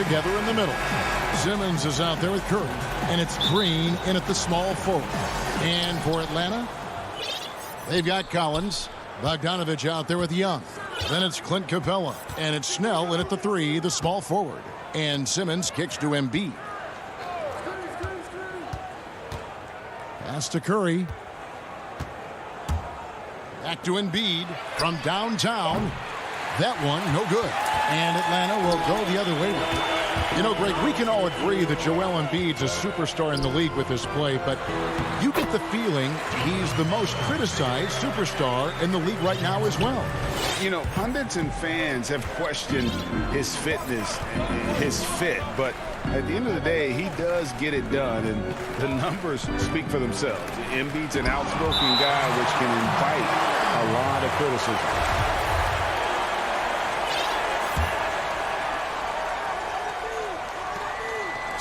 together in the middle. Simmons is out there with Curry. And it's Green in at the small forward. And for Atlanta, they've got Collins. Bogdanovich out there with Young. Then it's Clint Capella. And it's Snell in at the 3, the small forward. And Simmons kicks to Embiid. Pass to Curry. Back to Embiid from downtown. That one, no good. And Atlanta will go the other way. You know, Greg, we can all agree that Joel Embiid's a superstar in the league with this play, but you get the feeling he's the most criticized superstar in the league right now as well. You know, pundits and fans have questioned his fitness and his fit, but at the end of the day, he does get it done, and the numbers speak for themselves. Embiid's an outspoken guy, which can invite a lot of criticism.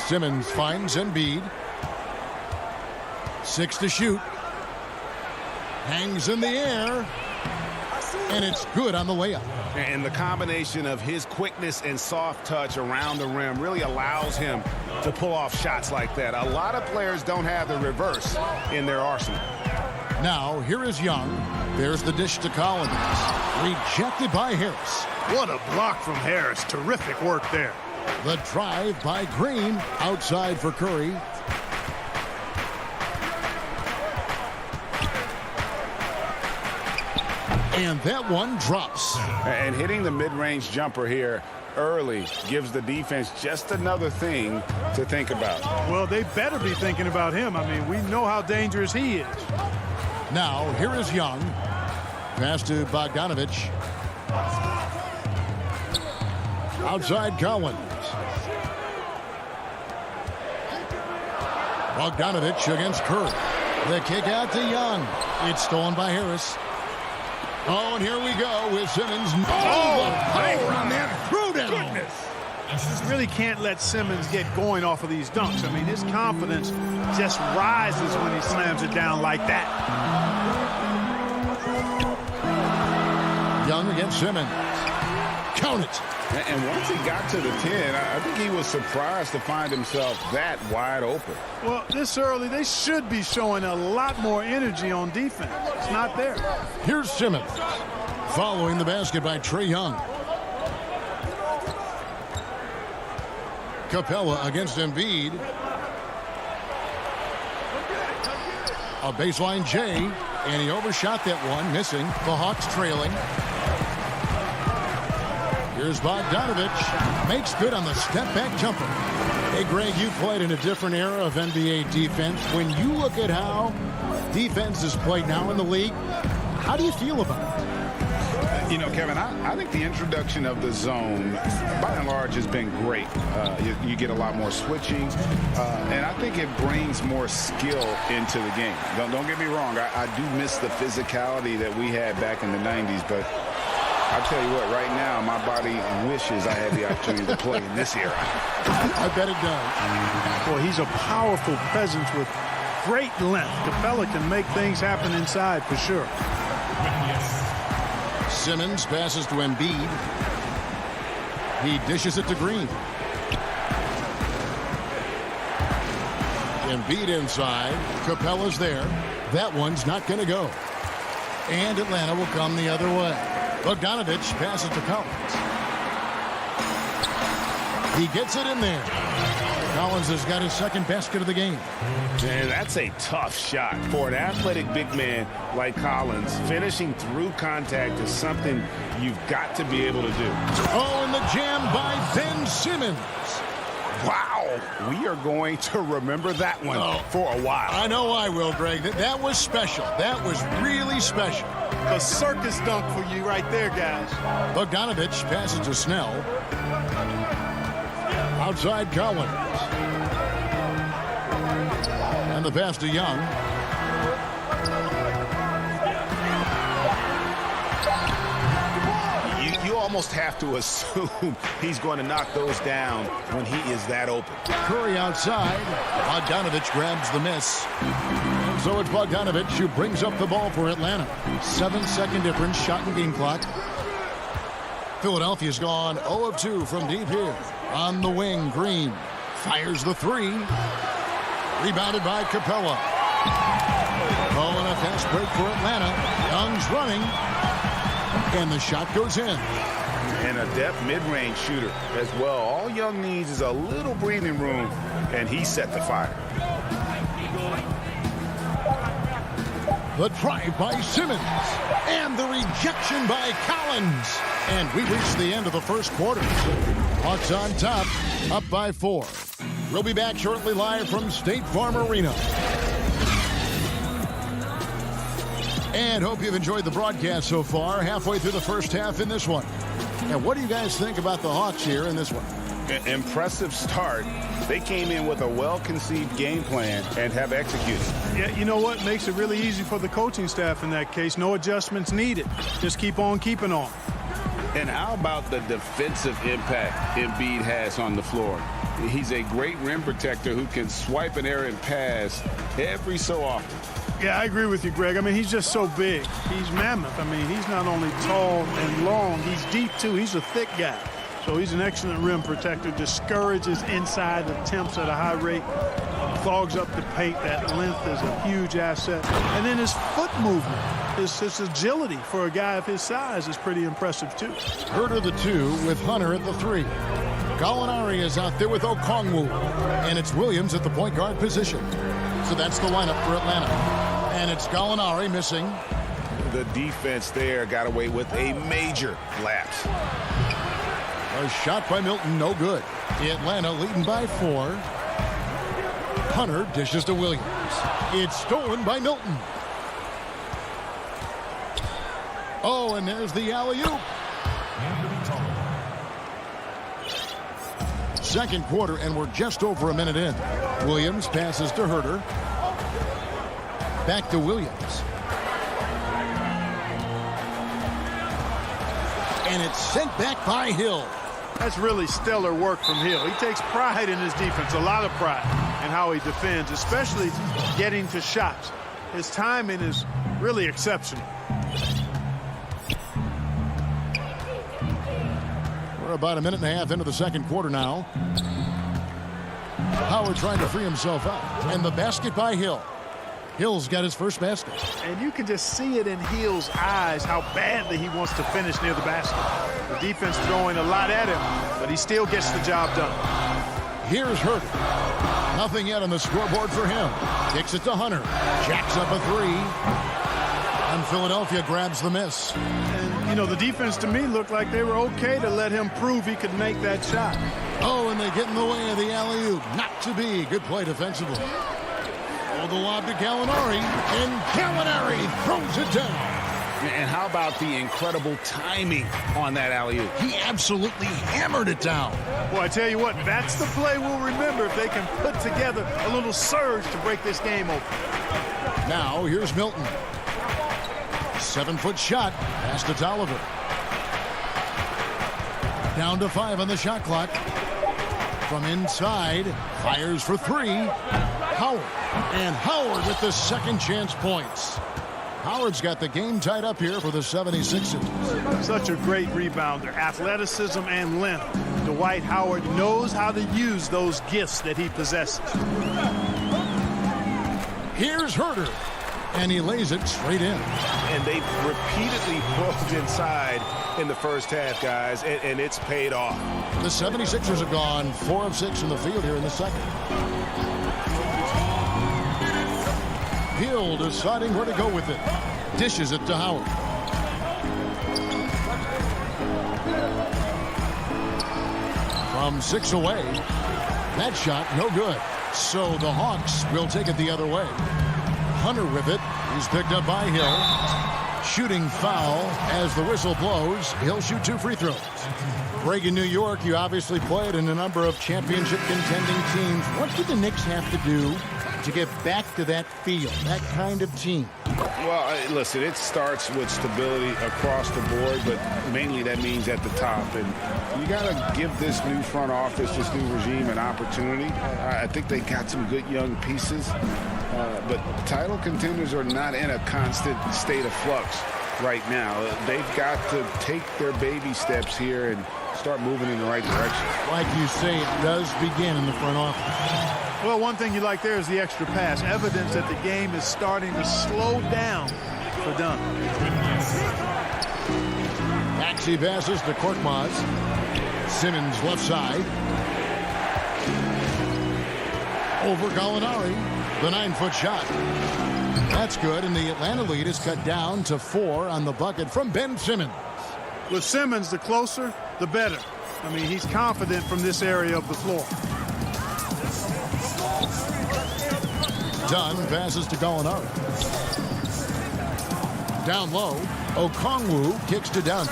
Simmons finds Embiid. 6 to shoot. Hangs in the air. And it's good on the layup. And the combination of his quickness and soft touch around the rim really allows him to pull off shots like that. A lot of players don't have the reverse in their arsenal. Now, here is Young. There's the dish to Collins. Rejected by Harris. What a block from Harris. Terrific work there. The drive by Green. Outside for Curry. And that one drops. And hitting the mid-range jumper here early gives the defense just another thing to think about. Well, they better be thinking about him. I mean, we know how dangerous he is. Now, here is Young. Pass to Bogdanovich. Outside Collins. Bogdanovich against Curry. The kick out to Young. It's stolen by Harris. Oh, and here we go with Simmons. Oh, the power on that throwdown. You really can't let Simmons get going off of these dunks. I mean, his confidence just rises when he slams it down like that. Young against Simmons. Count it. And once he got to the 10, I think he was surprised to find himself that wide open. Well, this early, they should be showing a lot more energy on defense. It's not there. Here's Simmons. Following the basket by Trae Young. Capella against Embiid. A baseline J, and he overshot that one, missing. The Hawks trailing. Here's Bogdanovich. Makes good on the step-back jumper. Hey, Greg, you played in a different era of NBA defense. When you look at how defense is played now in the league, how do you feel about it? You know, Kevin, I think the introduction of the zone, by and large, has been great. You get a lot more switching, and I think it brings more skill into the game. Don't get me wrong. I do miss the physicality that we had back in the 90s, but I'll tell you what, right now, my body wishes I had the opportunity to play in this era. I bet it does. Boy, he's a powerful presence with great length. Capella can make things happen inside for sure. Simmons passes to Embiid. He dishes it to Green. Embiid inside. Capella's there. That one's not going to go. And Atlanta will come the other way. Bogdanovich passes to Collins. He gets it in there. Collins has got his second basket of the game. Man, that's a tough shot for an athletic big man like Collins. Finishing through contact is something you've got to be able to do. Oh, and the jam by Ben Simmons. Wow, we are going to remember that one for a while. I know I will, Greg. That was special. That was really special. A circus dunk for you right there, guys. Bogdanovich passes to Snell. Outside Collins. And the pass to Young. You almost have to assume he's going to knock those down when he is that open. Curry outside. Bogdanovich grabs the miss. So it's Bogdanovich who brings up the ball for Atlanta. 7-second difference, shot and game clock. Philadelphia's gone 0 of 2 from deep here. On the wing, Green fires the three. Rebounded by Capella. Oh, and a fast break for Atlanta. Young's running. And the shot goes in. And a depth mid-range shooter as well. All Young needs is a little breathing room, and he set the fire. The drive by Simmons. And the rejection by Collins. And we reach the end of the first quarter. Hawks on top, up by 4. We'll be back shortly live from State Farm Arena. And hope you've enjoyed the broadcast so far. Halfway through the first half in this one. And what do you guys think about the Hawks here in this one? Impressive start. They came in with a well-conceived game plan and have executed. Yeah, you know what? Makes it really easy for the coaching staff in that case. No adjustments needed. Just keep on keeping on. And how about the defensive impact Embiid has on the floor? He's a great rim protector who can swipe an errant pass every so often. Yeah, I agree with you, Greg. I mean, he's just so big. He's mammoth. I mean, he's not only tall and long, he's deep, too. He's a thick guy. So he's an excellent rim protector, discourages inside attempts at a high rate, clogs up the paint. That length is a huge asset. And then his foot movement, his agility for a guy of his size is pretty impressive, too. Herter the 2 with Hunter at the 3. Gallinari is out there with Okongwu. And it's Williams at the point guard position. So that's the lineup for Atlanta. And it's Gallinari missing. The defense there got away with a major lapse. A shot by Milton, no good. Atlanta leading by 4. Hunter dishes to Williams. It's stolen by Milton. Oh, and there's the alley-oop. Second quarter, and we're just over a minute in. Williams passes to Herter. Back to Williams. And it's sent back by Hill. That's really stellar work from Hill. He takes pride in his defense, a lot of pride in how he defends, especially getting to shots. His timing is really exceptional. We're about a minute and a half into the second quarter now. Howard trying to free himself up. And the basket by Hill. Hill's got his first basket. And you can just see it in Hill's eyes how badly he wants to finish near the basket. The defense throwing a lot at him, but he still gets the job done. Here's Herter. Nothing yet on the scoreboard for him. Kicks it to Hunter. Jacks up a 3. And Philadelphia grabs the miss. And, you know, the defense to me looked like they were okay to let him prove he could make that shot. Oh, and they get in the way of the alley-oop. Not to be. Good play defensively. Oh, the lob to Gallinari. And Gallinari throws it down. And how about the incredible timing on that alley-oop? He absolutely hammered it down. Well, I tell you what, that's the play we'll remember if they can put together a little surge to break this game open. Now, here's Milton. 7-foot shot. Pass to Tolliver. Down to 5 on the shot clock. From inside. Fires for 3. Howard. And Howard with the second chance points. Howard's got the game tied up here for the 76ers. Such a great rebounder. Athleticism and length. Dwight Howard knows how to use those gifts that he possesses. Here's Herter. And he lays it straight in. And they've repeatedly probed inside in the first half, guys, and it's paid off. The 76ers have gone 4 of 6 in the field here in the second. Hill deciding where to go with it. Dishes it to Howard. From 6 away. That shot, no good. So the Hawks will take it the other way. Hunter with it. He's picked up by Hill. Shooting foul as the whistle blows. He'll shoot 2 free throws. Greg, in New York, you obviously played in a number of championship contending teams. What do the Knicks have to do to get back to that feel, that kind of team? Well, listen, it starts with stability across the board, but mainly that means at the top. And you got to give this new front office, this new regime, an opportunity. I think they got some good young pieces, but title contenders are not in a constant state of flux right now. They've got to take their baby steps here and start moving in the right direction. Like you say, it does begin in the front office. Well, one thing you like there is the extra pass. Evidence that the game is starting to slow down for Dunn. Maxey passes to Korkmaz. Simmons left side. Over Gallinari. The 9-foot shot. That's good, and the Atlanta lead is cut down to 4 on the bucket from Ben Simmons. With Simmons, the closer, the better. I mean, he's confident from this area of the floor. Dunn passes to Gallinari. Down low, Okongwu kicks to Dunn.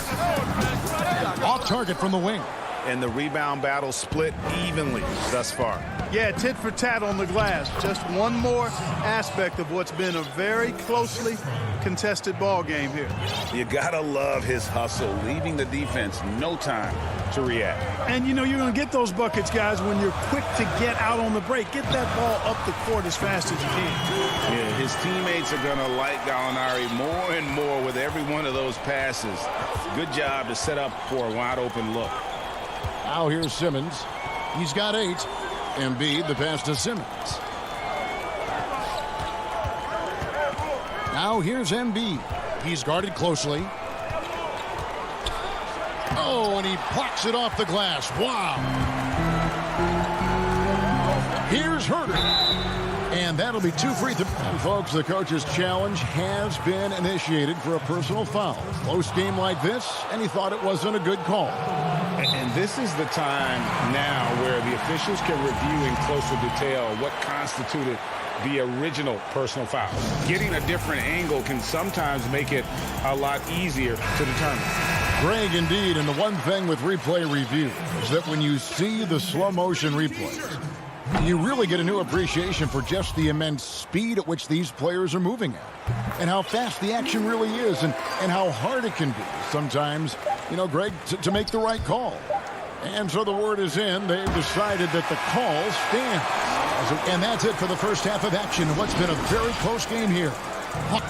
Off target from the wing. And the rebound battle split evenly thus far. Yeah, tit for tat on the glass. Just one more aspect of what's been a very closely contested ball game here. You gotta love his hustle, leaving the defense no time to react. And you know you're going to get those buckets, guys, when you're quick to get out on the break. Get that ball up the court as fast as you can. Yeah, his teammates are going to like Gallinari more and more with every one of those passes. Good job to set up for a wide open look. Now here's Simmons. He's got 8. Embiid, the pass to Simmons. Now here's Embiid. He's guarded closely. Oh, and he plucks it off the glass. Wow. Here's Herter. And that'll be 2 free throws. And folks, the coach's challenge has been initiated for a personal foul. Close game like this, and he thought it wasn't a good call. And this is the time now where the officials can review in closer detail what constituted the original personal foul. Getting a different angle can sometimes make it a lot easier to determine. Greg, indeed, and the one thing with replay review is that when you see the slow motion replays, you really get a new appreciation for just the immense speed at which these players are moving at, and how fast the action really is, and how hard it can be sometimes, you know, Greg, to make the right call. And so the word is in. They've decided that the call stands. And that's it for the first half of action. What's been a very close game here.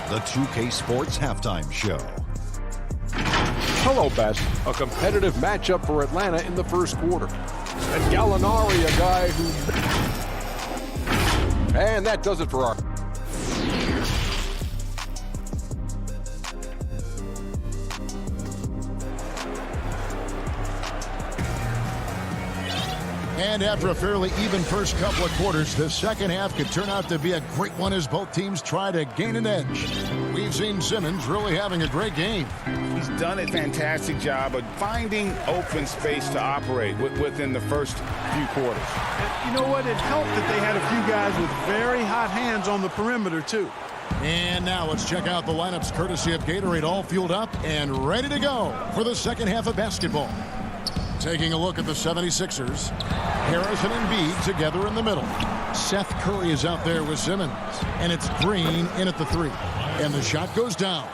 The 2K Sports Halftime Show. Hello, Best. A competitive matchup for Atlanta in the first quarter. And Gallinari, a guy who... And that does it for our... And after a fairly even first couple of quarters, the second half could turn out to be a great one as both teams try to gain an edge. We've seen Simmons really having a great game. He's done a fantastic job of finding open space to operate within the first few quarters. And you know what? It helped that they had a few guys with very hot hands on the perimeter, too. And now let's check out the lineups courtesy of Gatorade, all fueled up and ready to go for the second half of basketball. Taking a look at the 76ers. Harris and Embiid together in the middle. Seth Curry is out there with Simmons. And it's Green in at the 3. And the shot goes down.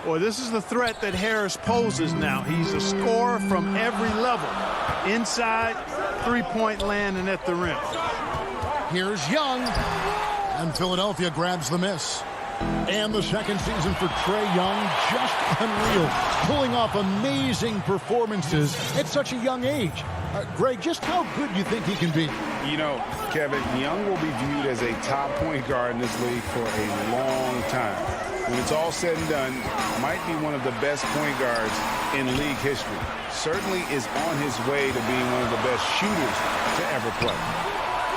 Boy, this is the threat that Harris poses now. He's a scorer from every level. Inside, three-point land, and at the rim. Here's Young. And Philadelphia grabs the miss. And the second season for Trae Young, just unreal. Pulling off amazing performances at such a young age. Greg, just how good do you think he can be? You know, Kevin, Young will be viewed as a top point guard in this league for a long time. When it's all said and done, might be one of the best point guards in league history. Certainly is on his way to being one of the best shooters to ever play.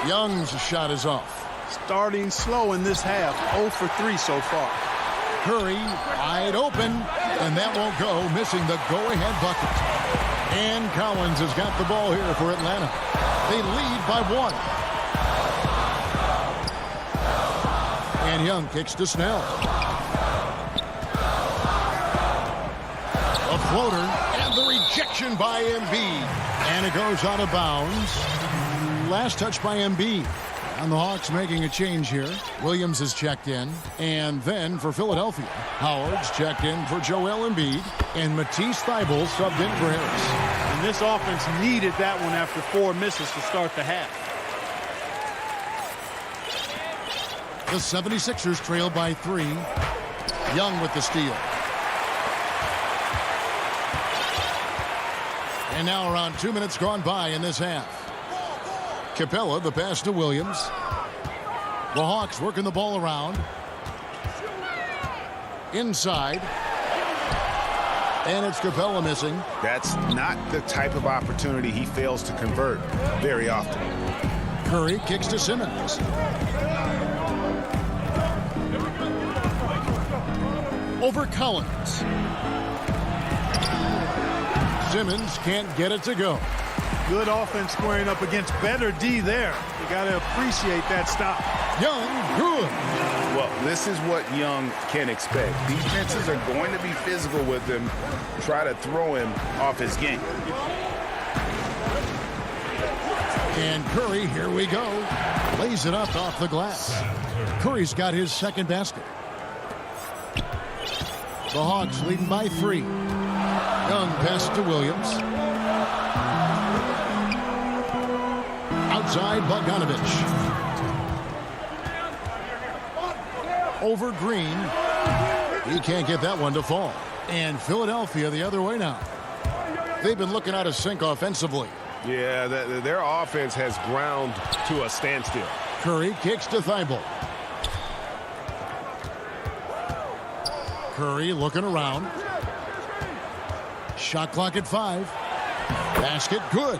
Young's shot is off. Starting slow in this half, 0 for 3 so far. Curry wide open, and that won't go, missing the go-ahead bucket. And Collins has got the ball here for Atlanta. They lead by 1. And Young kicks to Snell. A floater, and the rejection by Embiid. And it goes out of bounds. Last touch by Embiid. And the Hawks making a change here. Williams has checked in. And then for Philadelphia, Howard's checked in for Joel Embiid. And Matisse Thybulle subbed in for Harris. And this offense needed that one after 4 misses to start the half. The 76ers trail by 3. Young with the steal. And now around 2 minutes gone by in this half. Capella, the pass to Williams. The Hawks working the ball around. Inside. And it's Capella missing. That's not the type of opportunity he fails to convert very often. Curry kicks to Simmons. Over Collins. Simmons can't get it to go. Good offense squaring up against better D there. You got to appreciate that stop. Young, good. Well, this is what Young can expect. Defenses are going to be physical with him, try to throw him off his game. And Curry, here we go. Lays it up off the glass. Curry's got his second basket. The Hawks leading by 3. Young pass to Williams. Outside Bogdanovich. Over Green. He can't get that one to fall. And Philadelphia the other way now. They've been looking out of sync offensively. Yeah, their offense has ground to a standstill. Curry kicks to Thibault. Curry looking around. Shot clock at 5. Basket good.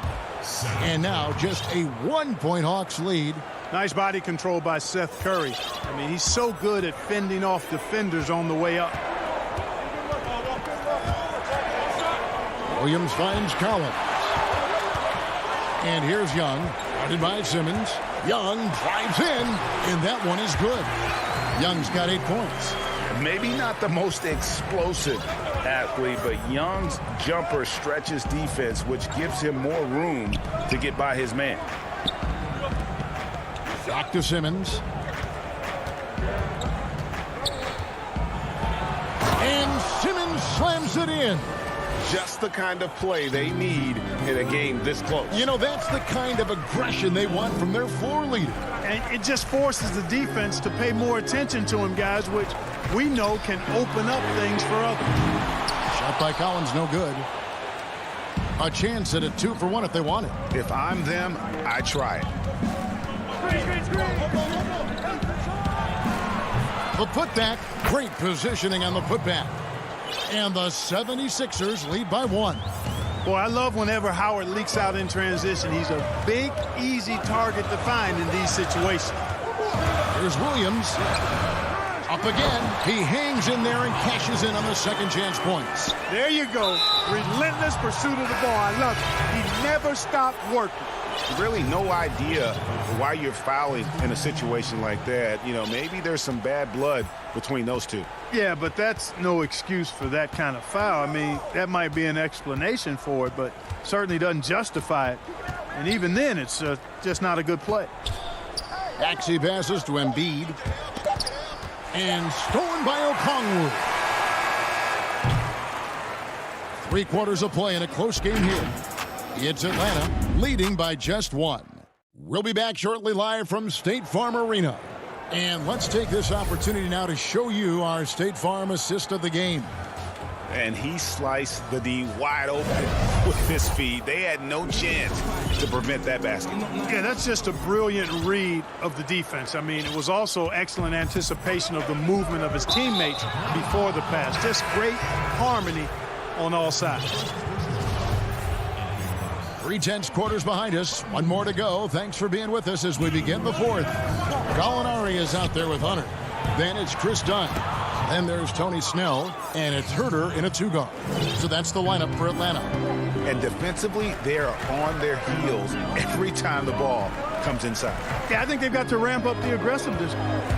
And now just a 1-point Hawks lead. Nice body control by Seth Curry. I mean, he's so good at fending off defenders on the way up. Williams finds Collins. And here's Young, guarded by Simmons. Young drives in, and that one is good. Young's got 8 points. Maybe not the most explosive athlete, but Young's jumper stretches defense, which gives him more room to get by his man. Back to Simmons. And Simmons slams it in. Just the kind of play they need in a game this close. You know, that's the kind of aggression they want from their floor leader. And it just forces the defense to pay more attention to him, guys, which we know can open up things for others. Shot by Collins, no good. A chance at a 2 for 1 if they want it. If I'm them, I try it. The putback, great positioning on the putback. And the 76ers lead by 1. Boy, I love whenever Howard leaks out in transition. He's a big, easy target to find in these situations. Here's Williams. Up again. He hangs in there and cashes in on the second chance points. There you go. Relentless pursuit of the ball. I love it. He never stopped working. Really no idea why you're fouling in a situation like that. You know, maybe there's some bad blood between those two. Yeah, but that's no excuse for that kind of foul. I mean, that might be an explanation for it, but certainly doesn't justify it. And even then, it's just not a good play. Axie passes to Embiid. And stolen by Okongwu. 3 quarters of play in a close game here. It's Atlanta leading by just 1. We'll be back shortly live from State Farm Arena. And let's take this opportunity now to show you our State Farm assist of the game. And he sliced the D wide open with his feed. They had no chance to prevent that basket. Yeah, that's just a brilliant read of the defense. I mean, it was also excellent anticipation of the movement of his teammates before the pass. Just great harmony on all sides. 3/10 quarters behind us. 1 more to go. Thanks for being with us as we begin the 4th. Gallinari is out there with Hunter. Then it's Chris Dunn. Then there's Tony Snell. And it's Herter in a 2-guard. So that's the lineup for Atlanta. And defensively, they are on their heels every time the ball comes inside. Yeah, I think they've got to ramp up the aggressiveness.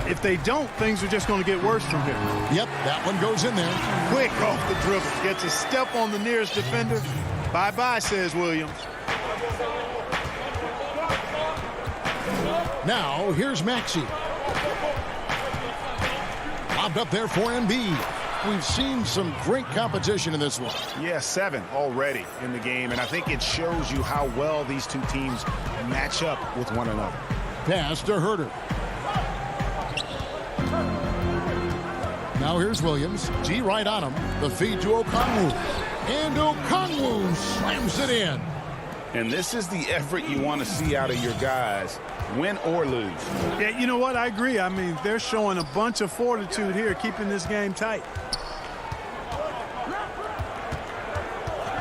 If they don't, things are just going to get worse from here. Yep, that one goes in there. Quick off the dribble. Gets a step on the nearest defender. Bye-bye, says Williams. Now, here's Maxey. Lobbed up there for Embiid. We've seen some great competition in this one. Yeah, 7 already in the game, and I think it shows you how well these two teams match up with one another. Pass to Herter. Now here's Williams. G right on him. The feed to Okongwu. And Okongwu slams it in. And this is the effort you want to see out of your guys, win or lose. Yeah, you know what? I agree. I mean, they're showing a bunch of fortitude here, keeping this game tight.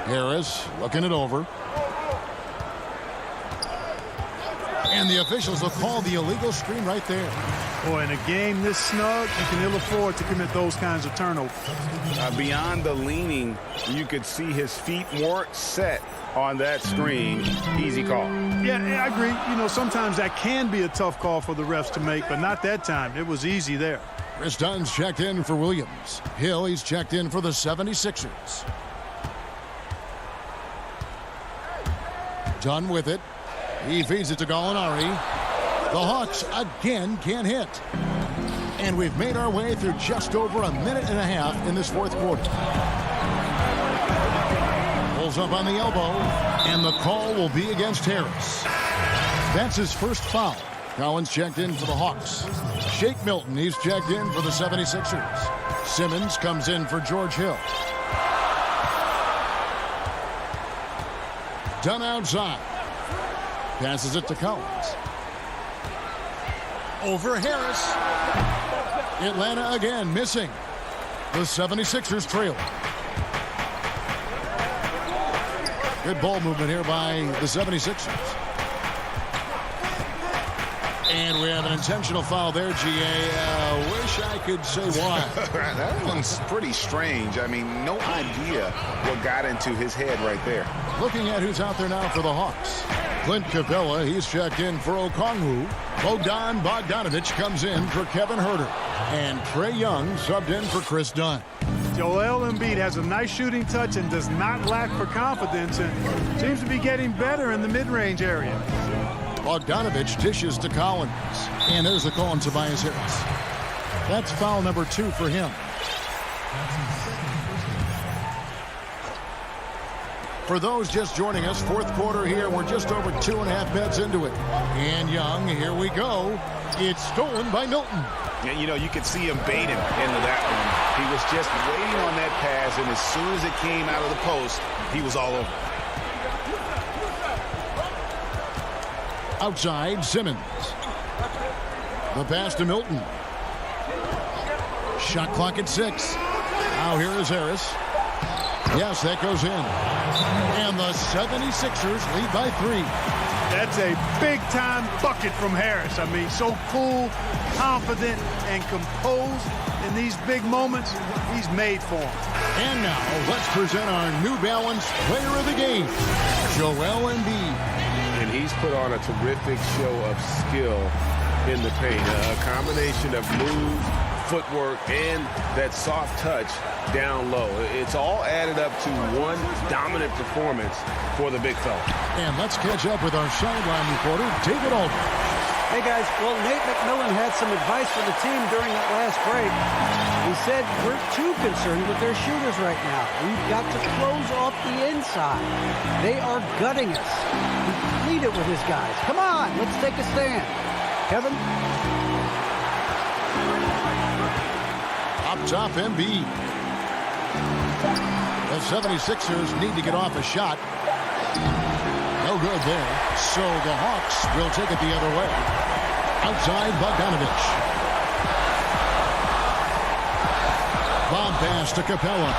Harris looking it over. And the officials will call the illegal screen right there. Boy, in a game this snug, you can ill afford to commit those kinds of turnovers. Beyond the leaning, you could see his feet more set on that screen. Easy call. Yeah, I agree. You know, sometimes that can be a tough call for the refs to make, but not that time. It was easy there. Chris Dunn's checked in for Williams. Hill, he's checked in for the 76ers. Dunn with it. He feeds it to Gallinari. The Hawks again can't hit. And we've made our way through just over a minute and a half in this fourth quarter. Pulls up on the elbow, and the call will be against Harris. That's his first foul. Collins checked in for the Hawks. Shake Milton, he's checked in for the 76ers. Simmons comes in for George Hill. Dunn outside. Passes it to Collins. Over Harris. Atlanta again missing. The 76ers trail. Good ball movement here by the 76ers. And we have an intentional foul there, G.A. Wish I could say why. That one's pretty strange. I mean, no idea what got into his head right there. Looking at who's out there now for the Hawks. Clint Capella, he's checked in for Okongwu. Bogdan Bogdanovic comes in for Kevin Huerter. And Trae Young subbed in for Chris Dunn. Joel Embiid has a nice shooting touch and does not lack for confidence and seems to be getting better in the mid-range area. Bogdanovic dishes to Collins. And there's the call on Tobias Harris. That's foul number 2 for him. For those just joining us, fourth quarter here, we're just over 2.5 minutes into it. And Young, here we go. It's stolen by Milton. And, you know, you could see him baiting into that one. He was just waiting on that pass, and as soon as it came out of the post, he was all over. Outside, Simmons. The pass to Milton. Shot clock at 6. Now here is Harris. Yes, that goes in. And the 76ers lead by 3. That's a big-time bucket from Harris. I mean, so cool, confident, and composed in these big moments. He's made for them. And now, let's present our New Balance Player of the Game, Joel Embiid. And he's put on a terrific show of skill in the paint. A combination of moves, footwork, and that soft touch down low. It's all added up to one dominant performance for the big fella. And let's catch up with our sideline reporter, David Aldridge. Hey, guys. Well, Nate McMillan had some advice for the team during that last break. He said, we're too concerned with their shooters right now. We've got to close off the inside. They are gutting us. He pleaded with his guys. Come on, let's take a stand. Kevin? Up top, Embiid. The 76ers need to get off a shot. No good there. So the Hawks will take it the other way. Outside, Bogdanovic. Bomb pass to Capella.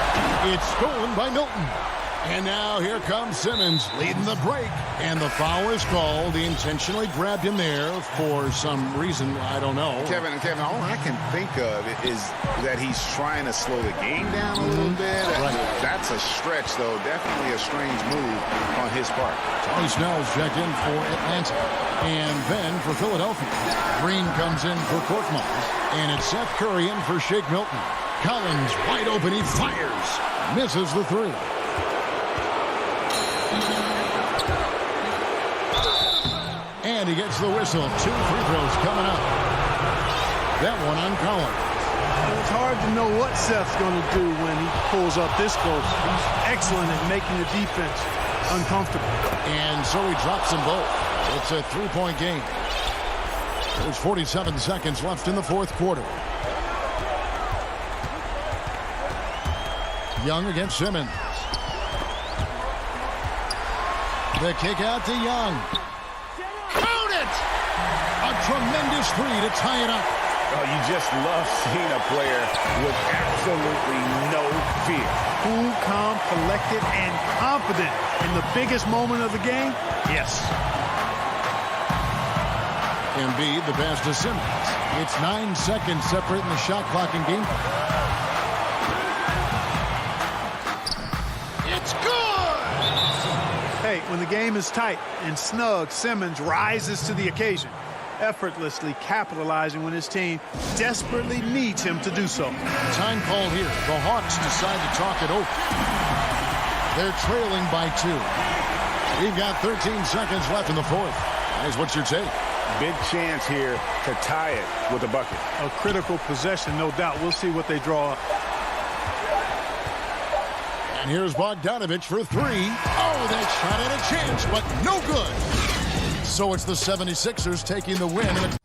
It's stolen by Milton. And now here comes Simmons leading the break. And the foul is called. He intentionally grabbed him there for some reason. I don't know. Kevin, all I can think of is that he's trying to slow the game down a little bit. Right. That's a stretch, though. Definitely a strange move on his part. Tony Snell's checked in for Atlanta. And then for Philadelphia. Green comes in for Korkmaz. And it's Seth Curry in for Shake Milton. Collins wide open. He fires. Misses the 3. And he gets the whistle. 2 free throws coming up. That one on Collins. It's hard to know what Seth's going to do when he pulls up this close. He's excellent at making the defense uncomfortable. And so he drops them both. It's a 3-point game. There's 47 seconds left in the fourth quarter. Young against Simmons. The kick out to Young. Count it! A tremendous three to tie it up. Oh, you just love seeing a player with absolutely no fear. Cool, calm, collected, and confident in the biggest moment of the game. Yes. Embiid, the pass to Simmons. It's 9 seconds separating the shot clock and game. It's good! Hey, when the game is tight and snug, Simmons rises to the occasion, effortlessly capitalizing when his team desperately needs him to do so. Time call here. The Hawks decide to talk it over. They're trailing by 2. We've got 13 seconds left in the fourth. Guys, what's your take? Big chance here to tie it with a bucket. A critical possession, no doubt. We'll see what they draw up. And here's Bogdanovich for 3. Oh, they shot at a chance, but no good. So it's the 76ers taking the win.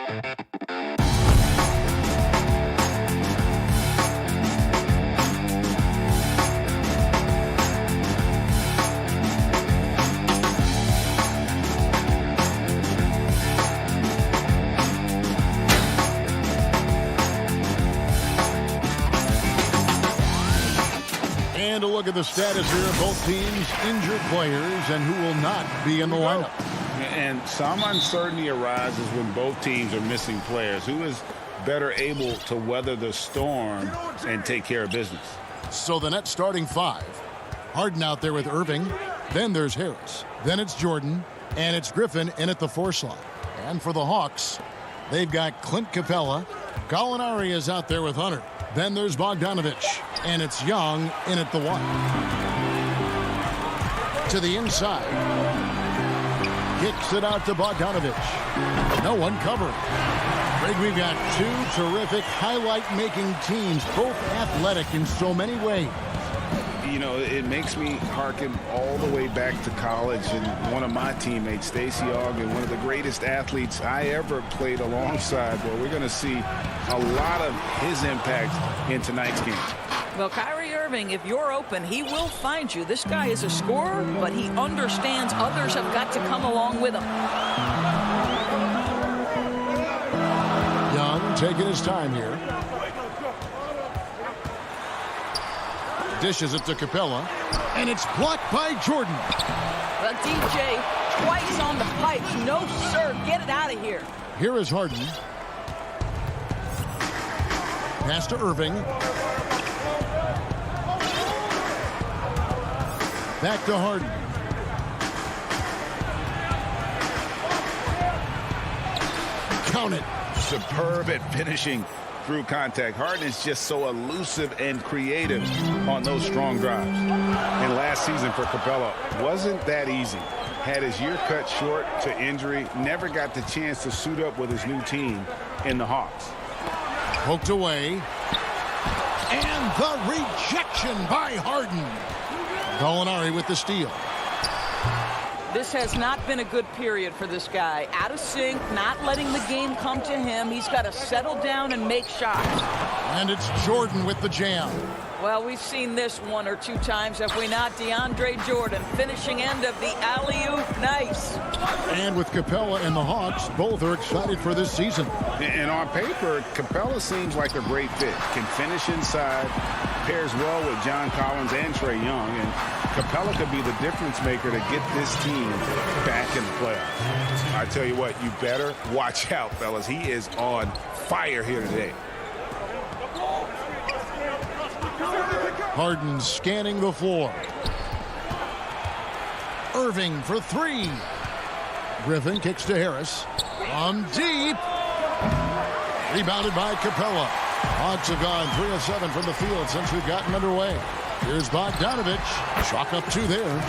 And a look at the status here of both teams' injured players and who will not be in the lineup. And some uncertainty arises when both teams are missing players. Who is better able to weather the storm and take care of business? So the net starting five. Harden out there with Irving. Then there's Harris. Then it's Jordan. And it's Griffin in at the 4 slot. And for the Hawks, they've got Clint Capella. Gallinari is out there with Hunter. Then there's Bogdanovich. And it's Young in at the 1. To the inside. Kicks it out to Bogdanovich. No one covering. Greg, we've got two terrific highlight-making teams, both athletic in so many ways. You know, it makes me hearken all the way back to college, and one of my teammates, Stacey Ogden, one of the greatest athletes I ever played alongside. Well, we're going to see a lot of his impact in tonight's game. Well, Kyrie Irving, if you're open, he will find you. This guy is a scorer, but he understands others have got to come along with him. Young taking his time here. Dishes it to Capella, and it's blocked by Jordan. But DJ twice on the pipes. No, sir. Get it out of here. Here is Harden. Pass to Irving. Back to Harden. Count it. Superb at finishing through contact. Harden is just so elusive and creative on those strong drives. And last season for Capella wasn't that easy. Had his year cut short to injury, never got the chance to suit up with his new team in the Hawks. Poked away. And the rejection by Harden. Gallinari with the steal. This has not been a good period for this guy. Out of sync, not letting the game come to him. He's got to settle down and make shots. And it's Jordan with the jam. Well, we've seen this one or two times, have we not? DeAndre Jordan, finishing end of the alley-oop. Nice. And with Capella and the Hawks, both are excited for this season. And on paper, Capella seems like a great fit. Can finish inside, pairs well with John Collins and Trae Young, and Capella could be the difference maker to get this team back in the playoffs. I tell you what, you better watch out, fellas. He is on fire here today. Harden scanning the floor. Irving for 3. Griffin kicks to Harris. From deep. Rebounded by Capella. Hawks have gone 3 of 7 from the field since we've gotten underway. Here's Bogdanovich. Chalk up 2 there.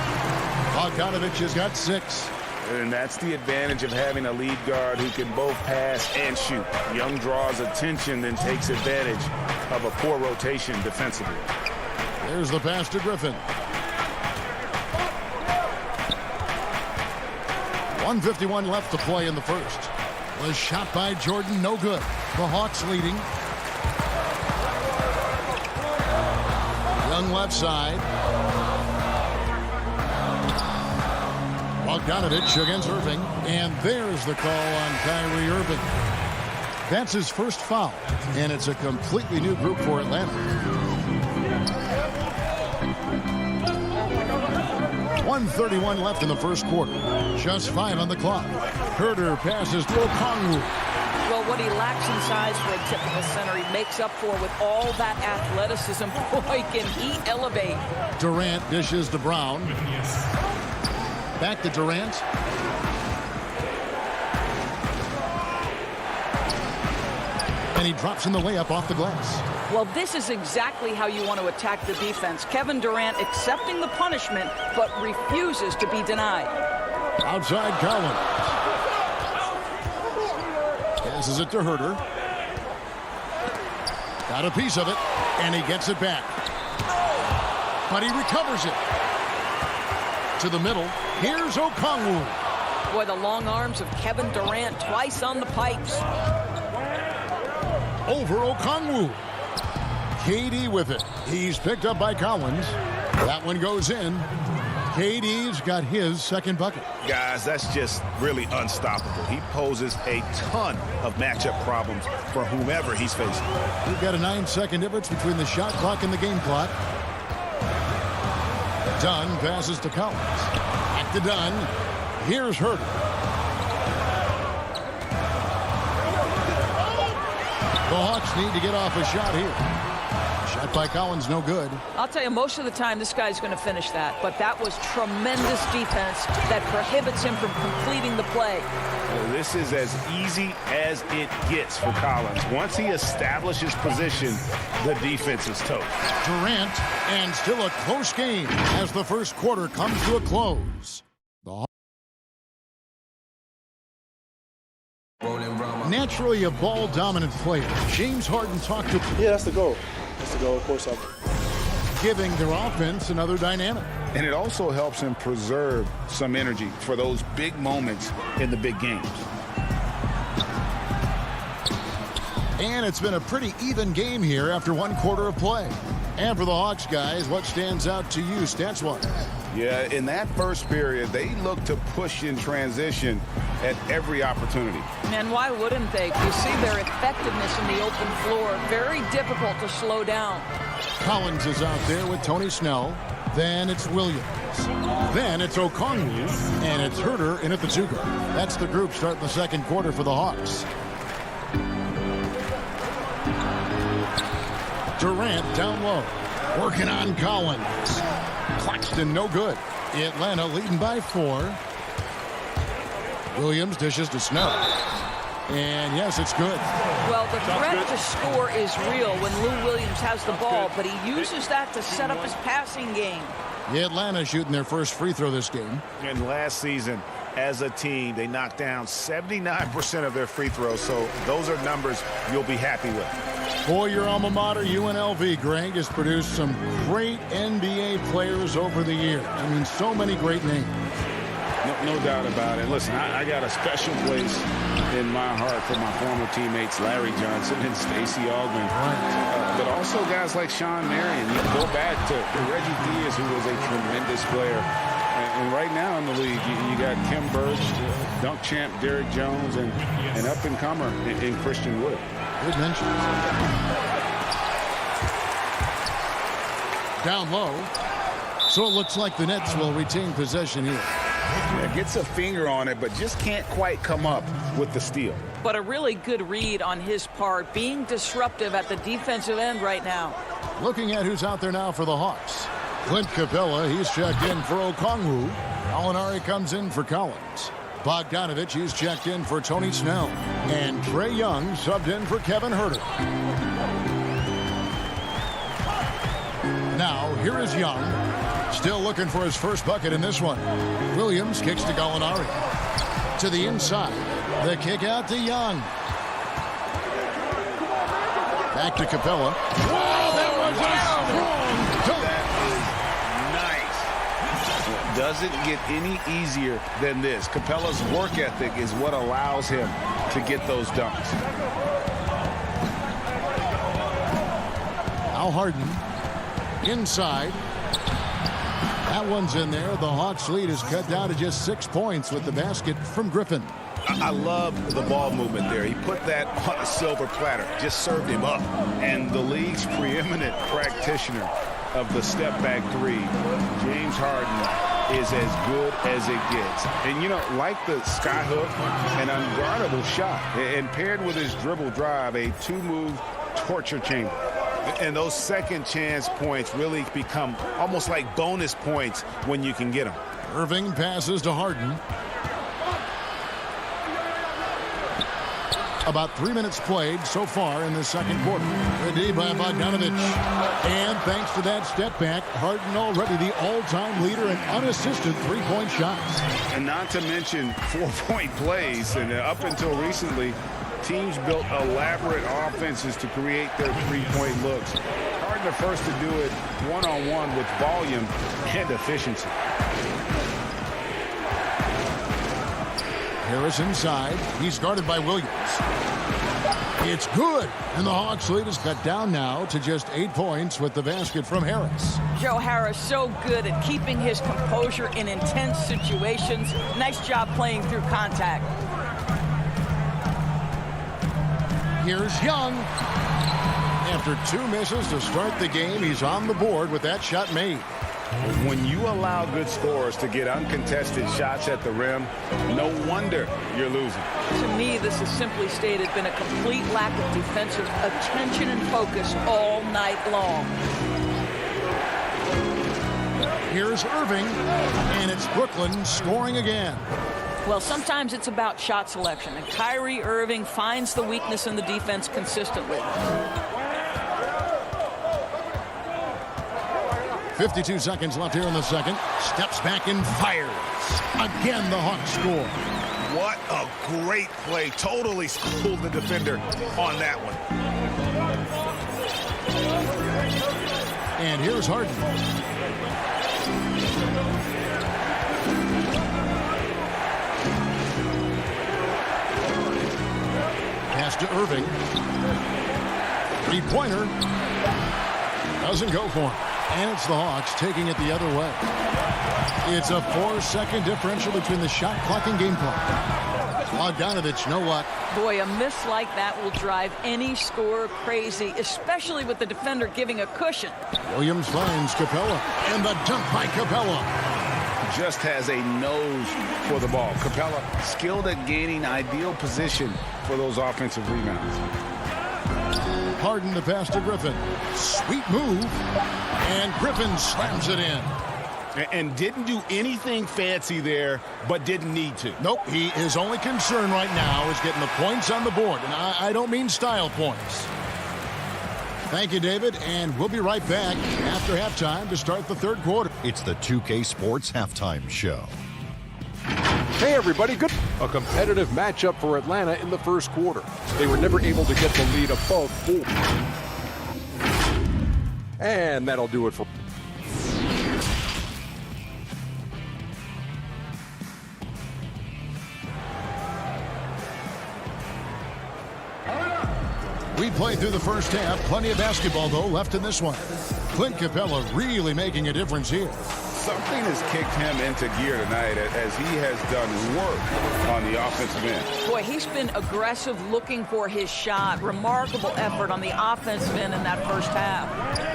Bogdanovich has got 6. And that's the advantage of having a lead guard who can both pass and shoot. Young draws attention, then takes advantage of a poor rotation defensively. There's the pass to Griffin. 1:51 left to play in the first. Was shot by Jordan, no good. The Hawks leading. Young left side. Bogdanovich against Irving. And there's the call on Kyrie Irving. That's his first foul. And it's a completely new group for Atlanta. 1:31 left in the first quarter. Just 5 on the clock. Herter passes to Okongwu. Well, what he lacks in size for a typical center, he makes up for with all that athleticism. Boy, can he elevate. Durant dishes to Brown. Back to Durant. And he drops in the layup off the glass. Well, this is exactly how you want to attack the defense. Kevin Durant accepting the punishment, but refuses to be denied. Outside Collins. Passes it to Herter. Got a piece of it, and he gets it back. But he recovers it. To the middle. Here's Okongwu. Boy, the long arms of Kevin Durant twice on the pipes. Over Okongwu. KD with it. He's picked up by Collins. That one goes in. KD's got his second bucket. Guys, that's just really unstoppable. He poses a ton of matchup problems for whomever he's facing. We've got a 9-second difference between the shot clock and the game clock. Dunn passes to Collins. Back to Dunn. Here's Herter. The Hawks need to get off a shot here. Shot by Collins, no good. I'll tell you, most of the time this guy's going to finish that, but that was tremendous defense that prohibits him from completing the play. Well, this is as easy as it gets for Collins. Once he establishes position, the defense is tough. Durant, and still a close game as the first quarter comes to a close. Naturally a ball-dominant player, James Harden talked to... Yeah, that's the goal. That's the goal, of course. Giving their offense another dynamic. And it also helps him preserve some energy for those big moments in the big games. And it's been a pretty even game here after one quarter of play. And for the Hawks guys, what stands out to you stats-wise? Yeah, in that first period, they looked to push in transition at every opportunity. And why wouldn't they? You see their effectiveness in the open floor. Very difficult to slow down. Collins is out there with Tony Snell. Then it's Williams. Then it's Okongwu. And it's Herter in at the 2 guard. That's the group starting the second quarter for the Hawks. Durant down low. Working on Collins. Claxton no good. Atlanta leading by 4. Williams dishes to Snell. And yes, it's good. Well, the threat to score is real when Lou Williams has the ball, but he uses that to set up his passing game. Atlanta shooting their first free throw this game. And last season, as a team, they knocked down 79% of their free throws, so those are numbers you'll be happy with. For your alma mater, UNLV, Greg, has produced some great NBA players over the years. I mean, so many great names. No doubt about it. Listen, I got a special place in my heart for my former teammates Larry Johnson and Stacey Augmon. But also guys like Sean Marion. You go back to Reggie Diaz, who was a tremendous player. And right now in the league, you got Kim Birch, dunk champ Derrick Jones, and an up-and-comer in Christian Wood. Good mention. Down low. So it looks like the Nets will retain possession here. Yeah, gets a finger on it, but just can't quite come up with the steal. But a really good read on his part, being disruptive at the defensive end right now. Looking at who's out there now for the Hawks. Clint Capella, he's checked in for Okongwu. Gallinari comes in for Collins. Bogdanovich, he's checked in for Tony Snell. And Trae Young subbed in for Kevin Herter. Now, here is Young. Still looking for his first bucket in this one. Williams kicks to Gallinari. To the inside. The kick out to Young. Back to Capella. Wow, that was a strong dunk. That is nice. Doesn't get any easier than this. Capella's work ethic is what allows him to get those dunks. Al Harden. Inside. That one's in there. The Hawks lead is cut down to just 6 points with the basket from Griffin. I love the ball movement there. He put that on a silver platter, just served him up. And the league's preeminent practitioner of the step-back 3, James Harden, is as good as it gets. And, you know, like the skyhook, an unguardable shot. And paired with his dribble drive, a 2-move torture chamber. And those second chance points really become almost like bonus points when you can get them. Irving passes to Harden. About 3 minutes played so far in the second quarter. Good D by Bogdanovich. And thanks to that step back, Harden already the all-time leader in unassisted three-point shots. And not to mention 4-point plays. And up until recently, teams built elaborate offenses to create their three-point looks. Harden the first to do it one-on-one with volume and efficiency. Harris inside. He's guarded by Williams. It's good. And the Hawks lead is cut down now to just 8 points with the basket from Harris. Joe Harris so good at keeping his composure in intense situations. Nice job playing through contact. Here's Young. After 2 misses to start the game, he's on the board with that shot made. When you allow good scorers to get uncontested shots at the rim, no wonder you're losing. To me, this is simply stated been a complete lack of defensive attention and focus all night long. Here's Irving, and it's Brooklyn scoring again. Well, sometimes it's about shot selection, and Kyrie Irving finds the weakness in the defense consistently. 52 seconds left here in the second. Steps back and fires. Again, the Hawks score. What a great play. Totally schooled the defender on that one. And here's Harden. Pass to Irving. 3-pointer. Doesn't go for him. And it's the Hawks taking it the other way. It's a 4-second differential between the shot clock and game clock. Bogdanovich, you know what? Boy, a miss like that will drive any scorer crazy, especially with the defender giving a cushion. Williams finds Capella. And the dunk by Capella. Just has a nose for the ball. Capella skilled at gaining ideal position for those offensive rebounds. Harden the pass to Griffin. Sweet move. And Griffin slams it in. And didn't do anything fancy there, but didn't need to. Nope, his only concern right now is getting the points on the board. And I don't mean style points. Thank you, David. And we'll be right back after halftime to start the third quarter. It's the 2K Sports Halftime Show. Hey everybody, good. A competitive matchup for Atlanta in the first quarter. They were never able to get the lead above 4. And that'll do it for... We played through the first half. Plenty of basketball, though, left in this one. Clint Capella really making a difference here. Something has kicked him into gear tonight as he has done work on the offensive end. Boy, he's been aggressive looking for his shot. Remarkable effort on the offensive end in that first half.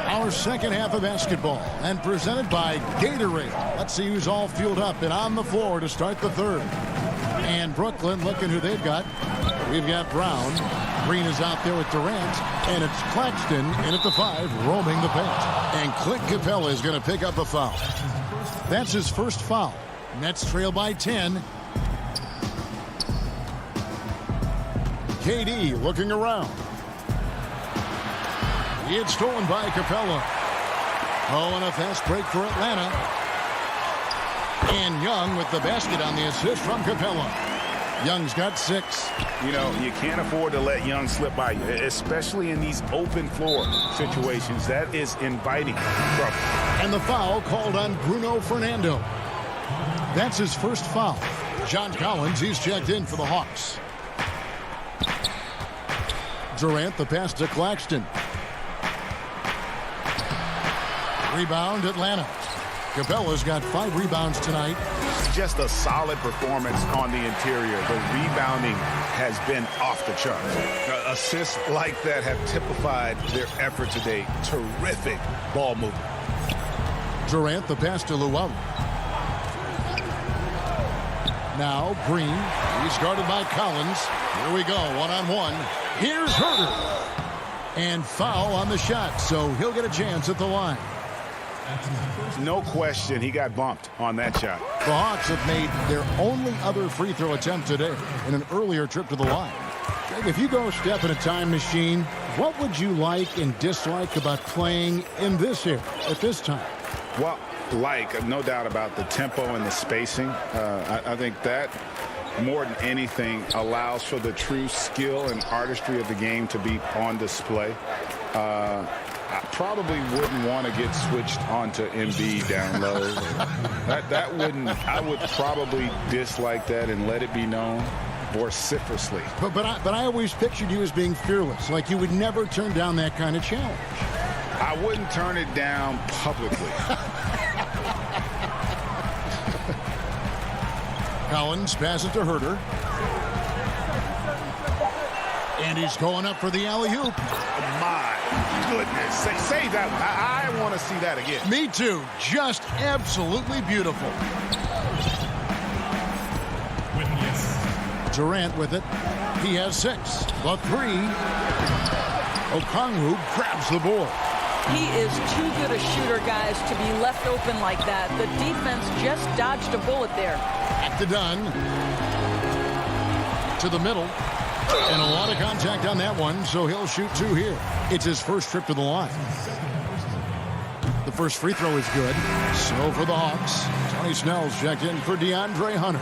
Our second half of basketball and presented by Gatorade. Let's see who's all fueled up and on the floor to start the third. And Brooklyn looking who they've got. We've got Brown. Green is out there with Durant. And it's Claxton in at the 5, roaming the paint. And Clint Capella is going to pick up a foul. That's his first foul. Nets trail by 10. KD looking around. It's stolen by Capella. Oh, and a fast break for Atlanta. And Young with the basket on the assist from Capella. Young's got 6. You know, you can't afford to let Young slip by you, especially in these open floor situations. That is inviting trouble. And the foul called on Bruno Fernando. That's his first foul. John Collins, he's checked in for the Hawks. Durant, the pass to Claxton. Rebound, Atlanta. Capella's got 5 rebounds tonight. Just a solid performance on the interior. The rebounding has been off the charts. Assists like that have typified their effort today. Terrific ball movement. Durant, the pass to Luau. Now Green. He's guarded by Collins. Here we go, one-on-one. Here's Herter. And foul on the shot, so he'll get a chance at the line. No question, he got bumped on that shot. The Hawks have made their only other free throw attempt today in an earlier trip to the line. Greg, if you go step in a time machine, what would you like and dislike about playing in this era at this time? Well, no doubt about the tempo and the spacing. I think that more than anything allows for the true skill and artistry of the game to be on display. I probably wouldn't want to get switched onto Embiid down low. I would probably dislike that and let it be known vociferously. But I always pictured you as being fearless, like you would never turn down that kind of challenge. I wouldn't turn it down publicly. Collins passes to Herter. And he's going up for the alley-oop. My goodness. Save that one. I want to see that again. Me too. Just absolutely beautiful. Durant with it. He has 6. The 3. Okongwu grabs the board. He is too good a shooter, guys, to be left open like that. The defense just dodged a bullet there. Back to Dunn. To the middle. And a lot of contact on that one, so he'll shoot 2 here. It's his first trip to the line. The first free throw is good. So for the Hawks, Tony Snell's checked in for DeAndre Hunter.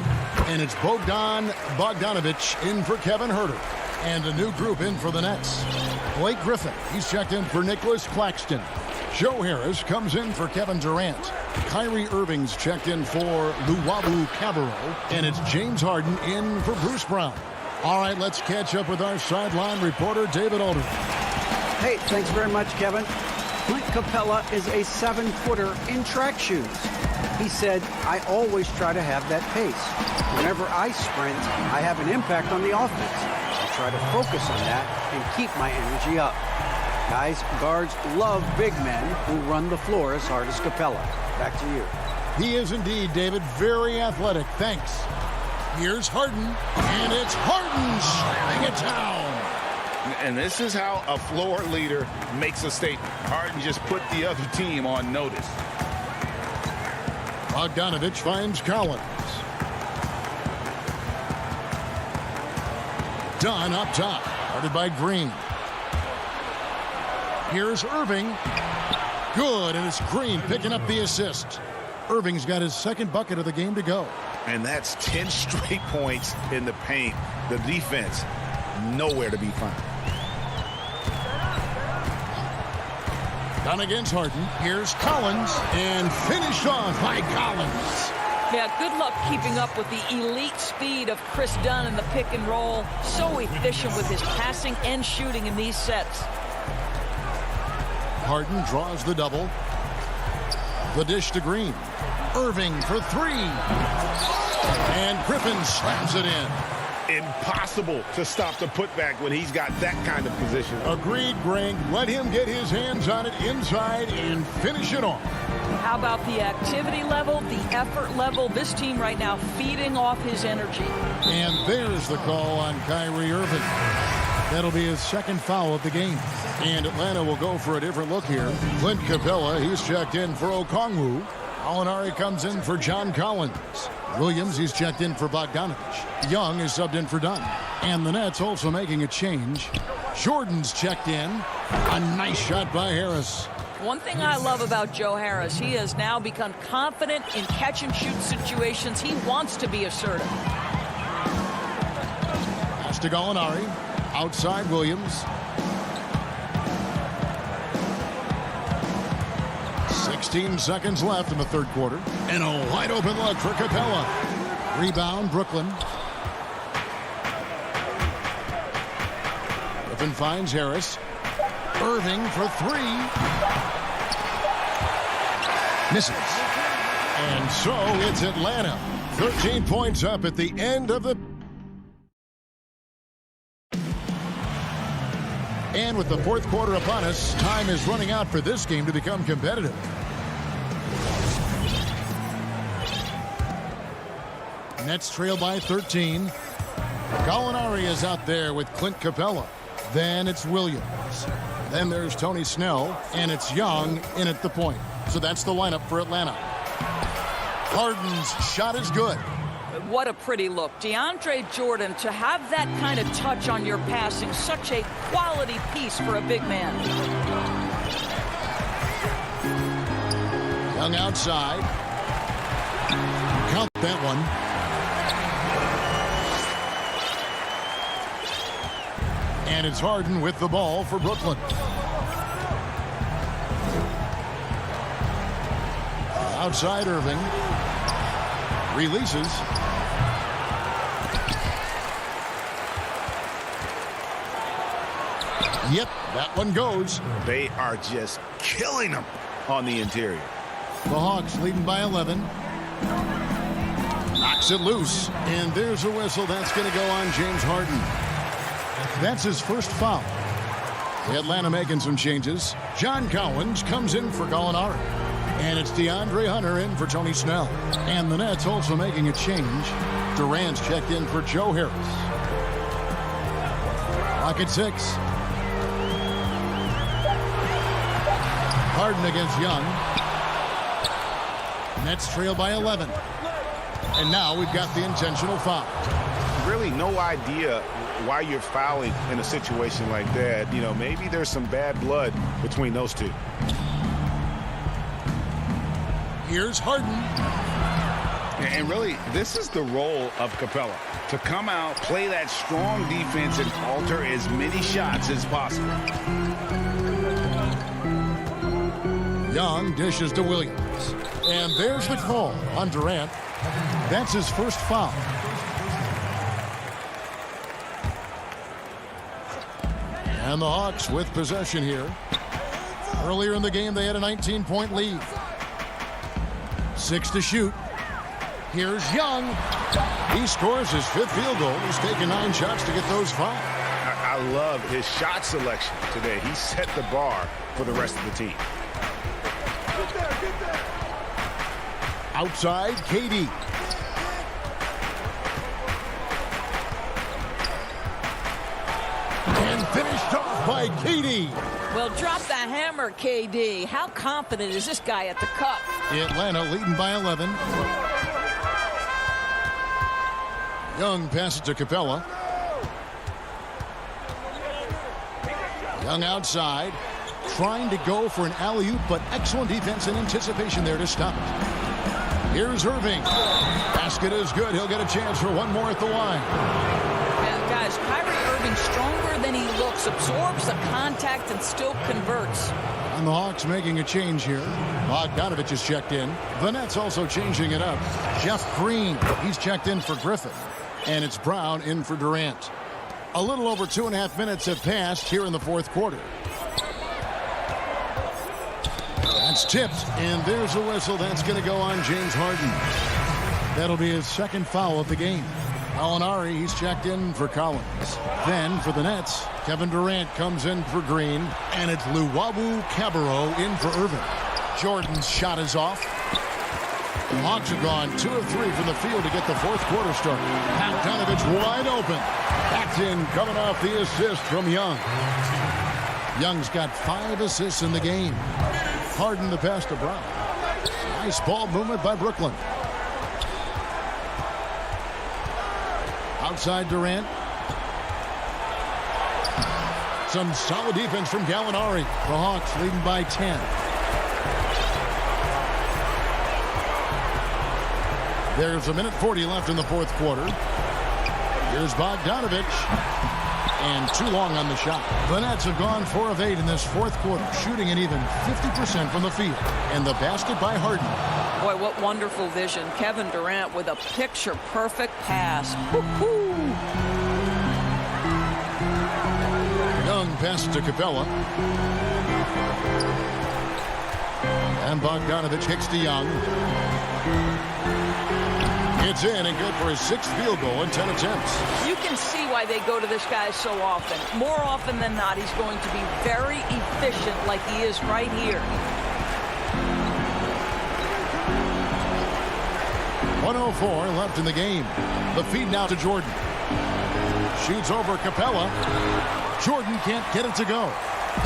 And it's Bogdan Bogdanovic in for Kevin Herter. And a new group in for the Nets. Blake Griffin, he's checked in for Nicholas Claxton. Joe Harris comes in for Kevin Durant. Kyrie Irving's checked in for Luwawu Cabarro. And it's James Harden in for Bruce Brown. All right, let's catch up with our sideline reporter, David Aldridge. Hey, thanks very much, Kevin. Clint Capella is a 7-footer in track shoes. He said, I always try to have that pace. Whenever I sprint, I have an impact on the offense. I try to focus on that and keep my energy up. Guys, guards love big men who run the floor as hard as Capella. Back to you. He is indeed, David, very athletic. Thanks. Here's Harden, and it's Harden slamming it down. And this is how a floor leader makes a statement. Harden just put the other team on notice. Bogdanovic finds Collins. Dunn up top, guarded by Green. Here's Irving. Good, and it's Green picking up the assist. Irving's got his second bucket of the game to go. And that's 10 straight points in the paint. The defense, nowhere to be found. Done against Harden. Here's Collins, and finished off by Collins. Yeah, good luck keeping up with the elite speed of Chris Dunn in the pick and roll. So efficient with his passing and shooting in these sets. Harden draws the double. The dish to Green. Irving for 3. And Griffin slams it in. Impossible to stop the putback when he's got that kind of position. Agreed, Greg. Let him get his hands on it inside and finish it off. How about the activity level, the effort level? This team right now feeding off his energy. And there's the call on Kyrie Irving. That'll be his second foul of the game. And Atlanta will go for a different look here. Clint Capella, he's checked in for Okongwu. Alinari comes in for John Collins. Williams, he's checked in for Bogdanovic. Young is subbed in for Dunn. And the Nets also making a change. Jordan's checked in. A nice shot by Harris. One thing I love about Joe Harris, he has now become confident in catch-and-shoot situations. He wants to be assertive. Pass to Gallinari. Outside Williams. 16 seconds left in the third quarter. And a wide open look for Capella. Rebound, Brooklyn. Griffin finds Harris. Irving for 3. Misses. And so it's Atlanta. 13 points up at the end of the... And with the fourth quarter upon us, time is running out for this game to become competitive. Nets trail by 13. Gallinari is out there with Clint Capella. Then it's Williams. Then there's Tony Snell, and it's Young in at the point. So that's the lineup for Atlanta. Harden's shot is good. What a pretty look. DeAndre Jordan, to have that kind of touch on your passing, such a quality piece for a big man. Young outside. Count that one. And it's Harden with the ball for Brooklyn. Outside Irving. Releases. Yep, that one goes. They are just killing them on the interior. The Hawks leading by 11. Knocks it loose. And there's a whistle. That's going to go on James Harden. That's his first foul. Atlanta making some changes. John Collins comes in for Gallinari. And it's DeAndre Hunter in for Tony Snell. And the Nets also making a change. Durant's checked in for Joe Harris. Clock at 6. Harden against Young. Nets trail by 11. And now we've got the intentional foul. Really no idea why you're fouling in a situation like that. You know, maybe there's some bad blood between those two. Here's Harden. And really, this is the role of Capella. To come out, play that strong defense, and alter as many shots as possible. Young dishes to Williams. And there's the call on Durant. That's his first foul. And the Hawks with possession here. Earlier in the game, they had a 19-point lead. 6 to shoot. Here's Young. He scores his 5th field goal. He's taken 9 shots to get those 5. I love his shot selection today. He set the bar for the rest of the team. Outside, KD. And finished off by KD. Well, drop the hammer, KD. How confident is this guy at the cup? Atlanta leading by 11. Young passes to Capella. Young outside. Trying to go for an alley-oop, but excellent defense and anticipation there to stop it. Here's Irving. Basket is good. He'll get a chance for one more at the line. Yeah, guys, Kyrie Irving stronger than he looks. Absorbs the contact and still converts. And the Hawks making a change here. Bogdanovich is checked in. The Nets also changing it up. Jeff Green, he's checked in for Griffin. And it's Brown in for Durant. A little over 2.5 minutes have passed here in the fourth quarter. That's tipped, and there's a whistle. That's going to go on James Harden. That'll be his second foul of the game. Gallinari, he's checked in for Collins. Then for the Nets, Kevin Durant comes in for Green, and it's Luwawu Cabarrot in for Irving. Jordan's shot is off. The Hawks have gone 2 of 3 from the field to get the fourth quarter started. Bogdanovich wide open. That's in, coming off the assist from Young. Young's got 5 assists in the game. Harden the pass to Brown. Nice ball movement by Brooklyn. Outside Durant. Some solid defense from Gallinari. The Hawks leading by 10. There's a minute 40 left in the fourth quarter. Here's Bogdanovich. And too long on the shot. The Nets have gone 4 of 8 in this fourth quarter, shooting an even 50% from the field. And the basket by Harden. Boy, what wonderful vision. Kevin Durant with a picture-perfect pass. Woo-hoo! Young passes to Capella. And Bogdanovich kicks to Young. It's in and good for his 6th field goal in 10 attempts. You can see why they go to this guy so often. More often than not, he's going to be very efficient like he is right here. 1:04 left in the game. The feed now to Jordan. Shoots over Capella. Jordan can't get it to go.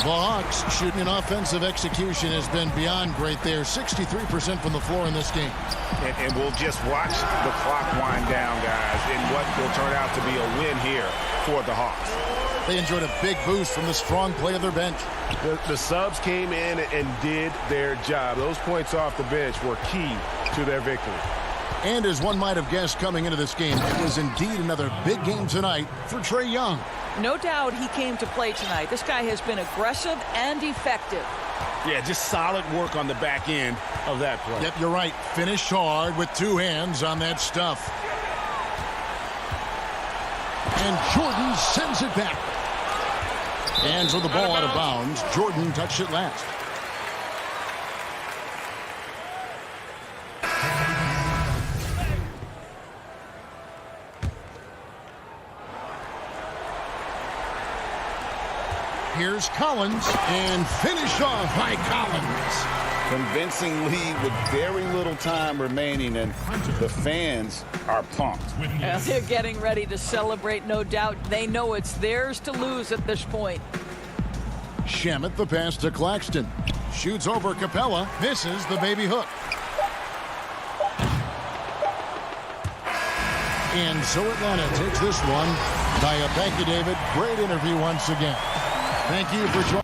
The Hawks shooting an offensive execution has been beyond great there. 63% from the floor in this game. And we'll just watch the clock wind down, guys, in what will turn out to be a win here for the Hawks. They enjoyed a big boost from the strong play of their bench. The subs came in and did their job. Those points off the bench were key to their victory. And as one might have guessed coming into this game, it was indeed another big game tonight for Trae Young. No doubt he came to play tonight. This guy has been aggressive and effective. Yeah, just solid work on the back end of that play. Yep, you're right. Finished hard with 2 hands on that stuff. And Jordan sends it back. And so the ball out of bounds. Jordan touched it last. Here's Collins, and finished off by Collins. Convincing lead with very little time remaining, and the fans are pumped. Yeah, they're getting ready to celebrate, no doubt. They know it's theirs to lose at this point. Shamet the pass to Claxton. Shoots over Capella, misses the baby hook. And so Atlanta takes this one. Kaya, thank you, David. Great interview once again. Thank you for joining.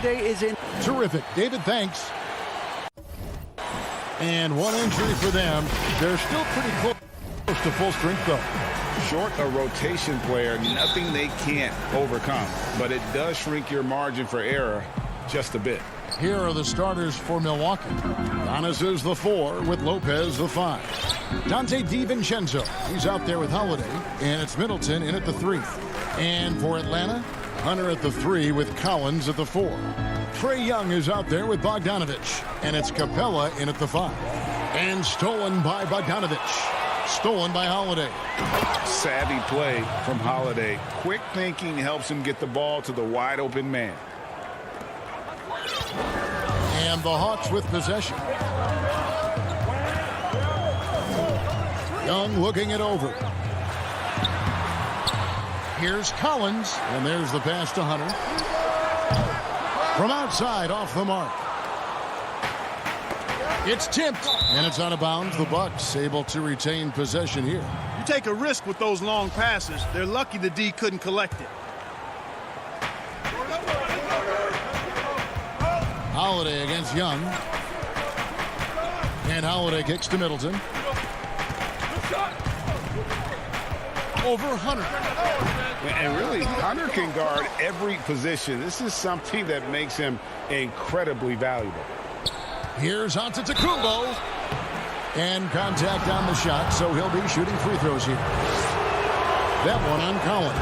Holiday is in. Terrific. David, thanks. And one injury for them. They're still pretty close to full strength, though. Short a rotation player, nothing they can't overcome. But it does shrink your margin for error just a bit. Here are the starters for Milwaukee. Giannis is the 4 with Lopez the 5. Dante DiVincenzo, he's out there with Holiday. And it's Middleton in at the 3. And for Atlanta, Hunter at the 3 with Collins at the 4. Trae Young is out there with Bogdanovich. And it's Capella in at the 5. And stolen by Bogdanovich. Stolen by Holiday. Savvy play from Holiday. Quick thinking helps him get the ball to the wide open man. And the Hawks with possession. Young looking it over. Here's Collins, and there's the pass to Hunter. From outside, off the mark. It's tipped, and it's out of bounds. The Bucks able to retain possession here. You take a risk with those long passes. They're lucky the D couldn't collect it. Holiday against Young. And Holiday kicks to Middleton. Over Hunter. And really, Hunter can guard every position. This is something that makes him incredibly valuable. Here's Antetokounmpo. And contact on the shot, so he'll be shooting free throws here. That one on Collins.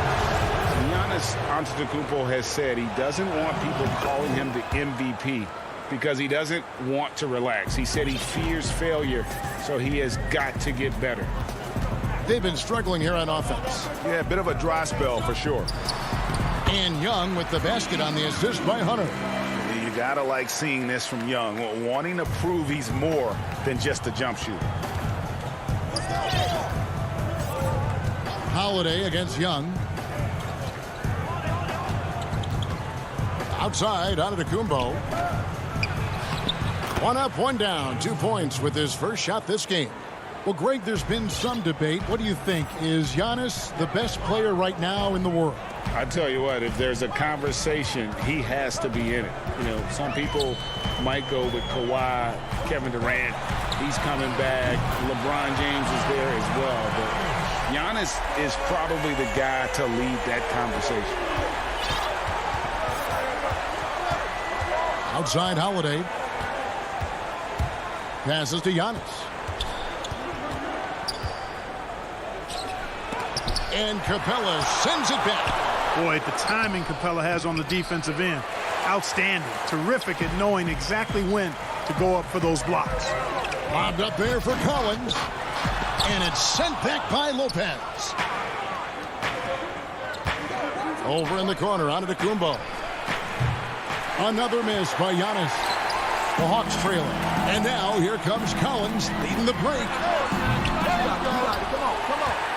Giannis Antetokounmpo has said he doesn't want people calling him the MVP because he doesn't want to relax. He said he fears failure, so he has got to get better. They've been struggling here on offense. Yeah, a bit of a dry spell for sure. And Young with the basket on the assist by Hunter. You gotta like seeing this from Young, wanting to prove he's more than just a jump shooter. Holiday against Young. Outside, Antetokounmpo. One up, one down. 2 points with his first shot this game. Well, Greg, there's been some debate. What do you think? Is Giannis the best player right now in the world? I tell you what, if there's a conversation, he has to be in it. You know, some people might go with Kawhi, Kevin Durant. He's coming back. LeBron James is there as well. But Giannis is probably the guy to lead that conversation. Outside Holiday. Passes to Giannis. And Capella sends it back. Boy, the timing Capella has on the defensive end. Outstanding. Terrific at knowing exactly when to go up for those blocks. Lobbed up there for Collins. And it's sent back by Lopez. Over in the corner, Antetokounmpo. Another miss by Giannis. The Hawks trailing. And now here comes Collins leading the break.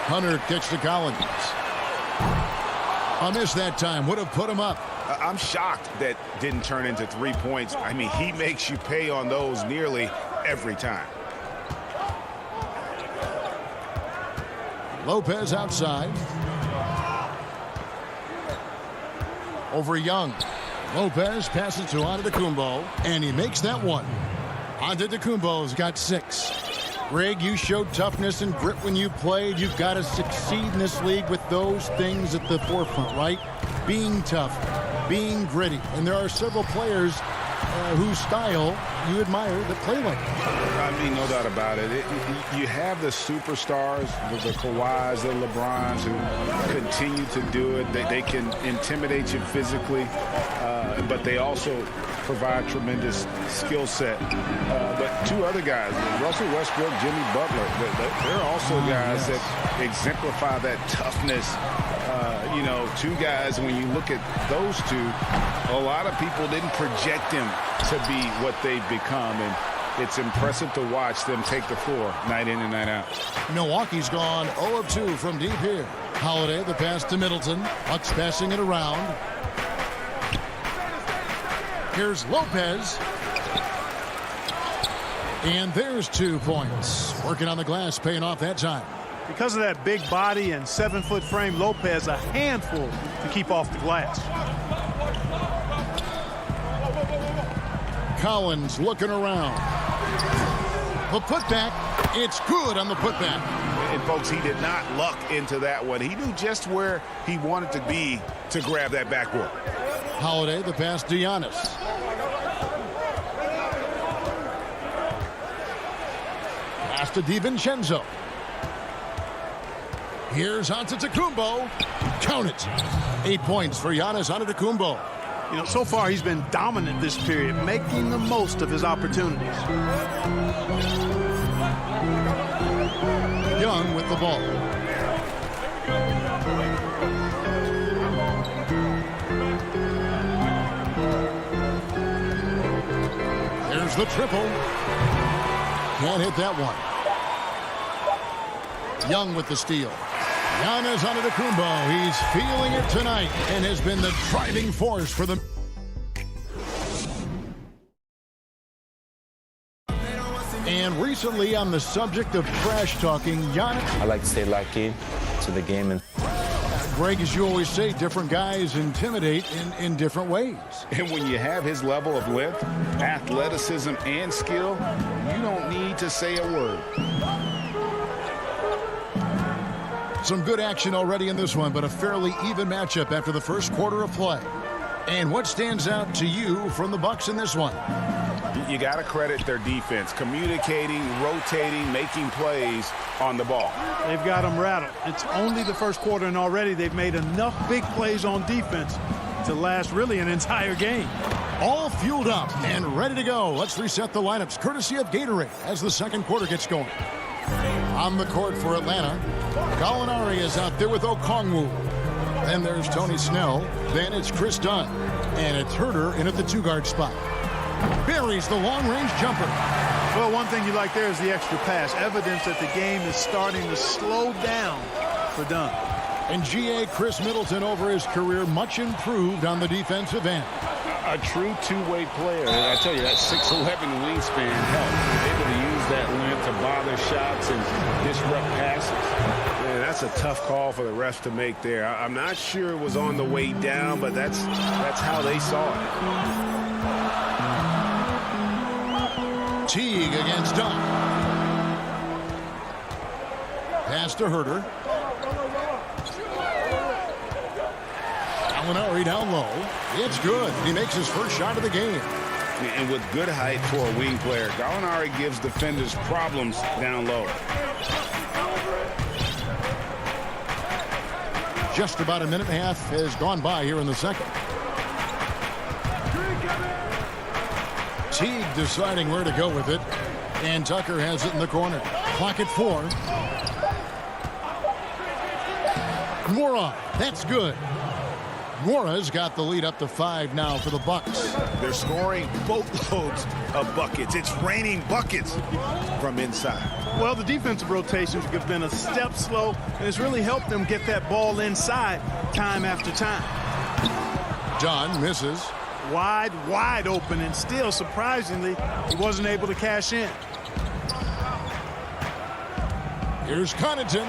Hunter kicks to Collins. A miss that time. Would have put him up. I'm shocked that didn't turn into 3 points. I mean, he makes you pay on those nearly every time. Lopez outside. Over Young. Lopez passes to Antetokounmpo, and he makes that one. Antetokounmpo's got 6. Greg, you showed toughness and grit when you played. You've got to succeed in this league with those things at the forefront, right? Being tough, being gritty. And there are several players whose style you admire that play like that. I mean, no doubt about it. You have the superstars, the Kawhis, the LeBrons, who continue to do it. They can intimidate you physically, but they also provide tremendous skill set. But 2 other guys, Russell Westbrook, Jimmy Butler, they're also guys that exemplify that toughness. You know, 2 guys, when you look at those 2, a lot of people didn't project them to be what they've become, and it's impressive to watch them take the floor night in and night out. Milwaukee's gone 0 of 2 from deep here. Holiday, the pass to Middleton. Bucks passing it around. Here's Lopez. And there's 2 points. Working on the glass, paying off that time. Because of that big body and 7-foot frame, Lopez a handful to keep off the glass. Collins looking around. The putback, it's good on the putback. And folks, he did not luck into that one. He knew just where he wanted to be to grab that backboard. Holiday, the pass to Giannis. Pass to DiVincenzo. Here's Antetokounmpo. Count it. 8 points for Giannis Antetokounmpo. You know, so far he's been dominant this period, making the most of his opportunities. Young with the ball. There's the triple. Can't hit that one. Young with the steal. Giannis Antetokounmpo, he's feeling it tonight and has been the driving force for them. And recently, on the subject of trash talking, Giannis. I like to stay locked in to the game. And Greg, as you always say, different guys intimidate in different ways. And when you have his level of length, athleticism, and skill, you don't need to say a word. Some good action already in this one, but a fairly even matchup after the first quarter of play. And what stands out to you from the Bucks in this one? You got to credit their defense, communicating, rotating, making plays on the ball. They've got them rattled. It's only the first quarter, and already they've made enough big plays on defense to last really an entire game. All fueled up and ready to go. Let's reset the lineups, courtesy of Gatorade, as the second quarter gets going. On the court for Atlanta, Gallinari is out there with Okongwu. Then there's Tony Snell. Then it's Chris Dunn. And it's Herter in at the two-guard spot. Buries the long-range jumper. Well, one thing you like there is the extra pass. Evidence that the game is starting to slow down for Dunn. And G.A. Chris Middleton over his career, much improved on the defensive end. A true two-way player. I tell you, that 6'11" wingspan helped. Able to use that length to bother shots and disrupt passes. Man, that's a tough call for the refs to make there. I'm not sure it was on the way down, but that's how they saw it. Teague against Dunn. Pass to Herter. Gallinari down low. It's good. He makes his first shot of the game. And with good height for a wing player, Gallinari gives defenders problems down low. Just about a minute and a half has gone by here in the second. Teague deciding where to go with it. And Tucker has it in the corner. Clock at 4. Mora, that's good. Mora's got the lead up to 5 now for the Bucks. They're scoring boatloads of buckets. It's raining buckets from inside. Well, the defensive rotations have been a step slow, and it's really helped them get that ball inside time after time. Dunn misses. Wide open, and still, surprisingly, he wasn't able to cash in. Here's Connaughton.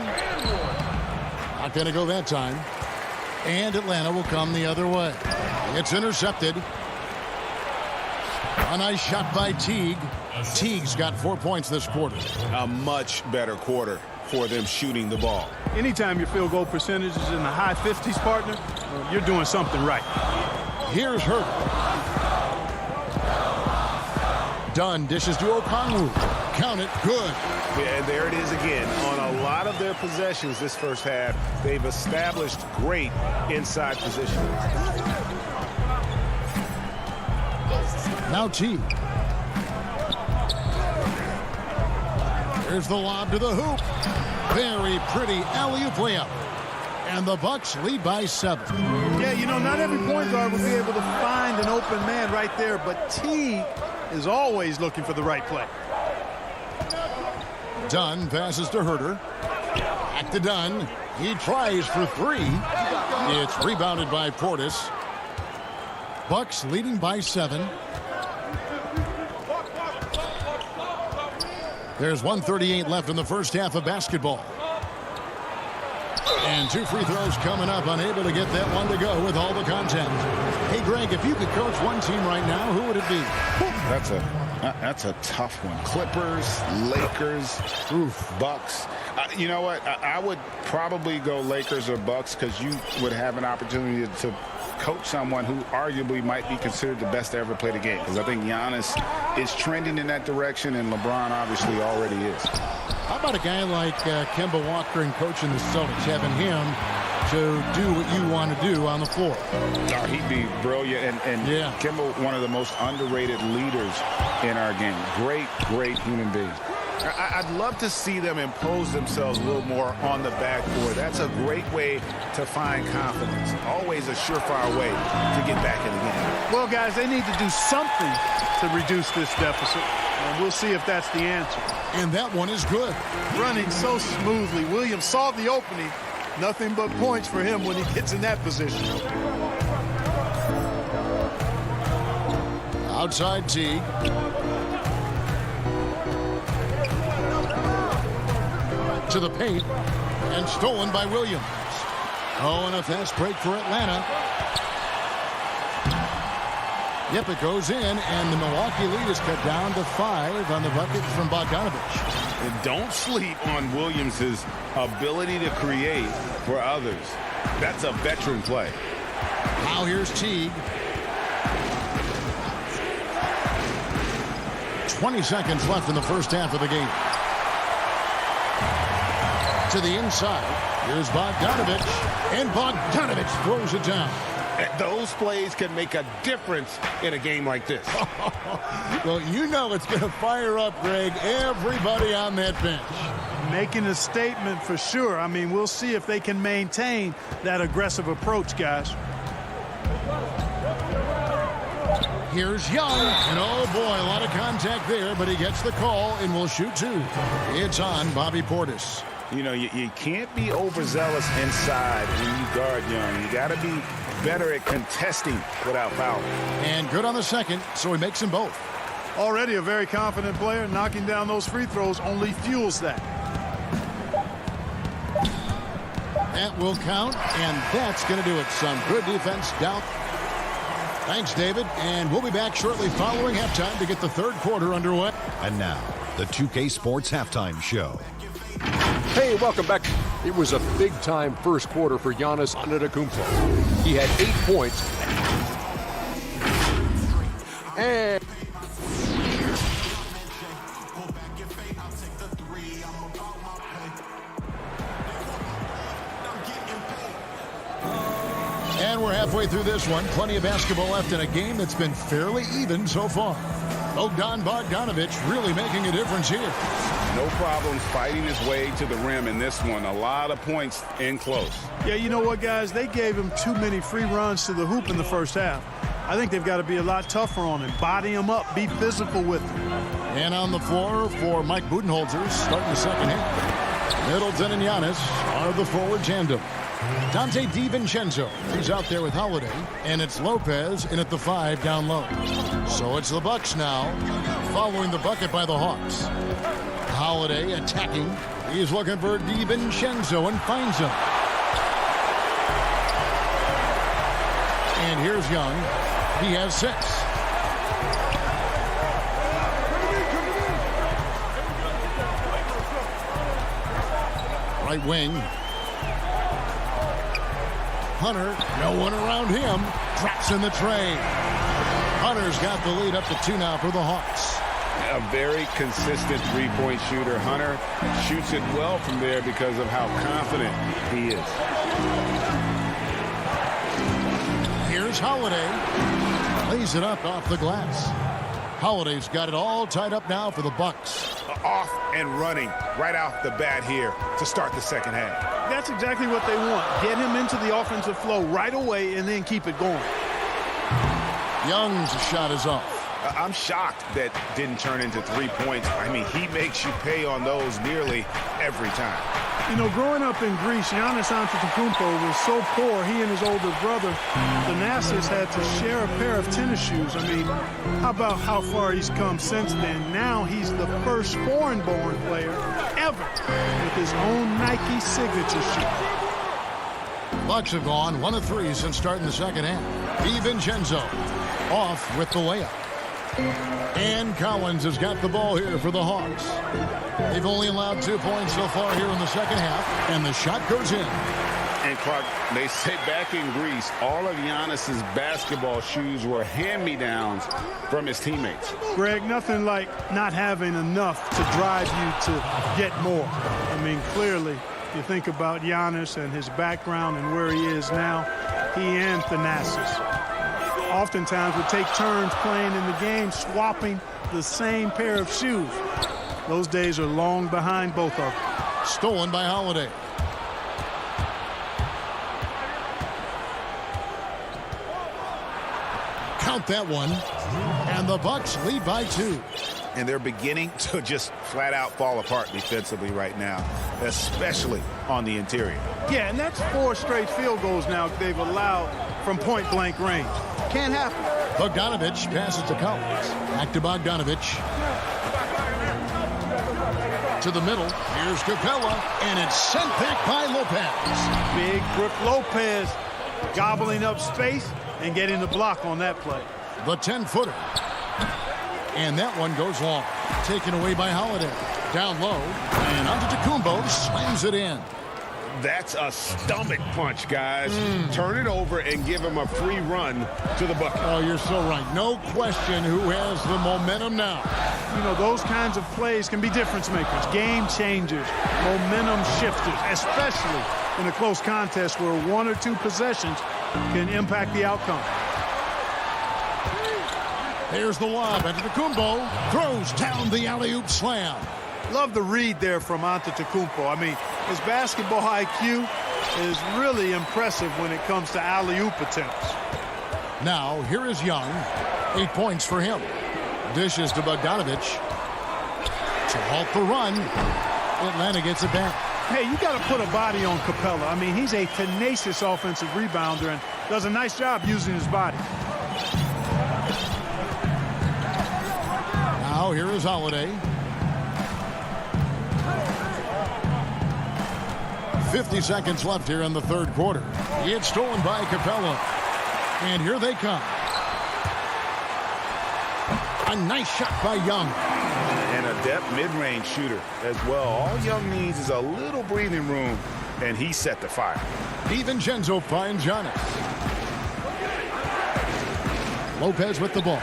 Not going to go that time. And Atlanta will come the other way. It's intercepted. A nice shot by Teague. Teague's got 4 points this quarter. A much better quarter for them shooting the ball. Anytime your field goal percentage is in the high 50s, partner, you're doing something right. Here's Herter. Dunn dishes to Okongwu. Count it. Good. Yeah, and there it is again. On a lot of their possessions this first half, they've established great inside position. Now Teague. Here's the lob to the hoop. Very pretty alley-oop layup. And the Bucks lead by 7. Yeah, you know, not every point guard would be able to find an open man right there, but Teague is always looking for the right play. Dunn passes to Herter. Back to Dunn. He tries for 3. It's rebounded by Portis. Bucks leading by 7. There's 1:38 left in the first half of basketball. And 2 free throws coming up. Unable to get that one to go with all the contact. Hey, Greg, if you could coach one team right now, who would it be? That's a tough one. Clippers, Lakers, Bucks. You know what? I would probably go Lakers or Bucks because you would have an opportunity to coach someone who arguably might be considered the best to ever play the game. Because I think Giannis is trending in that direction, and LeBron obviously already is. How about a guy like Kemba Walker and coaching the Celtics, having him to do what you want to do on the floor? Oh, he'd be brilliant. And yeah. Kemba, one of the most underrated leaders in our game. Great human being. I'd love to see them impose themselves a little more on the backboard. That's a great way to find confidence. Always a surefire way to get back in the game. Well, guys, they need to do something to reduce this deficit. And we'll see if that's the answer. And that one is good. Running so smoothly. Williams saw the opening. Nothing but points for him when he gets in that position. Outside Teague. to the paint and stolen by Williams. Oh, and a fast break for Atlanta. Yep, it goes in, and the Milwaukee lead is cut down to 5 on the bucket from Bogdanovich. And don't sleep on Williams' ability to create for others. That's a veteran play. Now here's Teague. 20 seconds left in the first half of the game. To the inside. Here's Bogdanovich. And Bogdanovich throws it down. Those plays can make a difference in a game like this. Well, you know it's going to fire up, Greg, everybody on that bench. Making a statement for sure. I mean, we'll see if they can maintain that aggressive approach, guys. Here's Young, and oh boy, a lot of contact there, but he gets the call and will shoot 2. It's on Bobby Portis. You know, you can't be overzealous inside when you guard Young. You got to be better at contesting without fouling. And good on the second, so he makes them both. Already a very confident player. Knocking down those free throws only fuels that. That will count, and that's going to do it. Some good defense down. Thanks, David, and we'll be back shortly following halftime to get the third quarter underway. And now, the 2K Sports Halftime Show. Hey, welcome back. It was a big-time first quarter for Giannis Antetokounmpo. He had 8 points. And we're halfway through this one. Plenty of basketball left in a game that's been fairly even so far. Bogdanovich really making a difference here. No problems fighting his way to the rim in this one. A lot of points in close. Yeah, you know what, guys? They gave him too many free runs to the hoop in the first half. I think they've got to be a lot tougher on him. Body him up. Be physical with him. And on the floor for Mike Budenholzer starting the second half. Middleton and Giannis are the forward tandem. Dante DiVincenzo, he's out there with Holiday, and it's Lopez in at the 5 down low. So it's the Bucks now, following the bucket by the Hawks. Holiday attacking. He's looking for DiVincenzo and finds him. And here's Young. He has 6. Right wing. Hunter, no one around him. Drops in the tray. Hunter's got the lead up to 2 now for the Hawks. A very consistent three-point shooter. Hunter shoots it well from there because of how confident he is. Here's Holiday. Lays it up off the glass. Holiday's got it all tied up now for the Bucks. Off and running right off the bat here to start the second half. That's exactly what they want. Get him into the offensive flow right away and then keep it going. Young's shot is off. I'm shocked that didn't turn into 3 points. I mean, he makes you pay on those nearly every time. You know, growing up in Greece, Giannis Antetokounmpo was so poor, he and his older brother, Thanasis, had to share a pair of tennis shoes. I mean, how about how far he's come since then? Now he's the first foreign-born player ever with his own Nike signature shoe. Bucks have gone 1 of 3 since starting the second half. DiVincenzo off with the layup. And Collins has got the ball here for the Hawks. They've only allowed 2 points so far here in the second half, and the shot goes in. And Clark, they say back in Greece, all of Giannis's basketball shoes were hand-me-downs from his teammates. Greg, nothing like not having enough to drive you to get more. I mean, clearly, you think about Giannis and his background and where he is now, he and Thanasis oftentimes would take turns playing in the game, swapping the same pair of shoes. Those days are long behind both of them. Stolen by Holiday. Count that one. And the Bucks lead by 2. And they're beginning to just flat out fall apart defensively right now, especially on the interior. Yeah, and that's 4 straight field goals now they've allowed from point-blank range. Can't happen. Bogdanovich passes to Collins. Back to Bogdanovich. to the middle. Here's Capella, and it's sent back by Lopez. Big Brook Lopez gobbling up space and getting the block on that play. The 10-footer. And that one goes long. Taken away by Holiday. Down low. And Antetokounmpo slams it in. That's a stomach punch, guys. Turn it over and give him a free run to the bucket. Oh, you're so right. No question who has the momentum now. You know, those kinds of plays can be difference makers, game changers, momentum shifters, especially in a close contest where 1 or 2 possessions can impact the outcome. Here's the lob. Antetokounmpo throws down the alley-oop slam. Love the read there from Antetokounmpo. I mean, his basketball IQ is really impressive when it comes to alley-oop attempts. Now, here is Young. 8 points for him. Dishes to Bogdanovic. To halt the run. Atlanta gets it back. Hey, you got to put a body on Capella. I mean, he's a tenacious offensive rebounder and does a nice job using his body. Now, here is Holiday. 50 seconds left here in the third quarter. It's stolen by Capella. And here they come. A nice shot by Young. And a depth mid-range shooter as well. All Young needs is a little breathing room, and he set the fire. DiVincenzo finds Giannis. Lopez with the ball.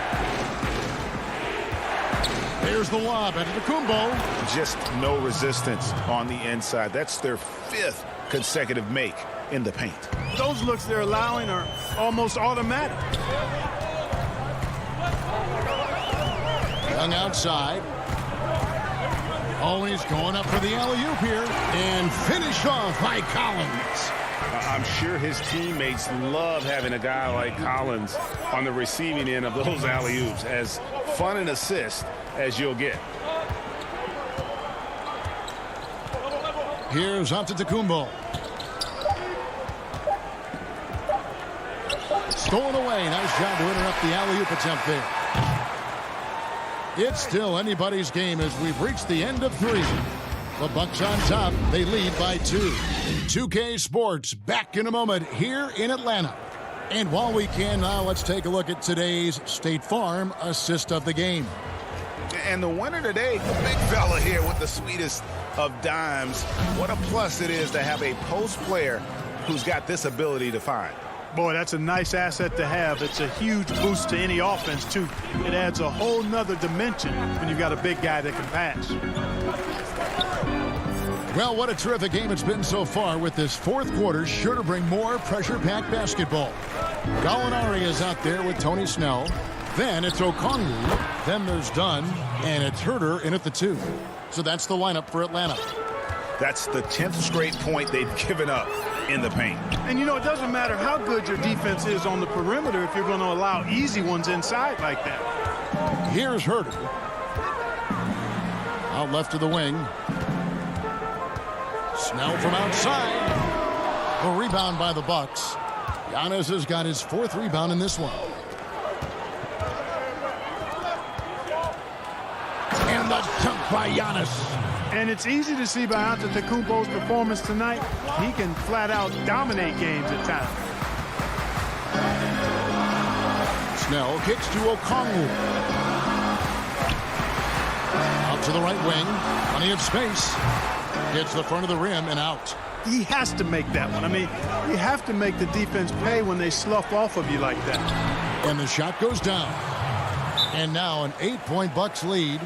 There's the lob at Antetokounmpo. Just no resistance on the inside. That's their 5th consecutive make in the paint. Those looks they're allowing are almost automatic. Young outside. Always going up for the alley-oop here. And finish off by Collins. I'm sure his teammates love having a guy like Collins on the receiving end of those alley-oops. As fun an assist as you'll get. Here's Antetokounmpo. Stolen away. Nice job to interrupt the alley-oop attempt there. It's still anybody's game as we've reached the end of 3. The Bucks on top. They lead by 2. 2K Sports back in a moment here in Atlanta. And while we can now, let's take a look at today's State Farm assist of the game. And the winner today, the big fella here with the sweetest of dimes. What a plus it is to have a post player who's got this ability to find. Boy, that's a nice asset to have. It's a huge boost to any offense, too. It adds a whole nother dimension when you've got a big guy that can pass. Well, what a terrific game it's been so far, with this fourth quarter sure to bring more pressure-packed basketball. Gallinari is out there with Tony Snell. Then it's Okongwu. Then there's Dunn. And it's Herter in at the 2. So that's the lineup for Atlanta. That's the 10th straight point they've given up in the paint. And, you know, it doesn't matter how good your defense is on the perimeter if you're going to allow easy ones inside like that. Here's Herter. Out left to the wing. Snell from outside. A rebound by the Bucks. Giannis has got his 4th rebound in this one. And the dunk by Giannis. And it's easy to see by Antetokounmpo's performance tonight. He can flat out dominate games at times. Snell kicks to Okongwu. Out to the right wing. Plenty of space. Hits the front of the rim and out. He has to make that one. I mean, you have to make the defense pay when they slough off of you like that. And the shot goes down. And now an 8-point Bucks lead.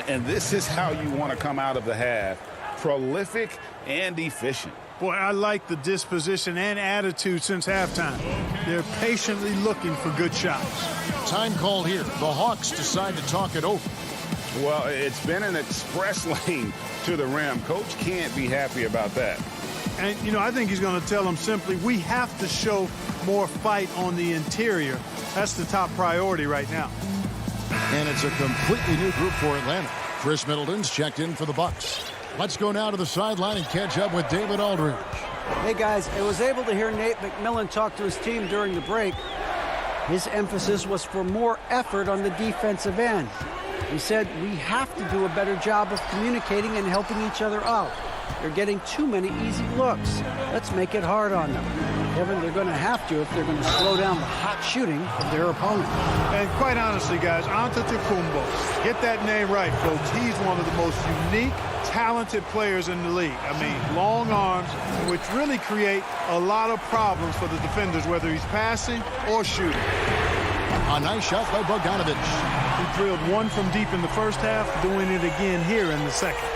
And this is how you want to come out of the half. Prolific and efficient. Boy, I like the disposition and attitude since halftime. They're patiently looking for good shots. Time called here. The Hawks decide to talk it over. Well, it's been an express lane to the rim. Coach can't be happy about that. And, you know, I think he's going to tell them simply, we have to show more fight on the interior. That's the top priority right now. And it's a completely new group for Atlanta. Chris Middleton's checked in for the Bucks. Let's go now to the sideline and catch up with David Aldridge. Hey, guys, I was able to hear Nate McMillan talk to his team during the break. His emphasis was for more effort on the defensive end. He said, we have to do a better job of communicating and helping each other out. They're getting too many easy looks. Let's make it hard on them. Kevin, they're going to have to if they're going to slow down the hot shooting of their opponent. And quite honestly, guys, Antetokounmpo, get that name right, folks. He's one of the most unique, talented players in the league. I mean, long arms, which really create a lot of problems for the defenders, whether he's passing or shooting. A nice shot by Bogdanovic. He drilled one from deep in the first half, doing it again here in the second.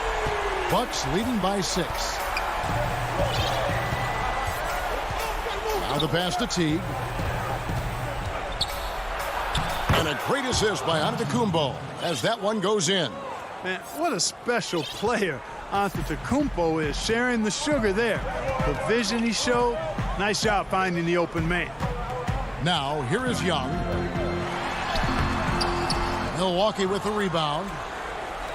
Bucks leading by 6. Now the pass to Teague. And a great assist by Antetokounmpo as that one goes in. Man, what a special player Antetokounmpo is, sharing the sugar there. The vision he showed, nice job finding the open man. Now, here is Young. Milwaukee with the rebound.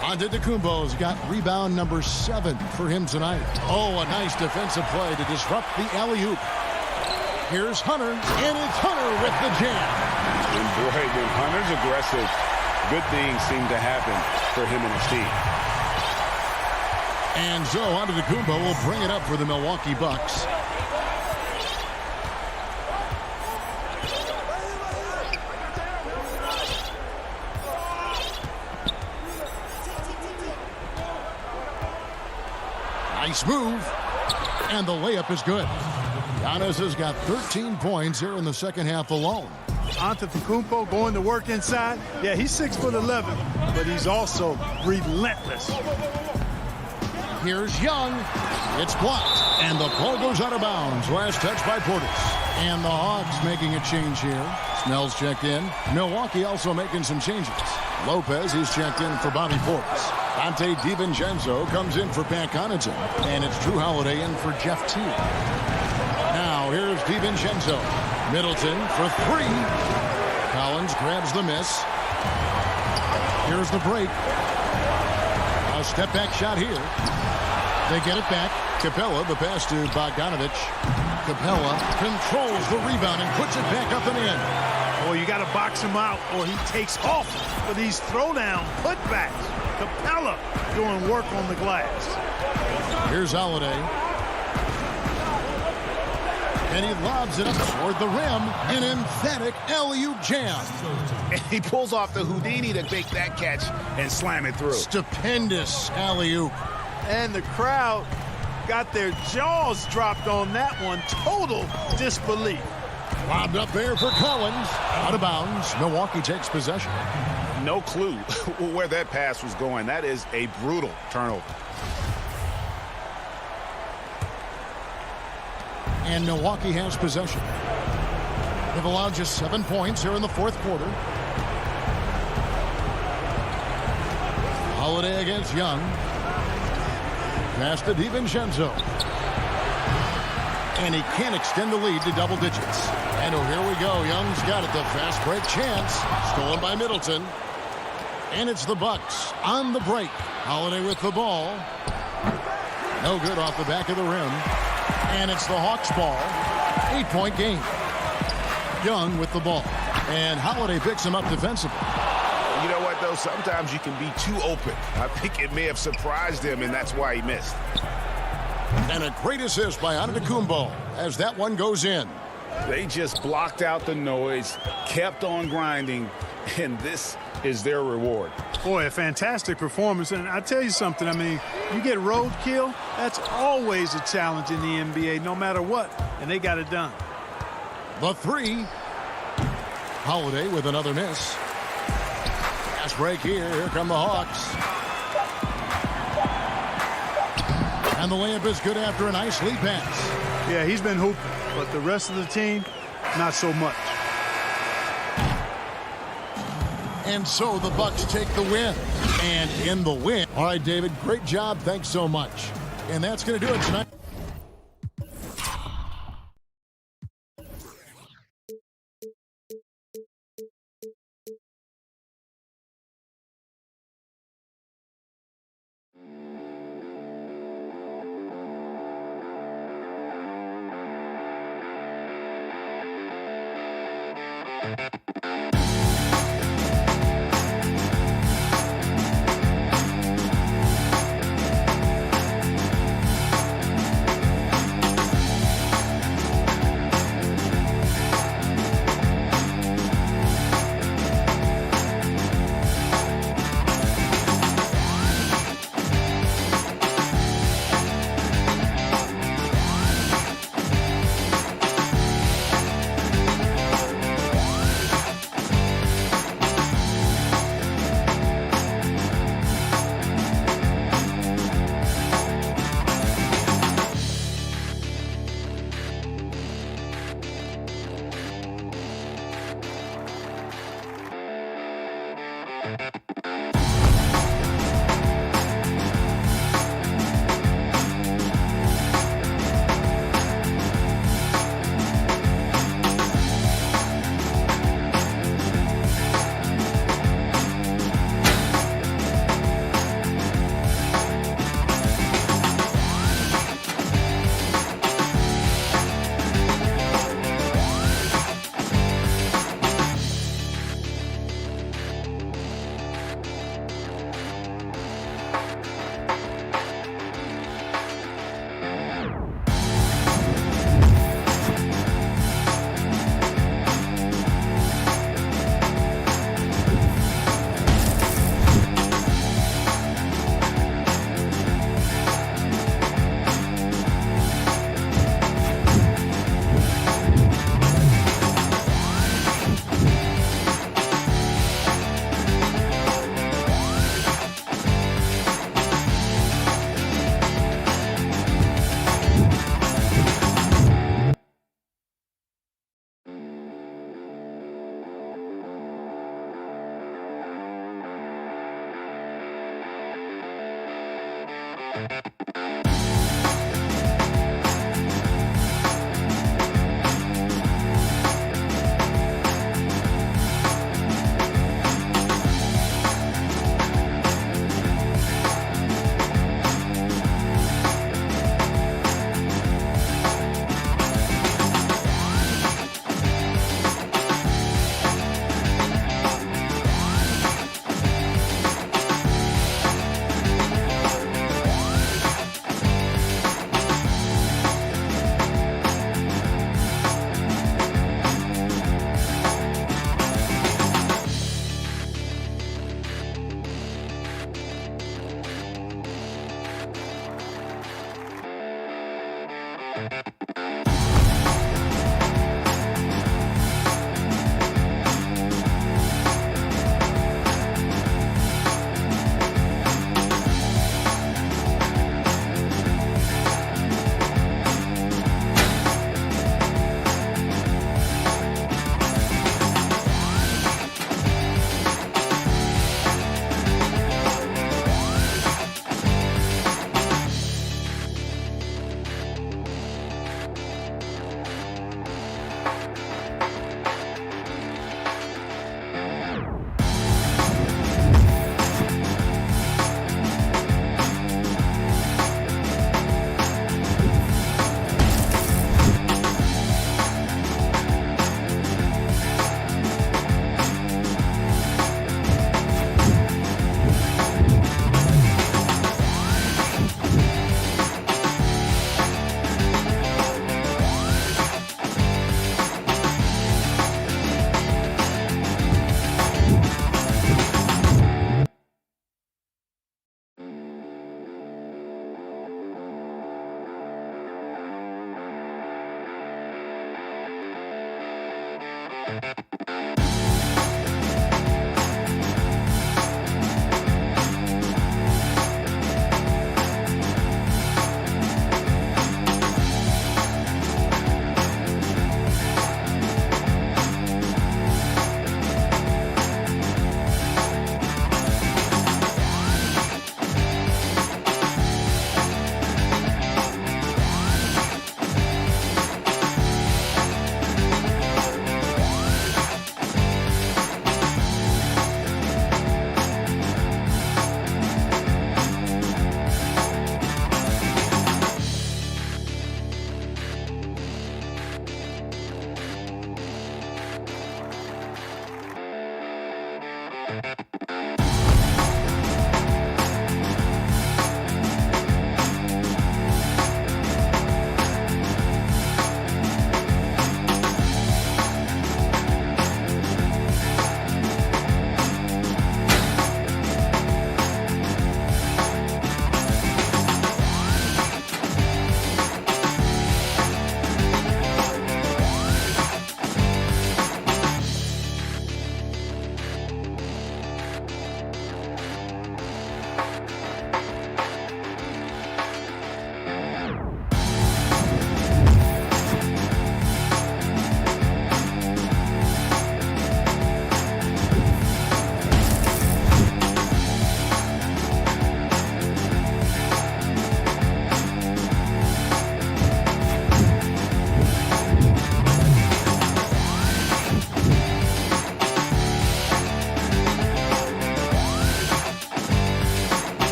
Antetokounmpo's got rebound number 7 for him tonight. Oh, a nice defensive play to disrupt the alley-oop. Here's Hunter, and it's Hunter with the jam. And boy, when Hunter's aggressive, good things seem to happen for him and his team. And so Antetokounmpo will bring it up for the Milwaukee Bucks. Nice move, and the layup is good. Giannis has got 13 points here in the second half alone. Antetokounmpo going to work inside. Yeah, he's 6'11", but he's also relentless. Here's Young. It's blocked, and the ball goes out of bounds. Last touch by Portis. And the Hawks making a change here. Snell's checked in. Milwaukee also making some changes. Lopez is checked in for Bobby Portis. Dante DiVincenzo comes in for Pat Connaughton. And it's Drew Holiday in for Jeff Teague. Now here's DiVincenzo. Middleton for 3. Collins grabs the miss. Here's the break. A step back shot here. They get it back. Capella, the pass to Bogdanovic. Capella controls the rebound and puts it back up and in. Boy, you got to box him out or he takes off for these throwdown putbacks. Capella doing work on the glass. Here's Holiday. And he lobs it up toward the rim. An emphatic alley-oop jam. And he pulls off the Houdini to make that catch and slam it through. Stupendous alley-oop. And the crowd got their jaws dropped on that one. Total disbelief. Lobbed up there for Collins. Out of bounds. Milwaukee takes possession. No clue where that pass was going. That is a brutal turnover. And Milwaukee has possession. They've allowed just 7 points here in the fourth quarter. Holiday against Young. Pass to DiVincenzo. And he can't extend the lead to double digits. And oh, here we go. Young's got it. The fast break chance. Stolen by Middleton. And it's the Bucks on the break. Holiday with the ball. No good off the back of the rim. And it's the Hawks ball. 8-point game. Young with the ball. And Holiday picks him up defensively. You know what, though? Sometimes you can be too open. I think it may have surprised him, and that's why he missed. And a great assist by Antetokounmpo as that one goes in. They just blocked out the noise, kept on grinding, and this is their reward. Boy, a fantastic performance. And I tell you something, I mean, you get roadkill, that's always a challenge in the NBA, no matter what. And they got it done. The 3. Holiday with another miss. Fast break here. Here come the Hawks. And the layup is good after a nice lead pass. Yeah, he's been hooping, but the rest of the team, not so much. And so the Bucks take the win. And in the win. All right, David, great job. Thanks so much. And that's going to do it tonight.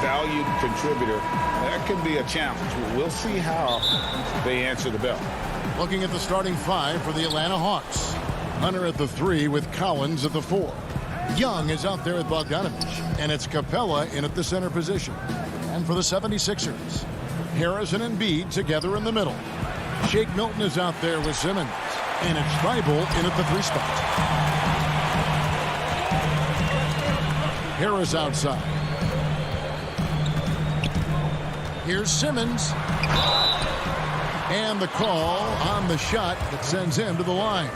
valued contributor, that could be a challenge. We'll see how they answer the bell. Looking at the starting five for the Atlanta Hawks. Hunter at the 3 with Collins at the 4. Young is out there with Bogdanovich, and it's Capella in at the center position. And for the 76ers, Harrison and Embiid together in the middle. Shake Milton is out there with Simmons, and it's Thybulle in at the 3 spot. Harris outside. Here's Simmons. And the call on the shot that sends him to the line.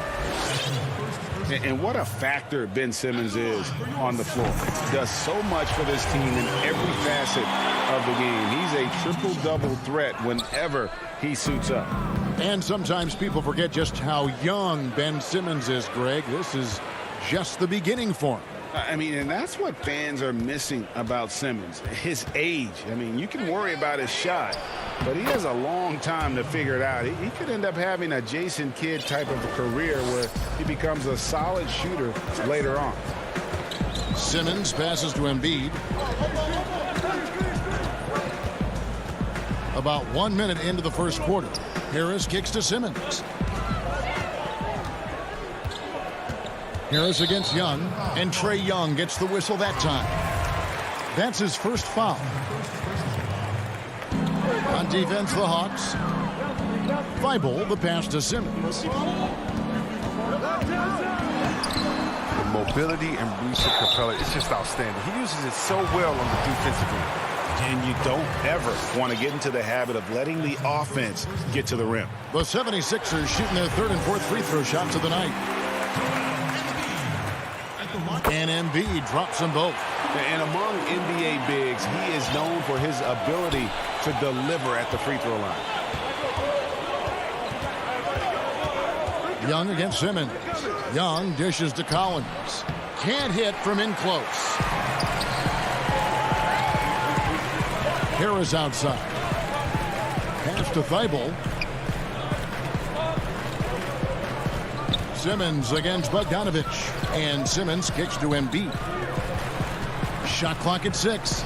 And what a factor Ben Simmons is on the floor. Does so much for this team in every facet of the game. He's a triple-double threat whenever he suits up. And sometimes people forget just how young Ben Simmons is, Greg. This is just the beginning for him. I mean, and that's what fans are missing about Simmons, his age. I mean, you can worry about his shot, but he has a long time to figure it out. He could end up having a Jason Kidd type of a career where he becomes a solid shooter later on. Simmons passes to Embiid. About 1 minute into the first quarter. Harris kicks to Simmons. Harris against Young, and Trey Young gets the whistle that time. That's his first foul. On defense, the Hawks. Thibault, the pass to Simmons. The mobility and Bruce Capella is just outstanding. He uses it so well on the defensive end. And you don't ever want to get into the habit of letting the offense get to the rim. The 76ers shooting their third and fourth free throw shots of the night. And Embiid drops them both. And among NBA bigs, he is known for his ability to deliver at the free throw line. Young against Simmons. Young dishes to Collins. Can't hit from in close. Harris outside. Pass to Thibault. Simmons against Bogdanovich. And Simmons kicks to Embiid. Shot clock at 6.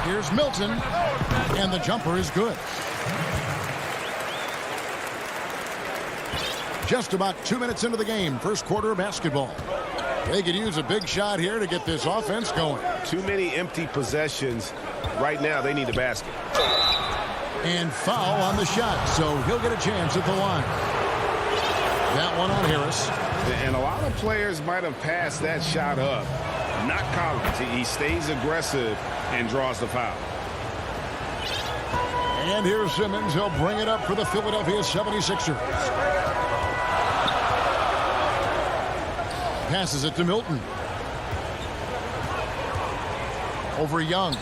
Here's Milton. And the jumper is good. Just about 2 minutes into the game. First quarter of basketball. They could use a big shot here to get this offense going. Too many empty possessions. Right now, they need a basket. And foul on the shot, so he'll get a chance at the line. That one on Harris. And a lot of players might have passed that shot up. Not Collins. He stays aggressive and draws the foul. And here's Simmons. He'll bring it up for the Philadelphia 76ers. Passes it to Milton. Over Young.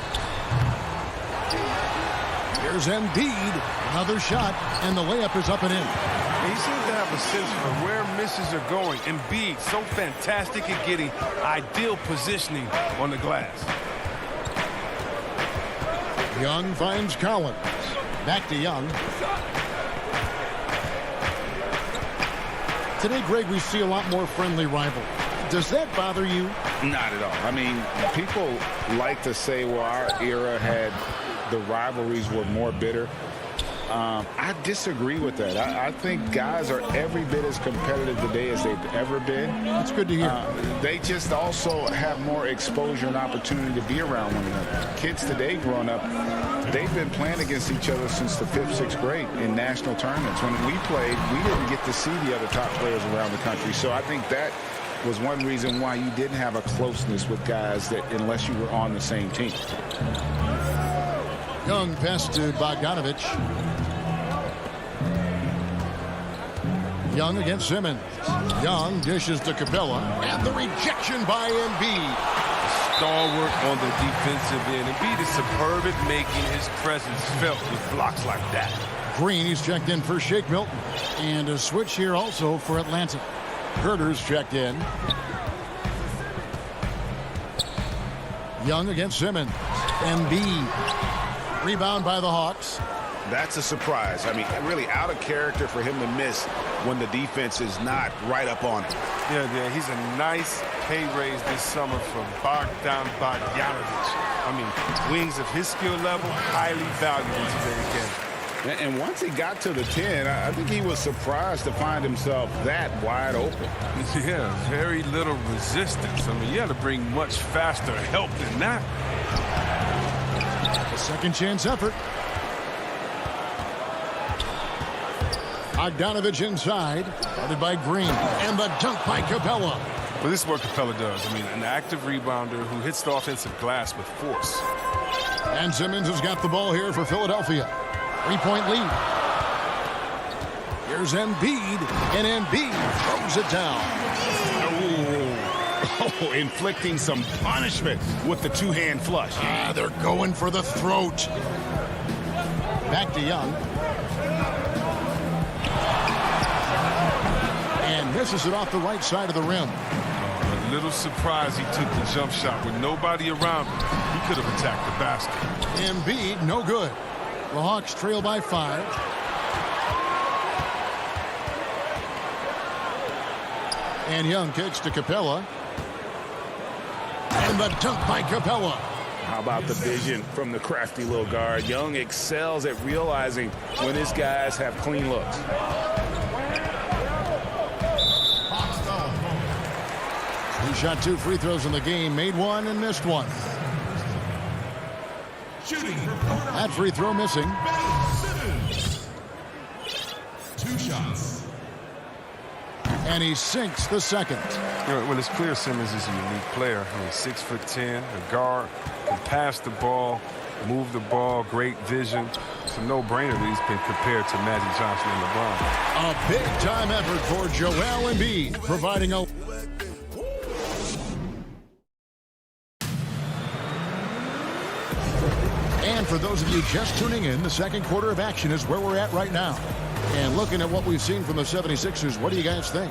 Here's Embiid. Another shot, and the layup is up and in. He seems to have a sense for where misses are going. Embiid, so fantastic at getting ideal positioning on the glass. Young finds Collins. Back to Young. Today, Greg, we see a lot more friendly rivalry. Does that bother you? Not at all. I mean, people like to say, well, our era had the rivalries were more bitter. I disagree with that. I think guys are every bit as competitive today as they've ever been. That's good to hear. They just also have more exposure and opportunity to be around one another. Kids today growing up, they've been playing against each other since the 5th, 6th grade in national tournaments. When we played, we didn't get to see the other top players around the country. So I think that was one reason why you didn't have a closeness with guys that unless you were on the same team. Young pass to Bogdanovich. Young against Simmons. Young dishes to Capella. And the rejection by Embiid. Stalwart on the defensive end. Embiid is superb at making his presence felt with blocks like that. Green, he's checked in for Shake Milton. And a switch here also for Atlanta. Herter's checked in. Young against Simmons. Embiid. Rebound by the Hawks. That's a surprise. I mean, really out of character for him to miss when the defense is not right up on him. Yeah, he's a nice pay raise this summer from Bogdanovich. I mean, wings of his skill level, highly valued in today's game. And once he got to the 10, I think he was surprised to find himself that wide open. Yeah, very little resistance. I mean, you had to bring much faster help than that. A second chance effort. Bogdanovich inside, guarded by Green, and the dunk by Capella. Well, this is what Capella does. I mean, an active rebounder who hits the offensive glass with force. And Simmons has got the ball here for Philadelphia. 3-point lead. Here's Embiid, and Embiid throws it down. Oh, inflicting some punishment with the two-hand flush. They're going for the throat. Back to Young. And misses it off the right side of the rim. A little surprised he took the jump shot with nobody around him. He could have attacked the basket. Embiid, no good. The Hawks trail by 5. And Young kicks to Capella. And the dunk by Capella. How about the vision from the crafty little guard? Young excels at realizing when his guys have clean looks. He shot 2 free throws in the game, made 1 and missed 1. That free throw missing. 2 shots. And he sinks the second. Well, it's clear Simmons is a unique player. I mean, 6'10", a guard, can pass the ball, move the ball, great vision. It's a no-brainer that he's been compared to Magic Johnson and LeBron. A big-time effort for Joel Embiid, providing a... And for those of you just tuning in, the second quarter of action is where we're at right now. And looking at what we've seen from the 76ers, what do you guys think?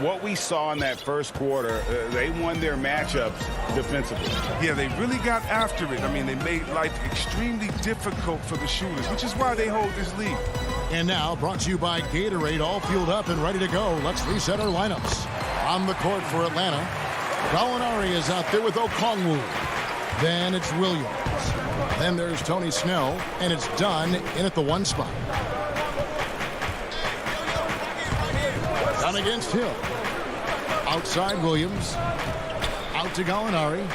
What we saw in that first quarter, they won their matchups defensively. Yeah, they really got after it. I mean, they made life extremely difficult for the shooters, which is why they hold this lead. And now, brought to you by Gatorade, all fueled up and ready to go. Let's reset our lineups. On the court for Atlanta, Gallinari is out there with Okongwu. Then it's Williams. Then there's Tony Snell, and it's Dunn in at the 1 spot. Dunn against Hill. Outside Williams. Out to Gallinari.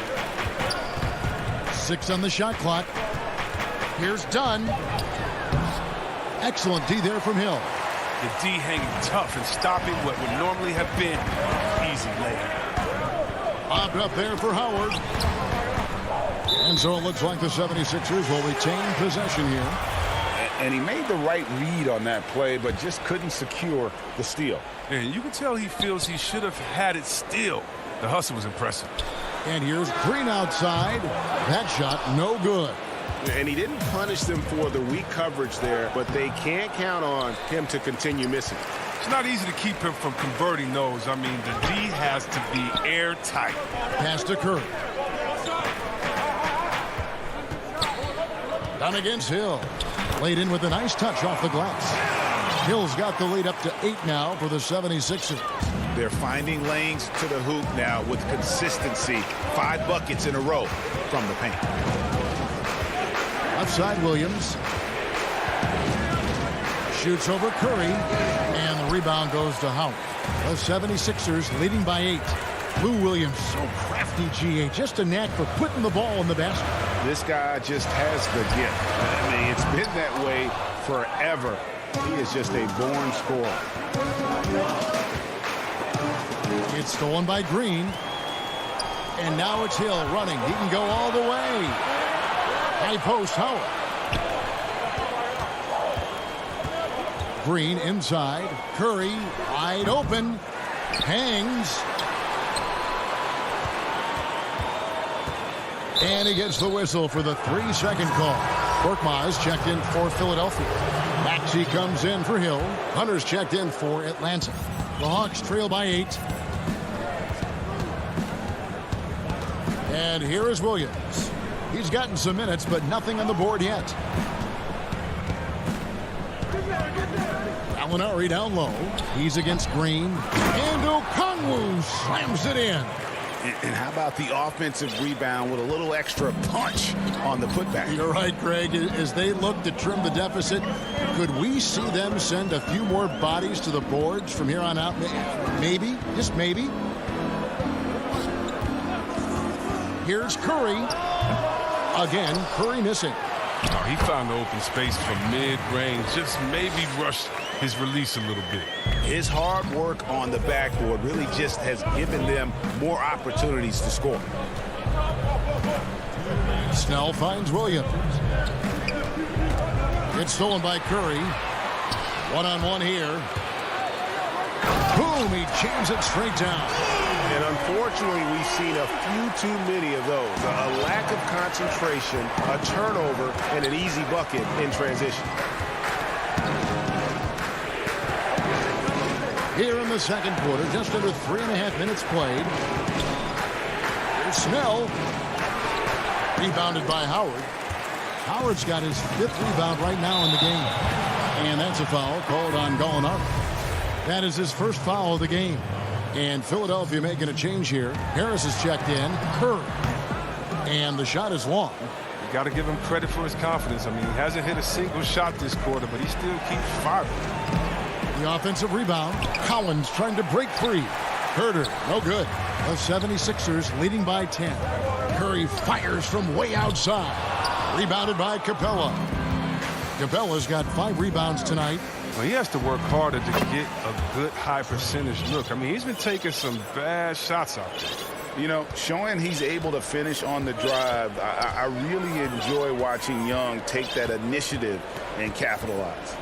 6 on the shot clock. Here's Dunn. Excellent D there from Hill. The D hanging tough and stopping what would normally have been easy layup. Popped up there for Howard. And so it looks like the 76ers will retain possession here. And he made the right read on that play, but just couldn't secure the steal. And you can tell he feels he should have had it still. The hustle was impressive. And here's Green outside. That shot no good. And he didn't punish them for the weak coverage there, but they can't count on him to continue missing. It's not easy to keep him from converting those. I mean, the D has to be airtight. Pass to Curry. Down against Hill. Laid in with a nice touch off the glass. Hill's got the lead up to 8 now for the 76ers. They're finding lanes to the hoop now with consistency. 5 buckets in a row from the paint. Outside Williams. Shoots over Curry. And the rebound goes to Howard. The 76ers leading by 8. Lou Williams, so crafty, GA. Just a knack for putting the ball in the basket. This guy just has the gift. I mean, it's been that way forever. He is just a born scorer. It's stolen by Green. And now it's Hill running. He can go all the way. High post, Howard. Green inside. Curry wide open. Hangs. And he gets the whistle for the 3-second call. Korkmaz checked in for Philadelphia. Maxey comes in for Hill. Hunter's checked in for Atlanta. The Hawks trail by 8. And here is Williams. He's gotten some minutes, but nothing on the board yet. Gallinari down low. He's against Green. And Okongwu slams it in. And how about the offensive rebound with a little extra punch on the putback? You're right, Greg. As they look to trim the deficit, could we see them send a few more bodies to the boards from here on out? Maybe, just maybe. Here's Curry. Again, Curry missing. Oh, he found the open space from mid-range. Just maybe rushed his release a little bit. His hard work on the backboard really just has given them more opportunities to score. Snell finds Williams. It's stolen by Curry. One-on-one here. Boom, he jams it straight down. And unfortunately, we've seen a few too many of those. A lack of concentration, a turnover, and an easy bucket in transition. Here in the second quarter, just under 3.5 minutes played. Here's Snell. Rebounded by Howard. Howard's got his 5th rebound right now in the game. And that's a foul called on Gallinari. That is his first foul of the game. And Philadelphia making a change here. Harris is checked in. Curry. And the shot is long. You got to give him credit for his confidence. I mean, he hasn't hit a single shot this quarter, but he still keeps firing. The offensive rebound. Collins trying to break free. Herder, no good. The 76ers leading by 10. Curry fires from way outside. Rebounded by Capella. Capella's got 5 rebounds tonight. Well, he has to work harder to get a good high percentage look. I mean, he's been taking some bad shots out there. You know, showing he's able to finish on the drive, I really enjoy watching Young take that initiative and capitalize.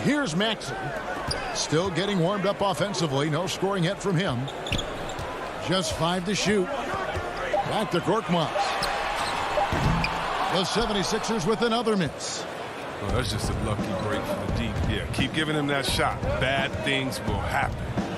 Here's Maxey. Still getting warmed up offensively. No scoring yet from him. Just 5 to shoot. Back to Korkmaz. The 76ers with another miss. Well, that's just a lucky break for the deep. Yeah, keep giving him that shot. Bad things will happen.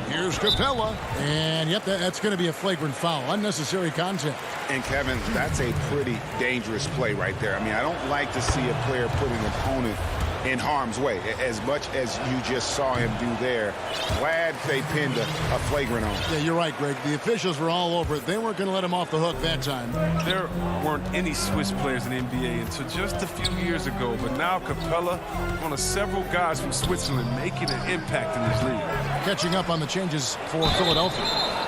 Here's Capella. And, yep, that's going to be a flagrant foul. Unnecessary contact. And, Kevin, that's a pretty dangerous play right there. I mean, I don't like to see a player put an opponent in harm's way, as much as you just saw him do there. Glad they pinned a flagrant on him. Yeah, you're right, Greg. The officials were all over it. They weren't going to let him off the hook that time. There weren't any Swiss players in the NBA until just a few years ago, but now Capella, one of several guys from Switzerland, making an impact in this league. Catching up on the changes for Philadelphia.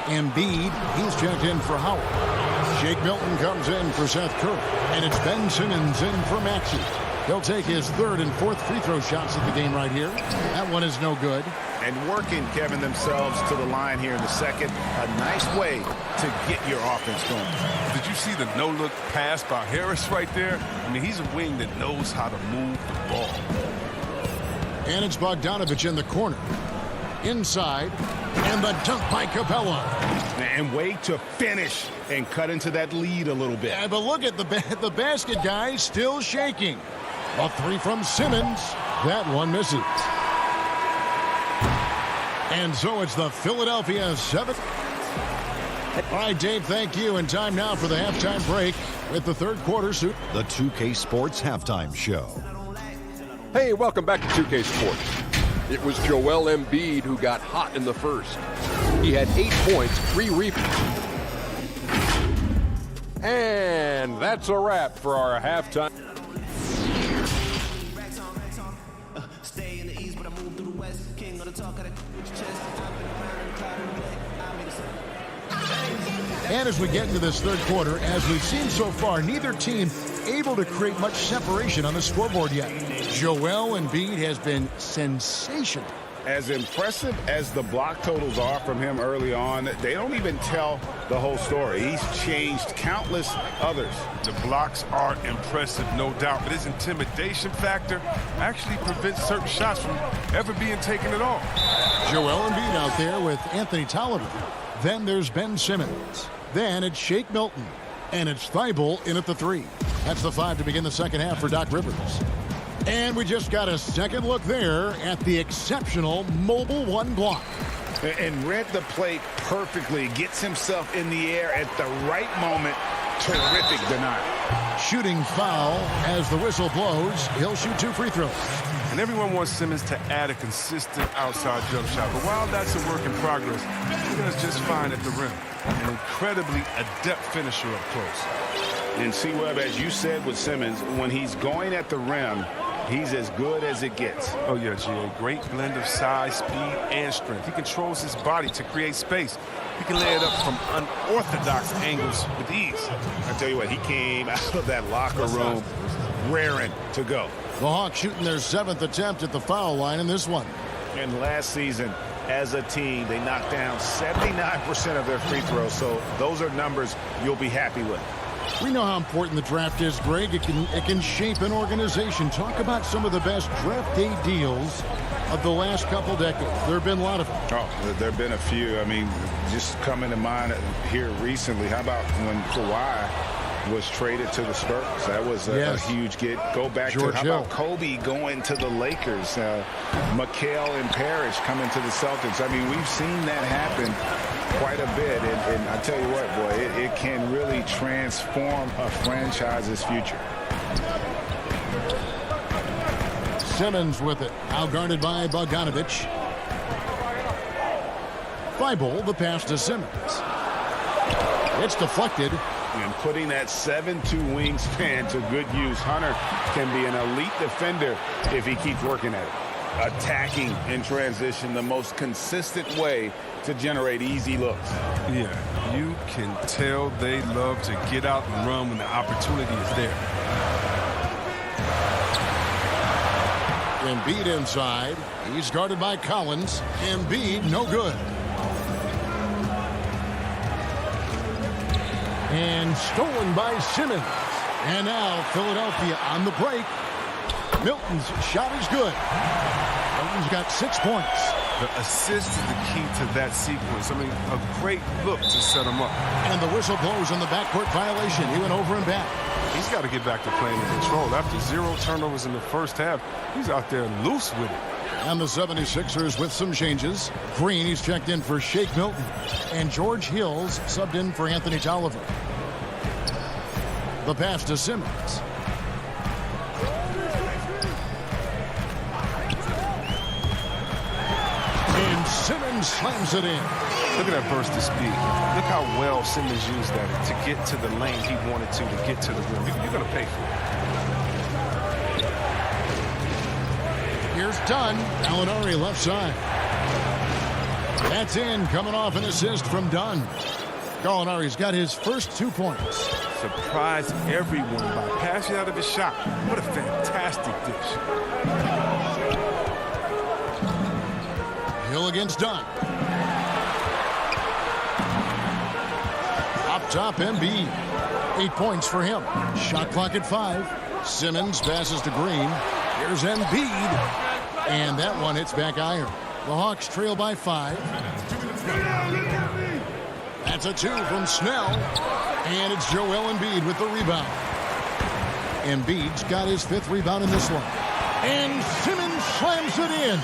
Embiid, he's checked in for Howard. Shake Milton comes in for Seth Curry. And it's Ben Simmons in for Maxey. He'll take his 3rd and 4th free throw shots of the game right here. That one is no good. And working, Kevin, themselves to the line here in the second. A nice way to get your offense going. Did you see the no-look pass by Harris right there? I mean, he's a wing that knows how to move the ball. And it's Bogdanovich in the corner. Inside. And the dunk by Capella. And way to finish and cut into that lead a little bit. Yeah, but look at the basket guy still shaking. A 3 from Simmons. That one misses. And so it's the Philadelphia 7th. All right, Dave, thank you. And time now for the halftime break with the 3rd quarter. The 2K Sports Halftime Show. Hey, welcome back to 2K Sports. It was Joel Embiid who got hot in the first. He had 8 points, 3 rebounds. And that's a wrap for our halftime. And as we get into this 3rd quarter, as we've seen so far, neither team able to create much separation on the scoreboard yet. Joel Embiid has been sensational. As impressive as the block totals are from him early on, they don't even tell the whole story. He's changed countless others. The blocks are impressive, no doubt, but his intimidation factor actually prevents certain shots from ever being taken at all. Joel Embiid out there with Anthony Tolliver. Then there's Ben Simmons. Then it's Shake Milton. And it's Thibault in at the 3. That's the 5 to begin the second half for Doc Rivers. And we just got a second look there at the exceptional mobile 1 block. And read the play perfectly. Gets himself in the air at the right moment. Terrific denial. Shooting foul as the whistle blows. He'll shoot 2 free throws. And everyone wants Simmons to add a consistent outside jump shot. But while that's a work in progress, he does just fine at the rim. An incredibly adept finisher up close. And C-Web, as you said with Simmons, when he's going at the rim, he's as good as it gets. Oh, yeah, G.A. Great blend of size, speed, and strength. He controls his body to create space. He can lay it up from unorthodox angles with ease. I tell you what, he came out of that locker room raring to go. The Hawks shooting their 7th attempt at the foul line in this one. And last season, as a team, they knocked down 79% of their free throws. So those are numbers you'll be happy with. We know how important the draft is, Greg. It can shape an organization. Talk about some of the best draft day deals of the last couple decades. There have been a lot of them. Oh, there have been a few. I mean, just coming to mind here recently. How about when Kawhi was traded to the Spurs? That was a huge get. Go back George to, how Hill. about Kobe going to the Lakers? McHale and Parrish coming to the Celtics. I mean, we've seen that happen quite a bit. And I tell you what, boy, it can really transform a franchise's future. Simmons with it. Now guarded by Bogdanovich. Thibault, the pass to Simmons. It's deflected. And putting that 7'2" wingspan to good use. Hunter can be an elite defender if he keeps working at it. attacking in transition, the most consistent way to generate easy looks. Yeah, you can tell they love to get out and run when the opportunity is there. Embiid inside. He's guarded by Collins. Embiid, no good. And stolen by Simmons. And now Philadelphia on the break. Milton's shot is good. Milton's got 6 points. The assist is the key to that sequence. I mean, a great look to set him up. And the whistle blows on the backcourt violation. He went over and back. He's got to get back to playing in control. After 0 turnovers in the first half, he's out there loose with it. And the 76ers with some changes. Green, he's checked in for Shake Milton. And George Hill's subbed in for Anthony Tolliver. The pass to Simmons. And Simmons slams it in. Look at that burst of speed. Look how well Simmons used that to get to the lane he wanted to get to the rim. You're going to pay for it. Here's Dunn. Gallinari left side. That's in, coming off an assist from Dunn. Gallinari's got his first 2 points. Surprised everyone by passing out of his shot. What a fantastic dish. Hill against Dunn. Up top, Embiid. 8 points for him. Shot clock at 5. Simmons passes to Green. Here's Embiid. And that one hits back iron. The Hawks trail by 5. That's a 2 from Snell. And it's Joel Embiid with the rebound. Embiid's got his 5th rebound in this one. And Simmons slams it in.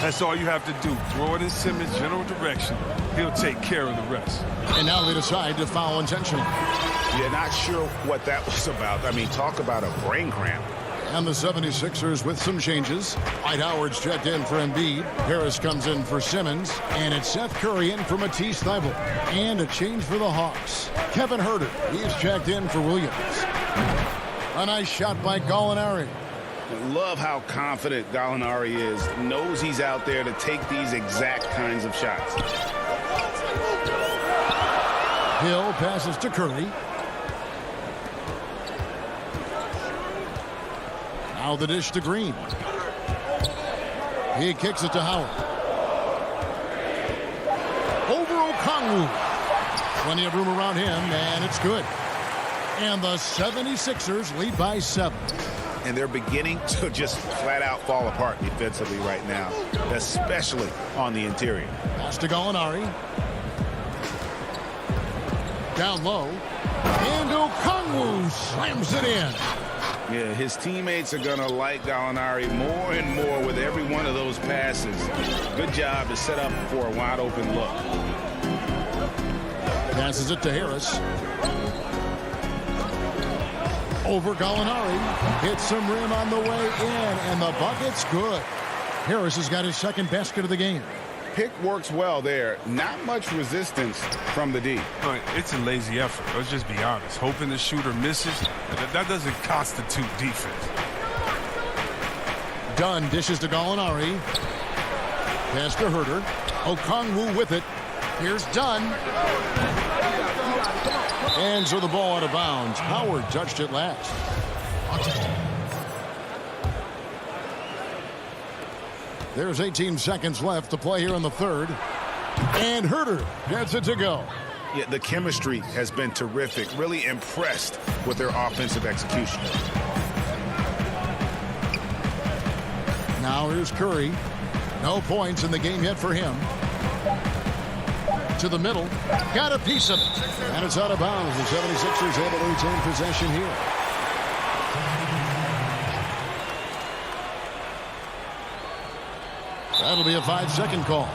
That's all you have to do. Throw it in Simmons' general direction. He'll take care of the rest. And now they decide to foul intentionally. Yeah, not sure what that was about. I mean, talk about a brain cramp. And the 76ers with some changes. Dwight Howard's checked in for Embiid. Harris comes in for Simmons. And it's Seth Curry in for Matisse Thybulle. And a change for the Hawks. Kevin Huerter, he's checked in for Williams. A nice shot by Gallinari. Love how confident Gallinari is. Knows he's out there to take these exact kinds of shots. Hill passes to Curry. Now the dish to Green. He kicks it to Howard. Over Okongwu. Plenty of room around him, and it's good. And the 76ers lead by 7. And they're beginning to just flat out fall apart defensively right now, especially on the interior. Pass to Gallinari. Down low. And Okongwu slams it in. Yeah, his teammates are going to like Gallinari more and more with every one of those passes. Good job to set up for a wide open look. Passes it to Harris. Over Gallinari. Hits some rim on the way in, and the bucket's good. Harris has got his 2nd basket of the game. Pick works well there. Not much resistance from the D. It's a lazy effort. Let's just be honest. Hoping the shooter misses, that doesn't constitute defense. Dunn dishes to Gallinari. Pass to Huerter. Okongwu with it. Here's Dunn. And so the ball out of bounds. Howard touched it last. There's 18 seconds left to play here in the 3rd. And Huerter gets it to go. Yeah, the chemistry has been terrific. Really impressed with their offensive execution. Now here's Curry. No points in the game yet for him. To the middle. Got a piece of it. And it's out of bounds. The 76ers able to retain possession here. That'll be a 5-second call.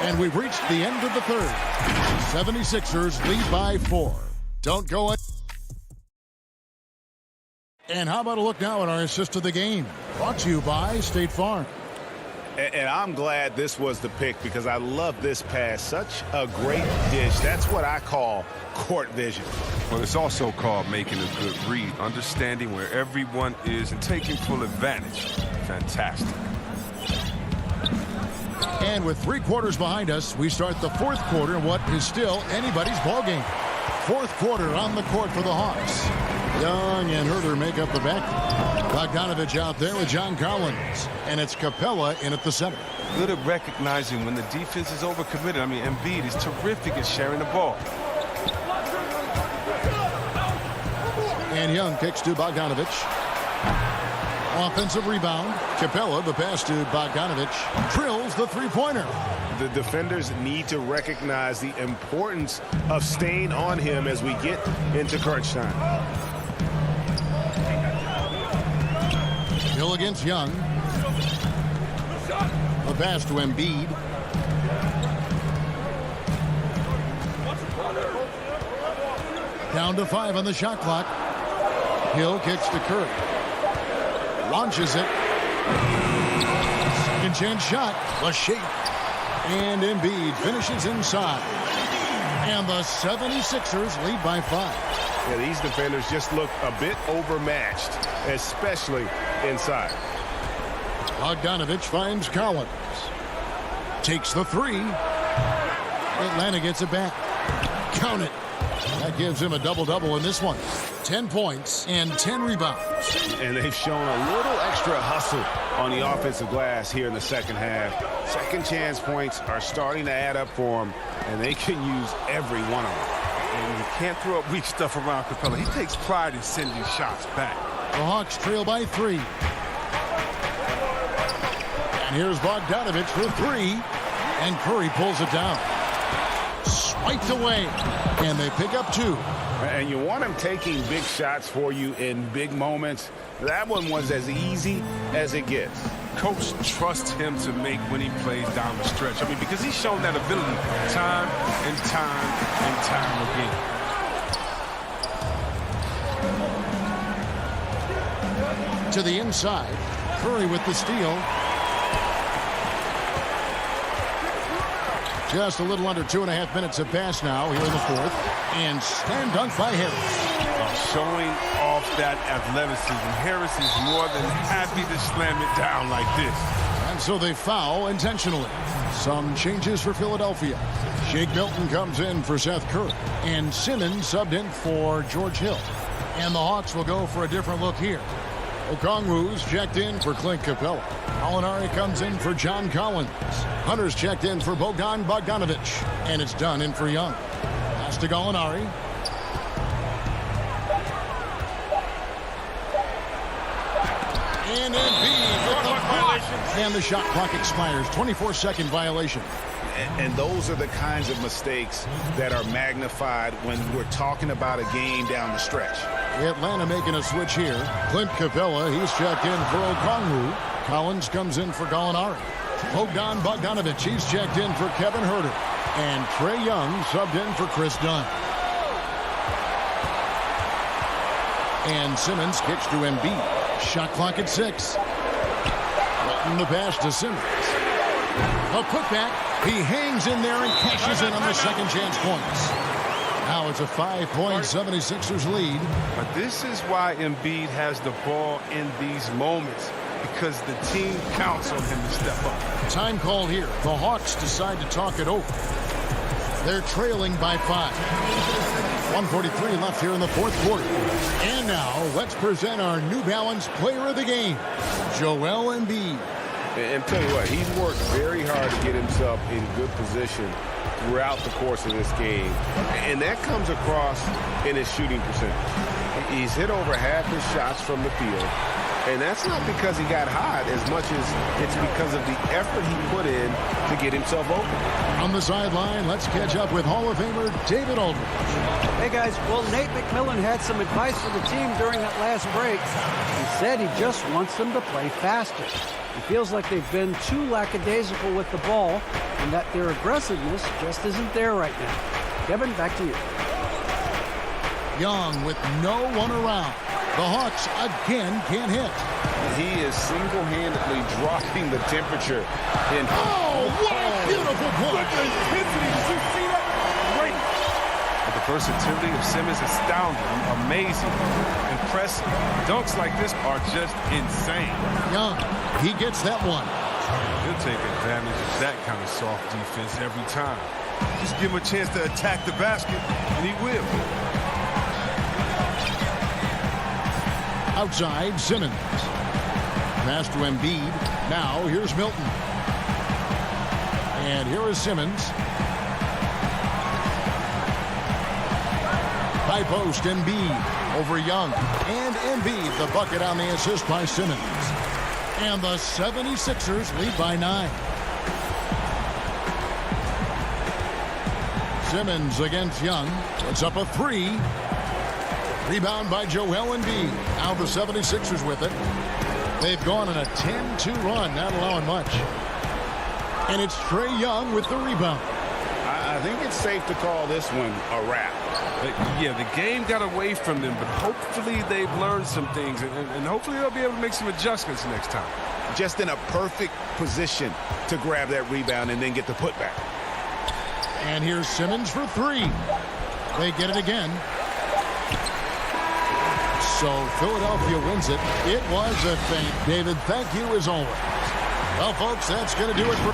And we've reached the end of the 3rd. 76ers lead by 4. Don't go in. And how about a look now at our assist of the game? Brought to you by State Farm. And I'm glad this was the pick because I love this pass. Such a great dish. That's what I call court vision. Well, it's also called making a good read, understanding where everyone is and taking full advantage. Fantastic. And with 3 quarters behind us, we start the 4th quarter in what is still anybody's ballgame. 4th quarter on the court for the Hawks. Young and Herter make up the backcourt. Bogdanovich out there with John Collins. And it's Capella in at the center. Good at recognizing when the defense is overcommitted. I mean, Embiid is terrific at sharing the ball. And Young kicks to Bogdanovich. Offensive rebound. Capella, the pass to Bogdanovich. Drills the three-pointer. The defenders need to recognize the importance of staying on him as we get into crunch time. Hill against Young. The pass to Embiid. Down to 5 on the shot clock. Hill kicks to Curry. Launches it. Second chance shot. The shape. And Embiid finishes inside. And the 76ers lead by 5. Yeah, these defenders just look a bit overmatched, especially inside. Bogdanovich finds Collins. Takes the 3. Atlanta gets it back. Count it. That gives him a double-double in this one. 10 points and 10 rebounds. And they've shown a little extra hustle on the offensive glass here in the second half. Second chance points are starting to add up for them, and they can use every one of them. And you can't throw up weak stuff around Capella. He takes pride in sending shots back. The Hawks trail by 3. And here's Bogdanovich for 3. And Curry pulls it down. Swiped away. And they pick up 2. And you want him taking big shots for you in big moments. That one was as easy as it gets. Coach trusts him to make winning plays down the stretch. I mean, because he's shown that ability time and time and time again. To the inside. Curry with the steal. Just a little under 2.5 minutes have passed now here in the 4th. And stand dunk by Harris. Showing off that athleticism. Harris is more than happy to slam it down like this. And so they foul intentionally. Some changes for Philadelphia. Shake Milton comes in for Seth Curry. And Simmons subbed in for George Hill. And the Hawks will go for a different look here. Okongwu's checked in for Clint Capella. Gallinari comes in for John Collins. Hunter's checked in for Bogdan Bogdanovich. And it's done in for Young. Pass to Gallinari. And Embiid with the block. And the shot clock expires. 24-second violation. And those are the kinds of mistakes that are magnified when we're talking about a game down the stretch. Atlanta making a switch here. Clint Capella, he's checked in for Okongwu. Collins comes in for Gallinari. Bogdan Bogdanovich, he's checked in for Kevin Herter. And Trae Young subbed in for Chris Dunn. And Simmons kicks to Embiid. Shot clock at 6. Letting the pass to Simmons. A putback. He hangs in there and cashes in on the second chance points. Now it's a 5-point 76ers lead. But this is why Embiid has the ball in these moments, because the team counts on him to step up. Time called here. The Hawks decide to talk it over. They're trailing by 5. 1:43 left here in the 4th quarter. And now let's present our New Balance player of the game, Joel Embiid. And tell you what, he's worked very hard to get himself in good position throughout the course of this game. And that comes across in his shooting percentage. He's hit over half his shots from the field. And that's not because he got hot as much as it's because of the effort he put in to get himself open. On the sideline, let's catch up with Hall of Famer David Aldridge. Hey, guys. Well, Nate McMillan had some advice for the team during that last break. He said he just wants them to play faster. He feels like they've been too lackadaisical with the ball and that their aggressiveness just isn't there right now. Kevin, back to you. Young with no one around. The Hawks again can't hit. He is single-handedly dropping the temperature in. Oh, what a beautiful punch! Did you see that? Great. But the versatility of Simmons is astounding, amazing, impressive. Dunks like this are just insane. Young, he gets that one. He'll take advantage of that kind of soft defense every time. Just give him a chance to attack the basket, and he will. Outside, Simmons. Pass to Embiid. Now, here's Milton. And here is Simmons. High post, Embiid over Young. And Embiid, the bucket on the assist by Simmons. And the 76ers lead by 9. Simmons against Young. Puts up a 3. Rebound by Joel Embiid. Now the 76ers with it. They've gone on a 10-2 run, not allowing much. And it's Trae Young with the rebound. I think it's safe to call this one a wrap. Yeah, the game got away from them, but hopefully they've learned some things, and hopefully they'll be able to make some adjustments next time. Just in a perfect position to grab that rebound and then get the putback. And here's Simmons for 3. They get it again. So Philadelphia wins it. It was a feint. David, thank you as always. Well, folks, that's going to do it for...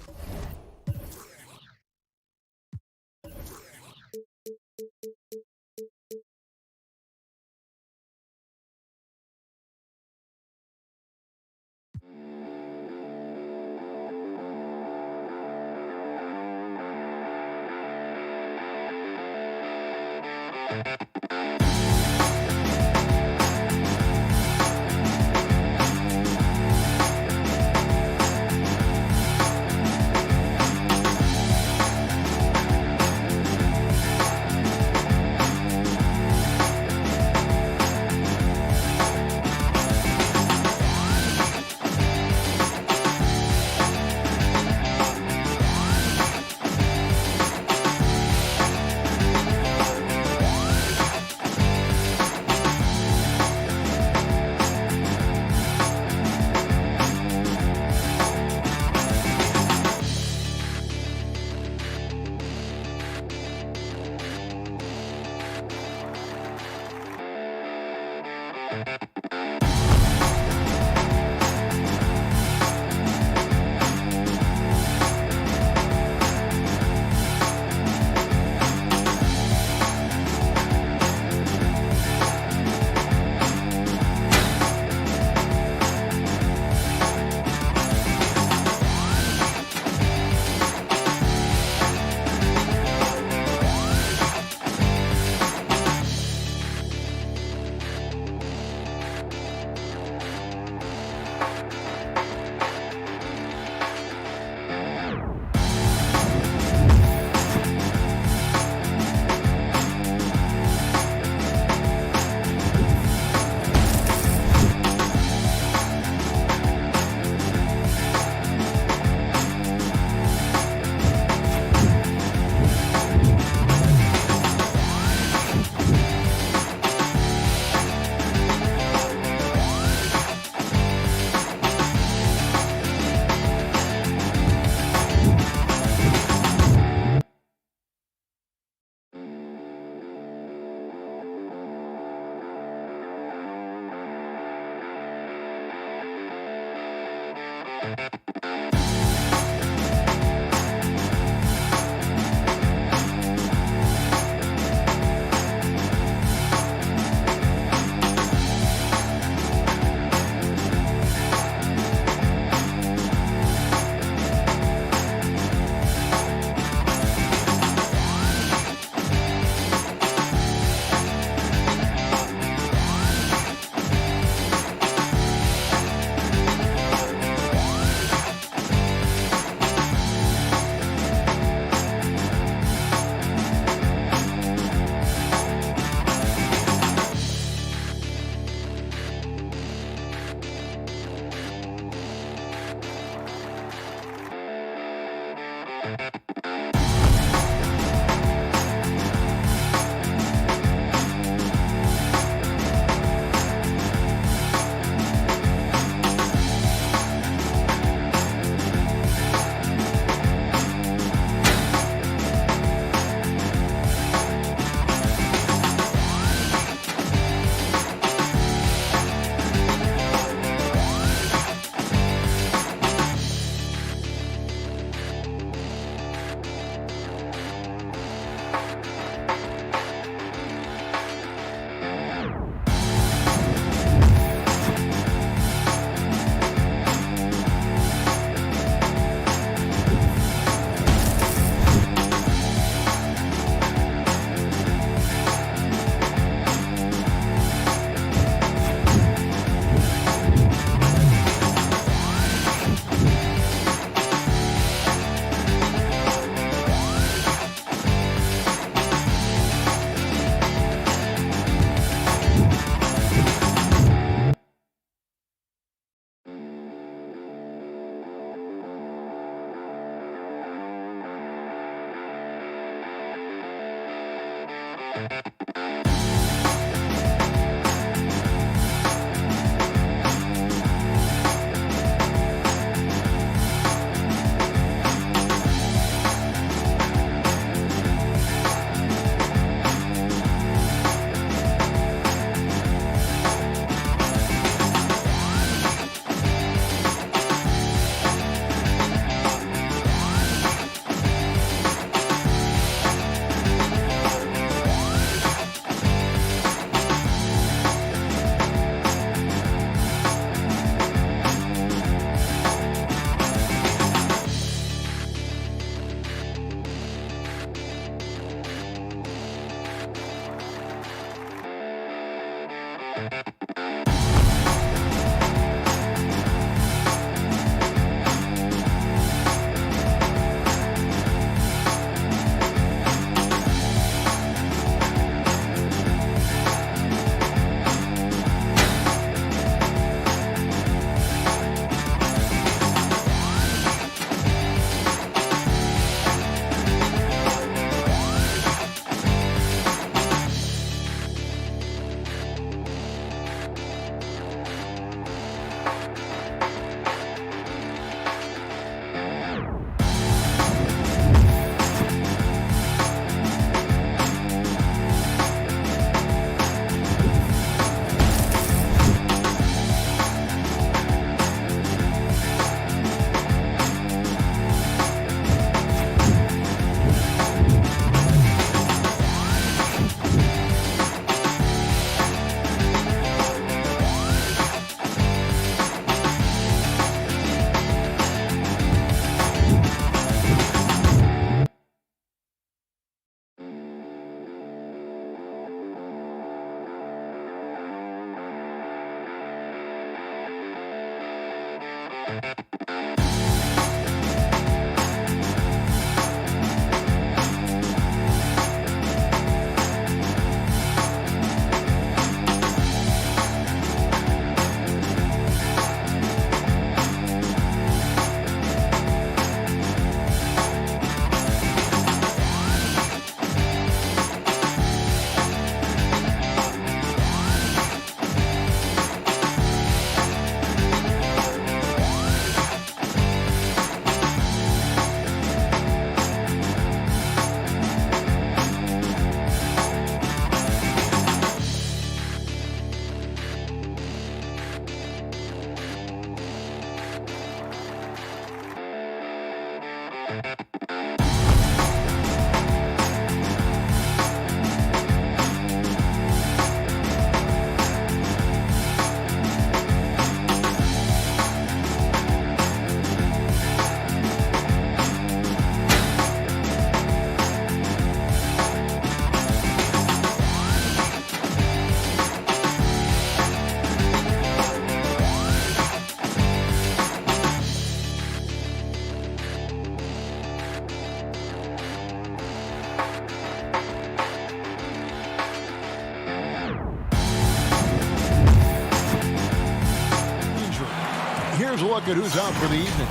Here's a look at who's out for the evening.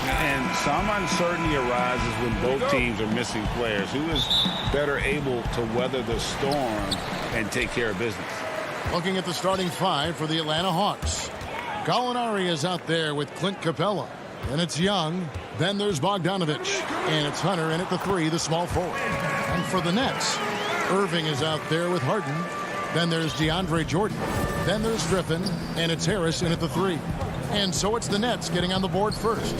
And some uncertainty arises when both teams are missing players. Who is better able to weather the storm and take care of business? Looking at the starting five for the Atlanta Hawks. Gallinari is out there with Clint Capella. Then it's Young. Then there's Bogdanovich. And it's Hunter in at the three, the small forward. And for the Nets, Irving is out there with Harden. Then there's DeAndre Jordan. Then there's Griffin. And it's Harris in at the three. And so it's the Nets getting on the board first.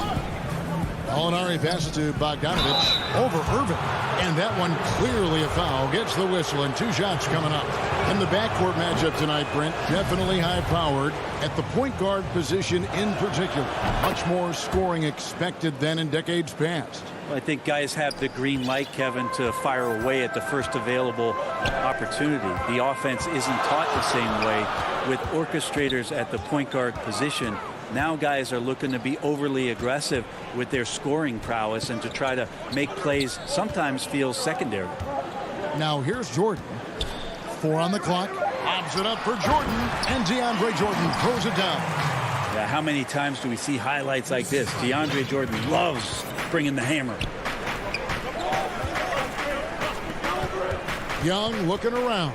Gallinari passes to Bogdanovich over Irving. And that one clearly a foul. Gets the whistle and 2 shots coming up. And the backcourt matchup tonight, Brent, definitely high-powered at the point guard position in particular. Much more scoring expected than in decades past. Well, I think guys have the green light, Kevin, to fire away at the first available opportunity. The offense isn't taught the same way with orchestrators at the point guard position. Now guys are looking to be overly aggressive with their scoring prowess and to try to make plays sometimes feels secondary. Now here's Jordan. 4 on the clock. Lobs it up for Jordan. And DeAndre Jordan throws it down. Yeah, how many times do we see highlights like this? DeAndre Jordan loves bringing the hammer. Young looking around.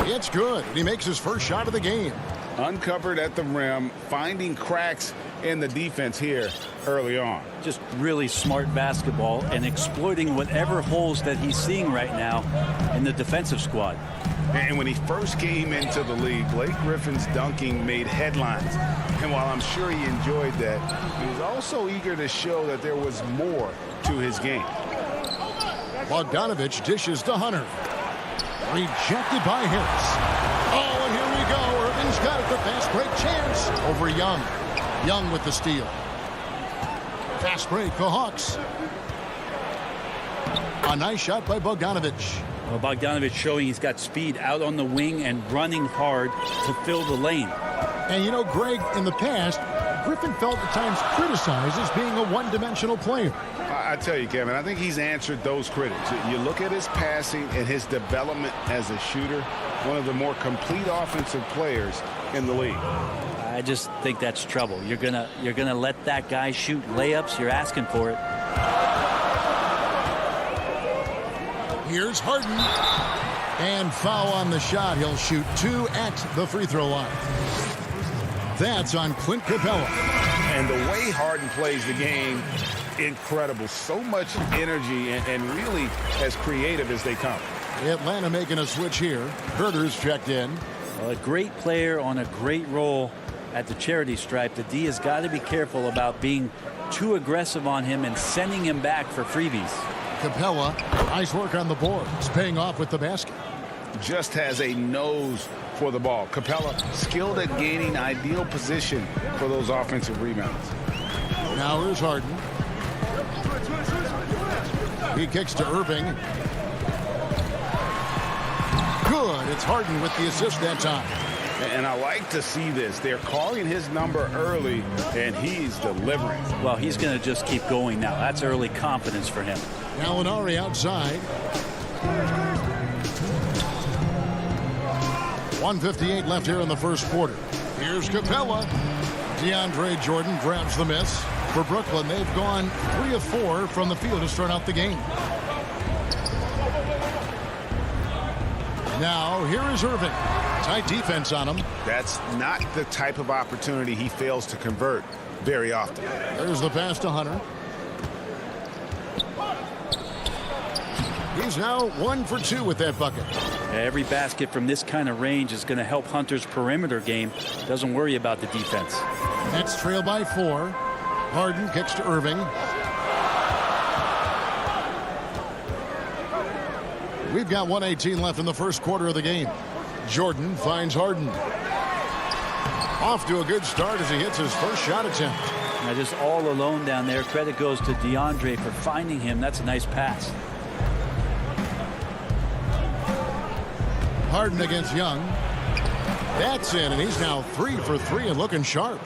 It's good. He makes his first shot of the game. Uncovered at the rim, finding cracks in the defense here early on. Just really smart basketball and exploiting whatever holes that he's seeing right now in the defensive squad. And when he first came into the league, Blake Griffin's dunking made headlines. And while I'm sure he enjoyed that, he was also eager to show that there was more to his game. Bogdanovich dishes to Hunter. Rejected by Harris. Oh, and here we go. Irving's got it. The fast break chance over Young. Young with the steal. Fast break, the Hawks. A nice shot by Bogdanovich. Well, Bogdanovich showing he's got speed out on the wing and running hard to fill the lane. And you know, Greg, in the past, Griffin felt at times criticized as being a one-dimensional player. I tell you, Kevin, I think he's answered those critics. You look at his passing and his development as a shooter, one of the more complete offensive players in the league. I just think that's trouble. You're gonna let that guy shoot layups. You're asking for it. Here's Harden. And foul on the shot. He'll shoot 2 at the free throw line. That's on Clint Capella. And the way Harden plays the game, incredible. So much energy and really as creative as they come. Atlanta making a switch here. Herter's checked in. Well, a great player on a great role at the charity stripe. The D has got to be careful about being too aggressive on him and sending him back for freebies. Capella, nice work on the boards, paying off with the basket. Just has a nose for the ball. Capella skilled at gaining ideal position for those offensive rebounds. Now here's Harden. He kicks to Irving. Good. It's Harden with the assist that time. And I like to see this. They're calling his number early, and he's delivering. Well, he's going to just keep going now. That's early confidence for him. Gallinari outside. 1:58 left here in the first quarter. Here's Capella. DeAndre Jordan grabs the miss. For Brooklyn, they've gone 3 of 4 from the field to start out the game. Now, here is Irving. Tight defense on him. That's not the type of opportunity he fails to convert very often. There's the pass to Hunter. He's now 1 for 2 with that bucket. Every basket from this kind of range is going to help Hunter's perimeter game. Doesn't worry about the defense. Nets trail by 4. Harden kicks to Irving. We've got 1:18 left in the first quarter of the game. Jordan finds Harden. Off to a good start as he hits his first shot attempt. Now just all alone down there. Credit goes to DeAndre for finding him. That's a nice pass. Harden against Young. That's in, and he's now 3 for 3 and looking sharp.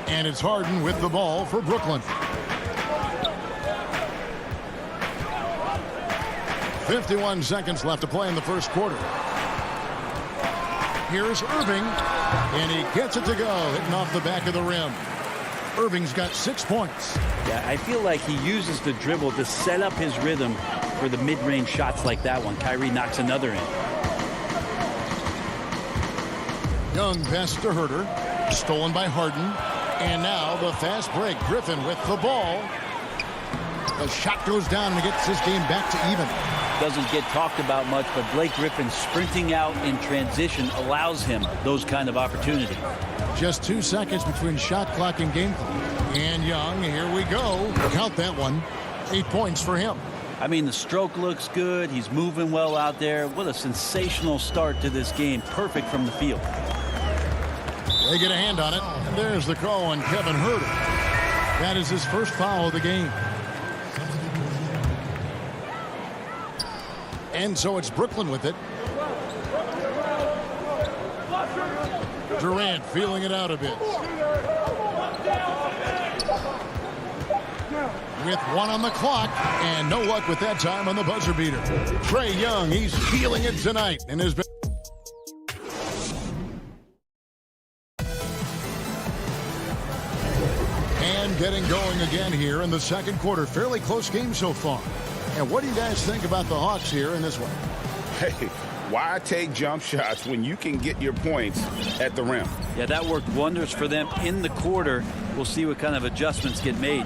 And it's Harden with the ball for Brooklyn. 51 seconds left to play in the first quarter. Here's Irving, and he gets it to go, hitting off the back of the rim. Irving's got 6 points. Yeah, I feel like he uses the dribble to set up his rhythm for the mid-range shots like that one. Kyrie knocks another in. Young pass to Herter, stolen by Harden. And now the fast break. Griffin with the ball. The shot goes down and gets his game back to even. Doesn't get talked about much, but Blake Griffin sprinting out in transition allows him those kind of opportunities. Just 2 seconds between shot clock and game clock. And Young, here we go. Count that one. 8 points for him. I mean, the stroke looks good. He's moving well out there. What a sensational start to this game. Perfect from the field. They get a hand on it. And there's the call on Kevin Herter. That is his first foul of the game. And so it's Brooklyn with it. Durant feeling it out a bit. With 1 on the clock, and no luck with that time on the buzzer beater. Trae Young, he's feeling it tonight and has been. And getting going again here in the second quarter. Fairly close game so far. And what do you guys think about the Hawks here in this one? Hey, why take jump shots when you can get your points at the rim? Yeah, that worked wonders for them in the quarter. We'll see what kind of adjustments get made.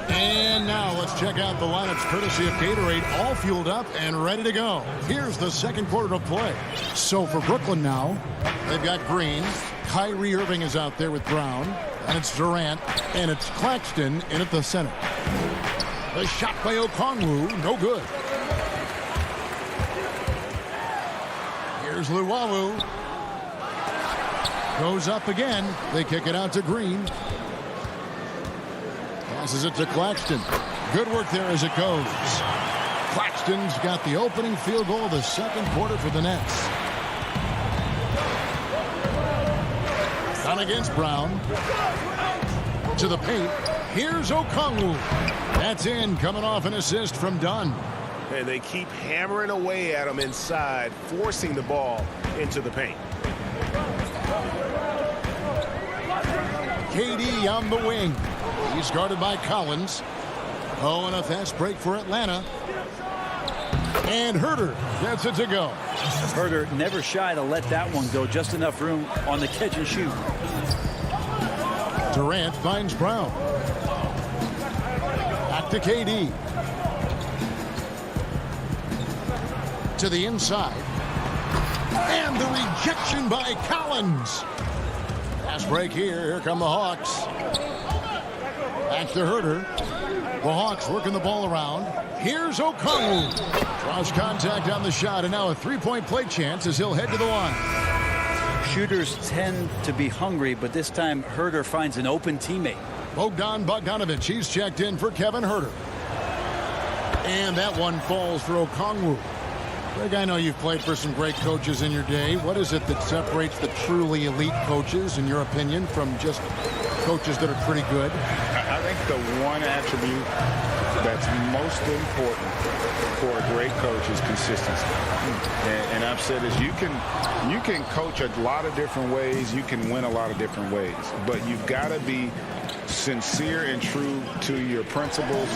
And now let's check out the lineups courtesy of Gatorade, all fueled up and ready to go. Here's the second quarter of play. So for Brooklyn now, they've got Green. Kyrie Irving is out there with Brown. And it's Durant. And it's Claxton in at the center. The shot by Okongwu, no good. Here's Luwawu. Goes up again. They kick it out to Green. Passes it to Claxton. Good work there as it goes. Claxton's got the opening field goal of the second quarter for the Nets. Done against Brown. To the paint. Here's Okongwu. That's in, coming off an assist from Dunn. And they keep hammering away at him inside, forcing the ball into the paint. KD on the wing. He's guarded by Collins. Oh, and a fast break for Atlanta. And Herter gets it to go. Herter never shy to let that one go. Just enough room on the catch and shoot. Durant finds Brown. Back to KD. To the inside. And the rejection by Collins. Fast break here. Here come the Hawks. Back to Herter. The Hawks working the ball around. Here's Okongwu. Draws contact on the shot, and now a three-point play chance as he'll head to the line. Shooters tend to be hungry, but this time Herter finds an open teammate. Bogdan Bogdanovic, he's checked in for Kevin Herter. And that one falls for Okongwu. Greg, I know you've played for some great coaches in your day. What is it that separates the truly elite coaches, in your opinion, from just coaches that are pretty good? I think the one attribute that's most important for a great coach is consistency. And I've said this, you can coach a lot of different ways, you can win a lot of different ways, but you've got to be sincere and true to your principles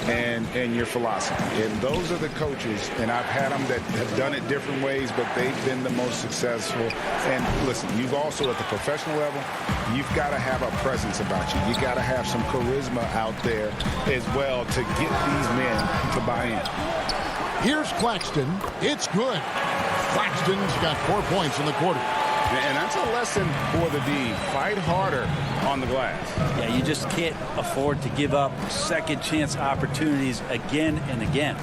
and your philosophy. And those are the coaches, and I've had them that have done it different ways, but they've been the most successful. And listen, you've also at the professional level, you've got to have a presence about you. You got to have some charisma out there as well to get these men to buy in. Here's Claxton. It's good. Claxton's got 4 points in the quarter. And that's a lesson for the D. Fight harder on the glass. Yeah, you just can't afford to give up second chance opportunities again and again.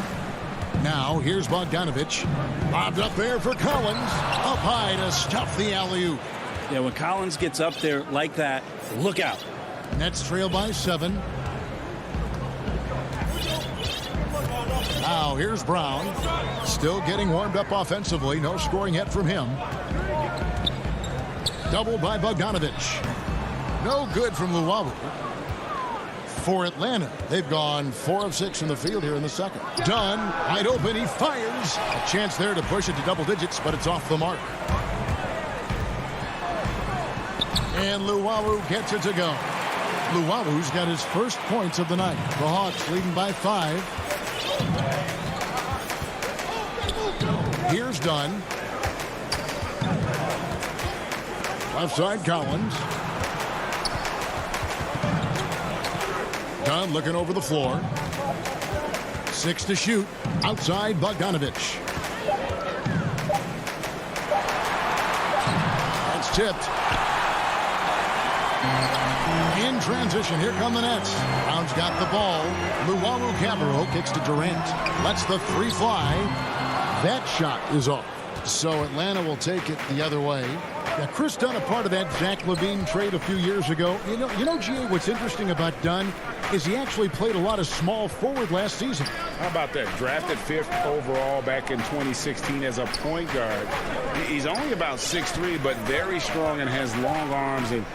Now, here's Bogdanovic. Lobbed up there for Collins. Up high to stuff the alley-oop. Yeah, when Collins gets up there like that, look out. Nets trail by 7. Now, here's Brown. Still getting warmed up offensively. No scoring yet from him. Doubled by Bogdanovic. No good from Luwawu. For Atlanta, they've gone 4 of 6 in the field here in the second. Dunn, wide open, he fires. A chance there to push it to double digits, but it's off the mark. And Luwawu gets it to go. Luwawu's got his first points of the night. The Hawks leading by 5. Here's Dunn. Left side, Collins. Dunn looking over the floor. 6 to shoot. Outside, Bogdanovic. That's tipped. In transition, here come the Nets. Brown's got the ball. Luwawu-Cabarrot kicks to Durant. Lets the 3 fly. That shot is off. So Atlanta will take it the other way. Yeah, Chris Dunn, a part of that Zach LaVine trade a few years ago. You know, G.A., what's interesting about Dunn is he actually played a lot of small forward last season. How about that? Drafted 5th overall back in 2016 as a point guard. He's only about 6'3", but very strong and has long arms and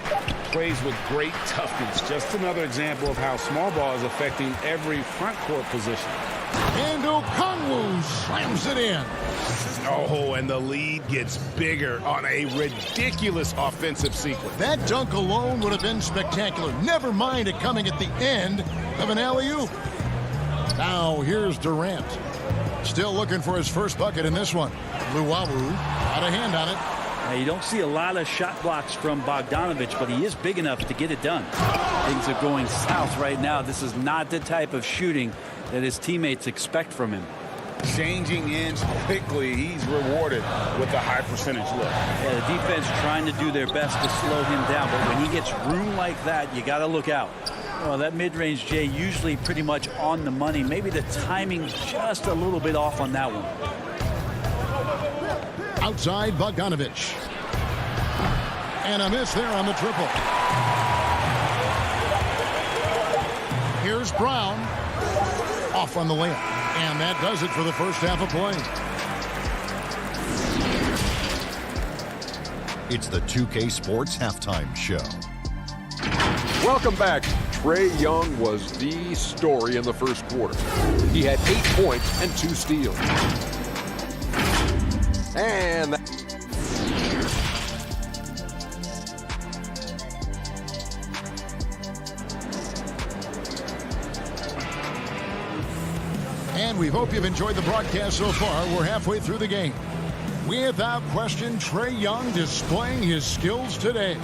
plays with great toughness. Just another example of how small ball is affecting every front court position. And Okongwu slams it in. Oh, and the lead gets bigger on a ridiculous offensive sequence. That dunk alone would have been spectacular. Never mind it coming at the end of an alley-oop. Now here's Durant. Still looking for his first bucket in this one. Luwawu got a hand on it. Now, you don't see a lot of shot blocks from Bogdanovich, but he is big enough to get it done. Things are going south right now. This is not the type of shooting that his teammates expect from him. Changing ends quickly. He's rewarded with a high percentage look. Yeah, the defense trying to do their best to slow him down, but when he gets room like that, you got to look out. Well, that mid-range, Jay, usually pretty much on the money. Maybe the timing just a little bit off on that one. Outside Bogdanovich. And a miss there on the triple. Here's Brown. Off on the layup. And that does it for the first half of play. It's the 2K Sports Halftime Show. Welcome back. Trae Young was the story in the first quarter. He had 8 points and 2 steals. And we hope you've enjoyed the broadcast so far. We're halfway through the game. Without question, Trae Young displaying his skills today.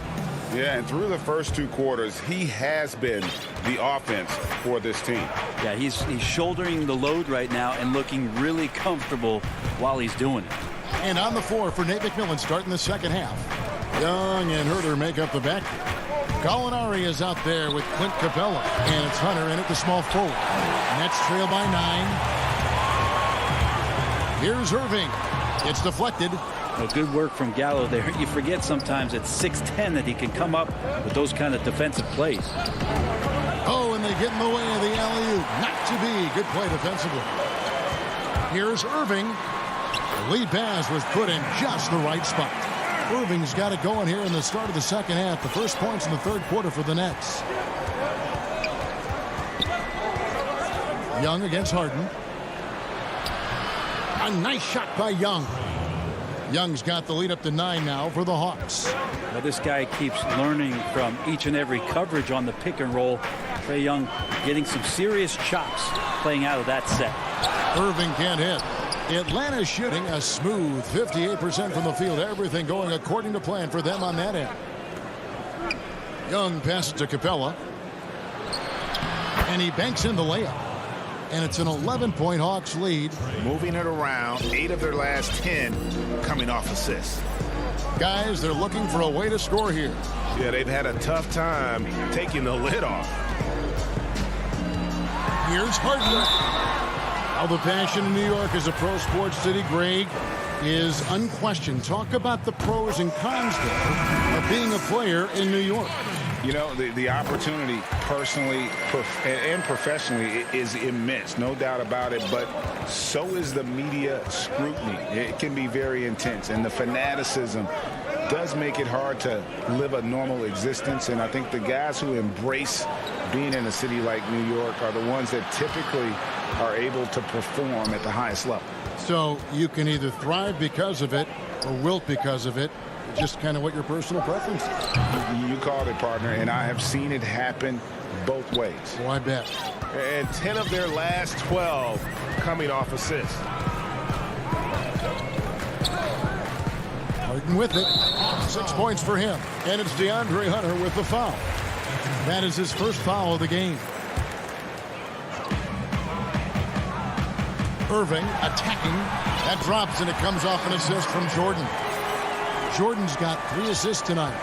Yeah, and through the first 2 quarters, he has been the offense for this team. Yeah, he's shouldering the load right now and looking really comfortable while he's doing it. And on the floor for Nate McMillan starting the second half. Young and Herter make up the backcourt. Gallinari is out there with Clint Capella. And it's Hunter in at the small forward. Nets trail by 9. Here's Irving. It's deflected. Well, good work from Gallo there. You forget sometimes at 6'10" that he can come up with those kind of defensive plays. Oh, and they get in the way of the alley-oop. Not to be. Good play defensively. Here's Irving. The lead pass was put in just the right spot. Irving's got it going here in the start of the second half. The first points in the third quarter for the Nets. Young against Harden. A nice shot by Young. Young's got the lead up to 9 now for the Hawks. Well, this guy keeps learning from each and every coverage on the pick and roll. Trae Young getting some serious chops playing out of that set. Irving can't hit. Atlanta shooting a smooth 58% from the field. Everything going according to plan for them on that end. Young passes to Capella. And he banks in the layup. And it's an 11-point Hawks lead. Moving it around, 8 of their last 10 coming off assists. Guys, they're looking for a way to score here. Yeah, they've had a tough time taking the lid off. Here's Harden. How the passion in New York as a pro sports city, Greg, is unquestioned. Talk about the pros and cons there of being a player in New York. You know, the opportunity personally and professionally is immense, no doubt about it, but so is the media scrutiny. It can be very intense, and the fanaticism does make it hard to live a normal existence, and I think the guys who embrace being in a city like New York are the ones that typically are able to perform at the highest level. So you can either thrive because of it or wilt because of it. Just kind of what your personal preference is. You called it, partner, and I have seen it happen both ways. Oh, I bet. And 10 of their last 12 coming off assists. Harden with it. 6 points for him. And it's DeAndre Hunter with the foul. That is his first foul of the game. Irving attacking. That drops, and it comes off an assist from Jordan. Jordan's got 3 assists tonight.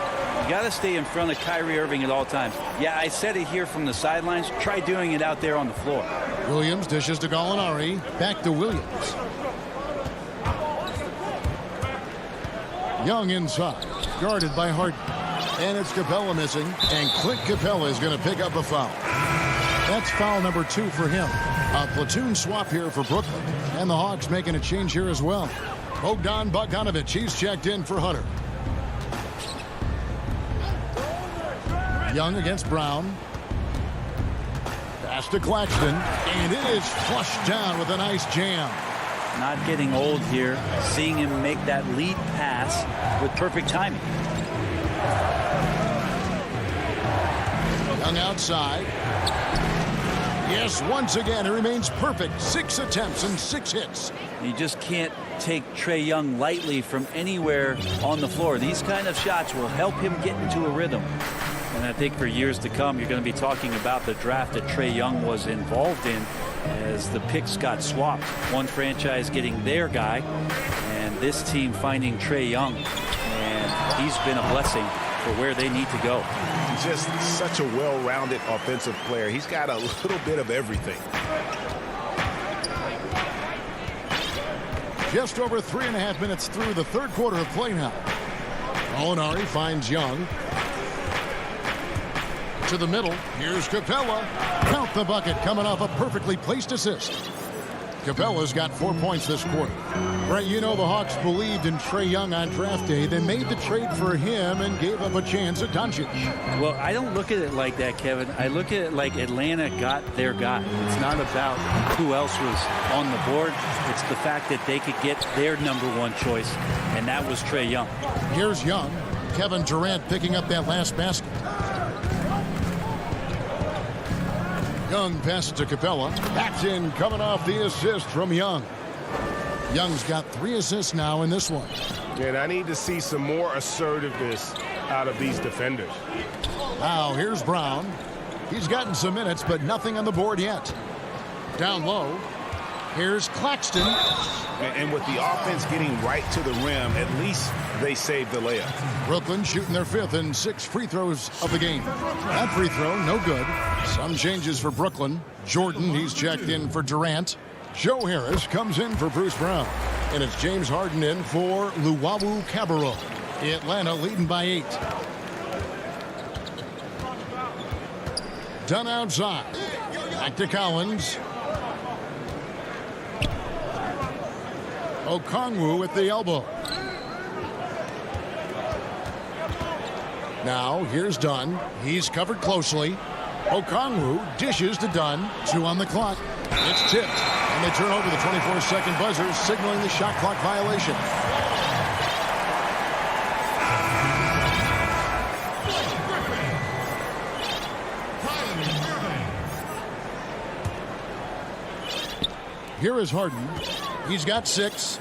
You got to stay in front of Kyrie Irving at all times. Yeah, I said it here from the sidelines. Try doing it out there on the floor. Williams dishes to Gallinari. Back to Williams. Young inside. Guarded by Harden. And it's Capella missing. And Clint Capella is going to pick up a foul. That's foul number 2 for him. A platoon swap here for Brooklyn. And the Hawks making a change here as well. Bogdanovich, he's checked in for Hunter. Young against Brown. Pass to Claxton. And it is flushed down with a nice jam. not getting old here. Seeing him make that lead pass with perfect timing. Young outside. Yes, once again, it remains perfect. 6 attempts and 6 hits. You just can't take Trae Young lightly from anywhere on the floor. These kind of shots will help him get into a rhythm. And I think for years to come, you're going to be talking about the draft that Trae Young was involved in as the picks got swapped. One franchise getting their guy, and this team finding Trae Young. And he's been a blessing for where they need to go. Just such a well-rounded offensive player. He's got a little bit of everything. Just over 3.5 minutes through the third quarter of play now. Molinari finds Young. To the middle. Here's Capella. Count the bucket, coming off a perfectly placed assist. Capella's got 4 points this quarter. Right, you know the Hawks believed in Trae Young on draft day. They made the trade for him and gave up a chance at Doncic. Well, I don't look at it like that, Kevin. I look at it like Atlanta got their guy. It's not about who else was on the board. It's the fact that they could get their #1 choice, and that was Trae Young. Here's Young. Kevin Durant picking up that last basket. Young passes to Capella. That's in, coming off the assist from Young. Young's got 3 assists now in this one. And I need to see some more assertiveness out of these defenders. Now here's Brown. He's gotten some minutes, but nothing on the board yet. Down low. Here's Claxton. And with the offense getting right to the rim, at least they saved the layup. Brooklyn shooting their 5th and 6th free throws of the game. That free throw, no good. Some changes for Brooklyn. Jordan, he's checked in for Durant. Joe Harris comes in for Bruce Brown. And it's James Harden in for Luwawu Cabarrot. Atlanta leading by 8. Done outside. Back to Collins. Okongwu at the elbow. Now here's Dunn. He's covered closely. Okongwu dishes to Dunn. 2 on the clock. It's tipped. And they turn over the 24-second buzzer, signaling the shot clock violation. Here is Harden. He's got 6.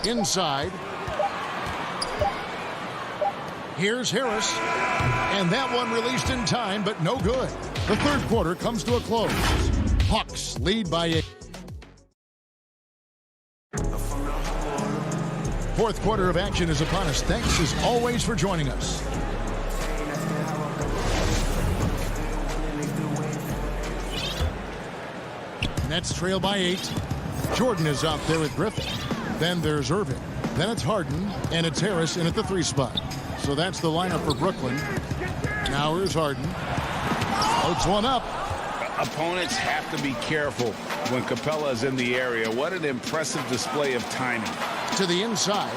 Inside. Here's Harris. And that one released in time, but no good. The third quarter comes to a close. Hawks lead by 8. Fourth quarter of action is upon us. Thanks as always for joining us. Nets trail by 8. Jordan is out there with Griffin. Then there's Irving. Then it's Harden, and it's Harris in at the 3 spot. So that's the lineup for Brooklyn. Now here's Harden. Floats one up. Opponents have to be careful when Capella is in the area. What an impressive display of timing. To the inside.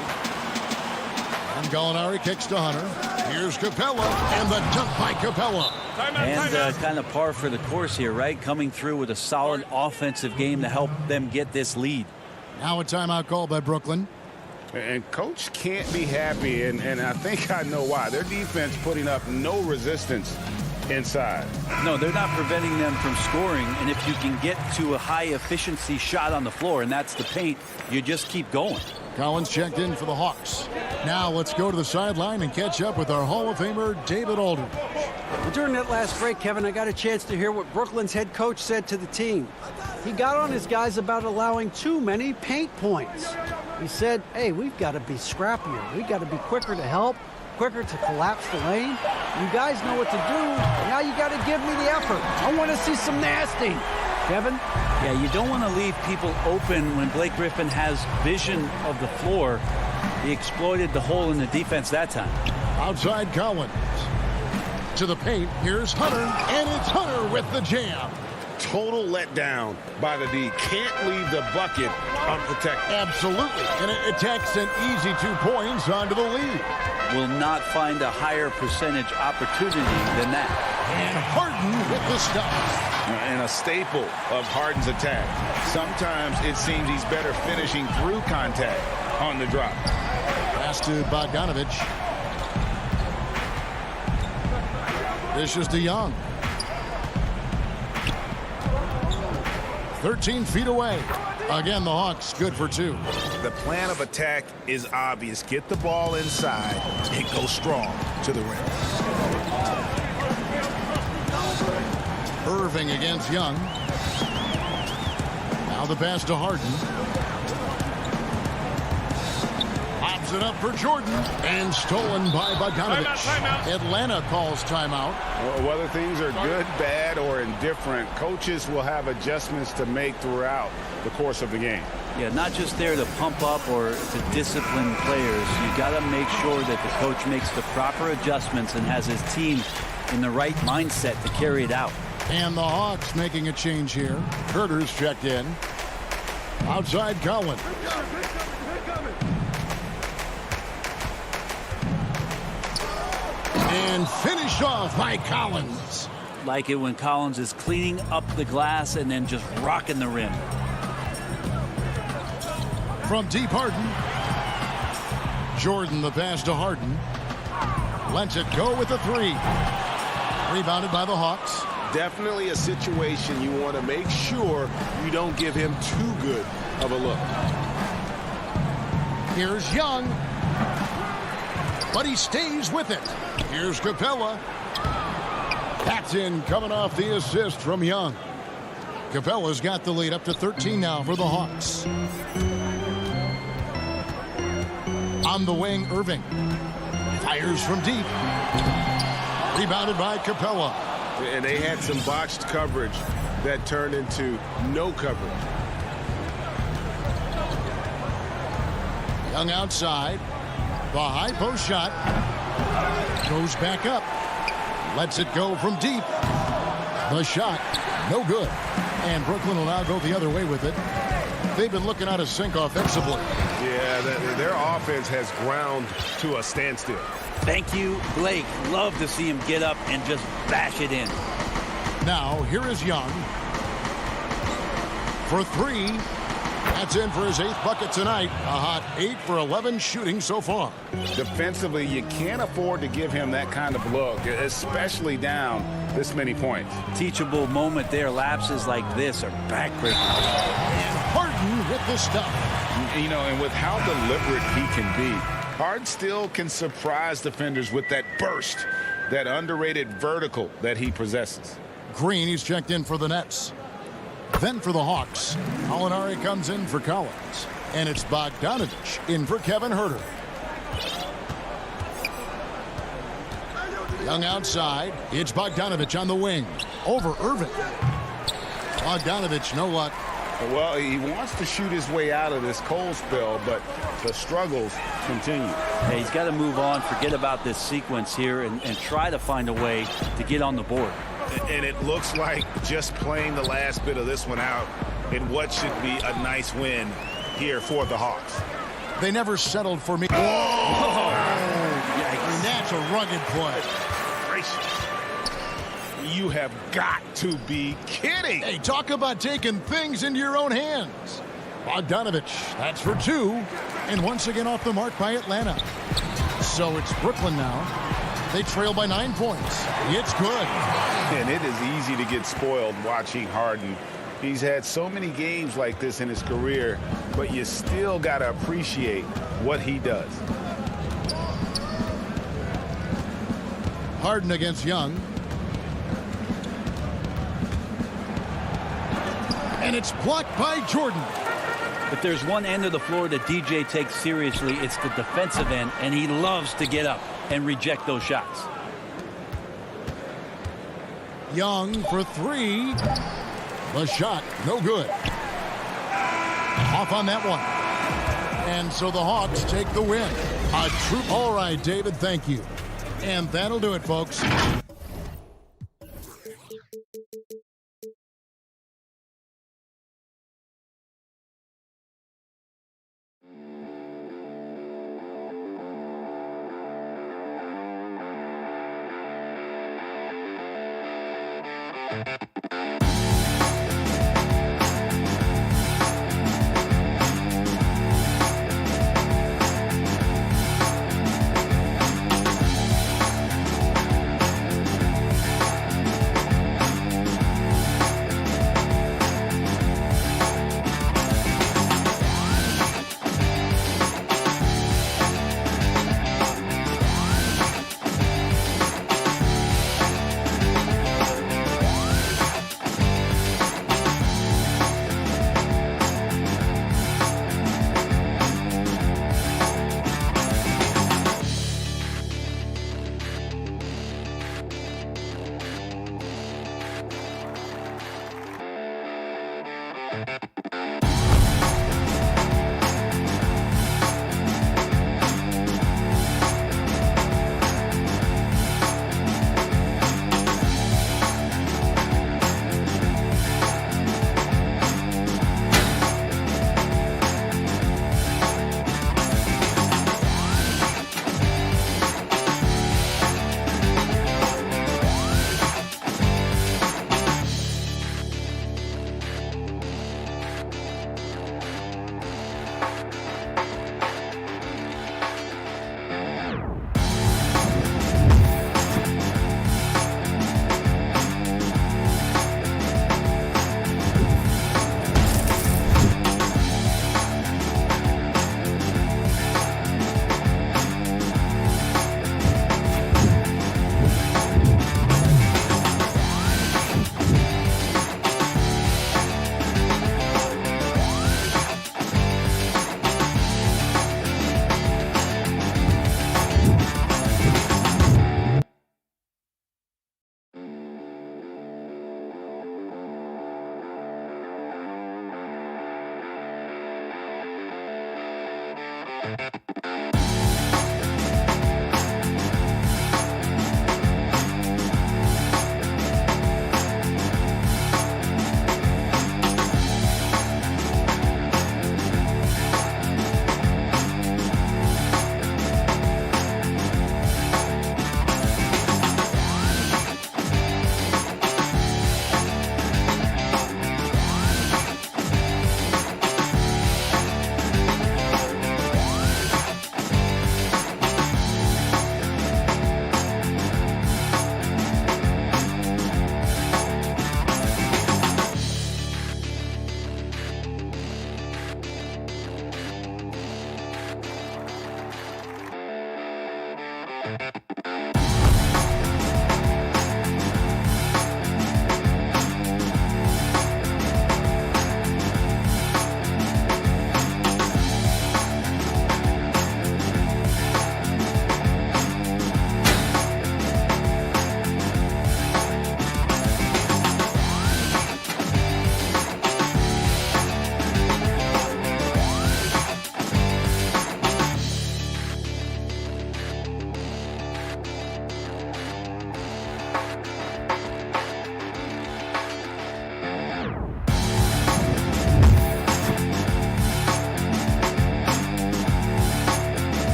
And Gallinari kicks to Hunter. Here's Capella, and the dunk by Capella. And kind of par for the course here, right? Coming through with a solid offensive game to help them get this lead. Now a timeout call by Brooklyn. And coach can't be happy, and I think I know why. Their defense putting up no resistance inside. No, they're not preventing them from scoring, and if you can get to a high-efficiency shot on the floor, and that's the paint, you just keep going. Collins checked in for the Hawks. Now let's go to the sideline and catch up with our Hall of Famer, David Aldridge. Well, during that last break, Kevin, I got a chance to hear what Brooklyn's head coach said to the team. He got on his guys about allowing too many paint points. He said, hey, we've got to be scrappier. We've got to be quicker to help, quicker to collapse the lane. You guys know what to do. Now you got to give me the effort. I want to see some nasty. Kevin? Yeah, you don't want to leave people open when Blake Griffin has vision of the floor. He exploited the hole in the defense that time. Outside Collins. To the paint, here's Hunter, and it's Hunter with the jam. total letdown by the D. Can't leave the bucket unprotected. Absolutely. And it takes an easy 2 points onto the lead. Will not find a higher percentage opportunity than that. And Harden with the stop. And a staple of Harden's attack. Sometimes it seems he's better finishing through contact on the drop. Pass to Bogdanovich. This is DeYoung. 13 feet away. Again, the Hawks good for 2. The plan of attack is obvious. Get the ball inside and go strong to the rim. Irving against Young. Now the pass to Harden. Pops it up for Jordan. And stolen by Bogdanovich. Timeout. Atlanta calls timeout. Well, whether things are good, bad, or indifferent, coaches will have adjustments to make throughout the course of the game. Yeah, not just there to pump up or to discipline players. You got to make sure that the coach makes the proper adjustments and has his team in the right mindset to carry it out. And the Hawks making a change here. Herter's checked in. Outside Collins. And finished off by Collins. Like it when Collins is cleaning up the glass and then just rocking the rim. From deep, Harden. Jordan the pass to Harden. Lets it go with a 3. Rebounded by the Hawks. Definitely a situation you want to make sure you don't give him too good of a look. Here's Young. But he stays with it. Here's Capella. That's in, coming off the assist from Young. Capella's got the lead up to 13 now for the Hawks. On the wing, Irving. Fires from deep. Rebounded by Capella. And they had some botched coverage that turned into no coverage. Young outside. The high post shot. Goes back up. Lets it go from deep. The shot, no good. And Brooklyn will now go the other way with it. They've been looking out of sync offensively. Yeah, their offense has ground to a standstill. Thank you, Blake. Love to see him get up and just bash it in. Now, here is Young. For 3. That's in for his 8th bucket tonight. A hot 8 for 11 shooting so far. Defensively, you can't afford to give him that kind of look, especially down this many points. Teachable moment there. Lapses like this are backbreaking. And Harden with the stuff. You know, and with how deliberate he can be, Harden still can surprise defenders with that burst, that underrated vertical that he possesses. Green, he's checked in for the Nets. Then for the Hawks, Alinari comes in for Collins. And it's Bogdanovich in for Kevin Herter. Young outside. It's Bogdanovich on the wing. Over Irving. Bogdanovich, no luck. Well, he wants to shoot his way out of this cold spell, but the struggles continue. Hey, he's got to move on, forget about this sequence here, and try to find a way to get on the board. And it looks like just playing the last bit of this one out in what should be a nice win here for the Hawks. They never settled for me. Whoa! And that's a rugged play. Gracious. You have got to be kidding. Hey, talk about taking things into your own hands. Bogdanovich, that's for 2. And once again off the mark by Atlanta. So it's Brooklyn now. They trail by 9 points. It's good. And it is easy to get spoiled watching Harden. He's had so many games like this in his career, but you still got to appreciate what he does. Harden against Young. And it's blocked by Jordan. If there's one end of the floor that DJ takes seriously, it's the defensive end, and he loves to get up and reject those shots. Young for 3. The shot, no good. Off on that one. And so the Hawks take the win. A true. All right, David, thank you. And that'll do it, folks.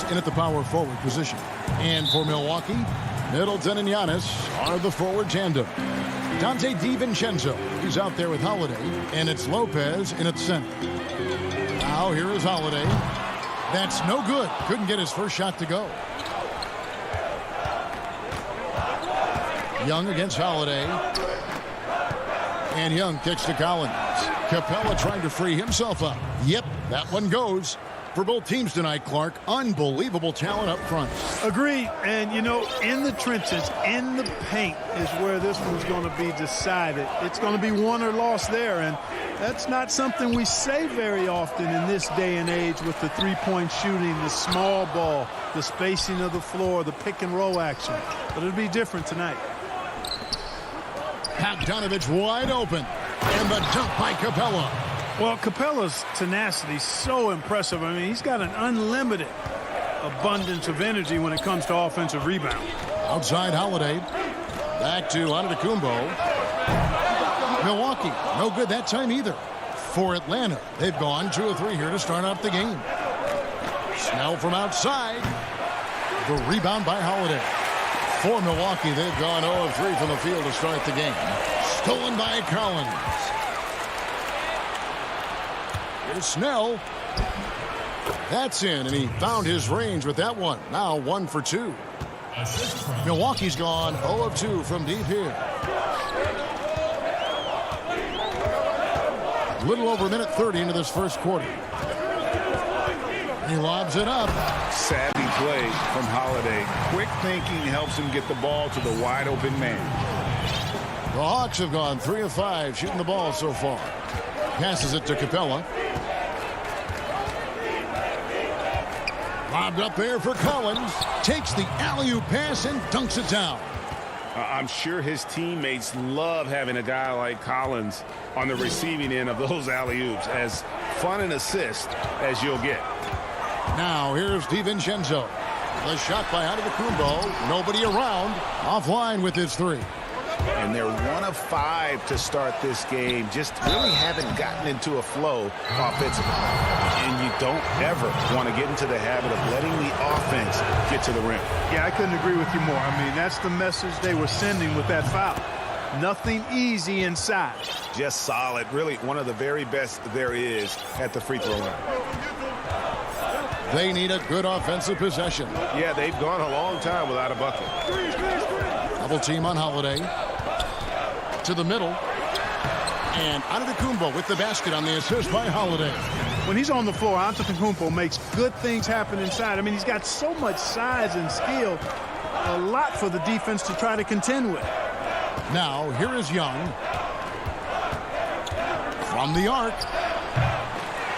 In at the power forward position. And for Milwaukee, Middleton and Giannis are the forward tandem. Dante DiVincenzo, he's out there with Holiday, and it's Lopez in at center. Now here is Holiday. That's no good. Couldn't get his first shot to go. Young against Holiday. And Young kicks to Collins. Capella trying to free himself up. Yep, that one goes. For both teams tonight, Clark, unbelievable talent up front. Agreed. And, you know, in the trenches, in the paint is where this one's going to be decided. It's going to be won or lost there. And that's not something we say very often in this day and age with the three-point shooting, the small ball, the spacing of the floor, the pick-and-roll action. But it'll be different tonight. Bogdanovich wide open. And the dunk by Capella. Well, Capella's tenacity is so impressive. I mean, he's got an unlimited abundance of energy when it comes to offensive rebound. Outside Holiday. Back to Antetokounmpo. Milwaukee, no good that time either. For Atlanta, they've gone 2 of 3 here to start out the game. Snell from outside. The rebound by Holiday. For Milwaukee, they've gone 0 of 3 from the field to start the game. Stolen by Collins. Here's Snell. That's in, and he found his range with that one. Now 1 for 2. Milwaukee's gone 0 of 2 from deep here. A little over a minute 30 into this first quarter. He lobs it up. Savvy play from Holiday. Quick thinking helps him get the ball to the wide open man. The Hawks have gone 3 of 5 shooting the ball so far. Passes it to Capella. Lobbed up there for Collins. Takes the alley-oop pass and dunks it down. I'm sure his teammates love having a guy like Collins on the receiving end of those alley-oops. As fun an assist as you'll get. Now here's DiVincenzo. The shot by Antetokounmpo. Nobody around. Offline with his three. And they're 1 of 5 to start this game. Just really haven't gotten into a flow offensively. And you don't ever want to get into the habit of letting the offense get to the rim. Yeah, I couldn't agree with you more. I mean, that's the message they were sending with that foul. Nothing easy inside. Just solid. Really one of the very best there is at the free throw line. They need a good offensive possession. Yeah, they've gone a long time without a bucket. Double team on Holiday. To the middle. And Antetokounmpo with the basket on the assist by Holiday. When he's on the floor, Antetokounmpo makes good things happen inside. I mean, he's got so much size and skill. A lot for the defense to try to contend with. Now, here is Young. From the arc.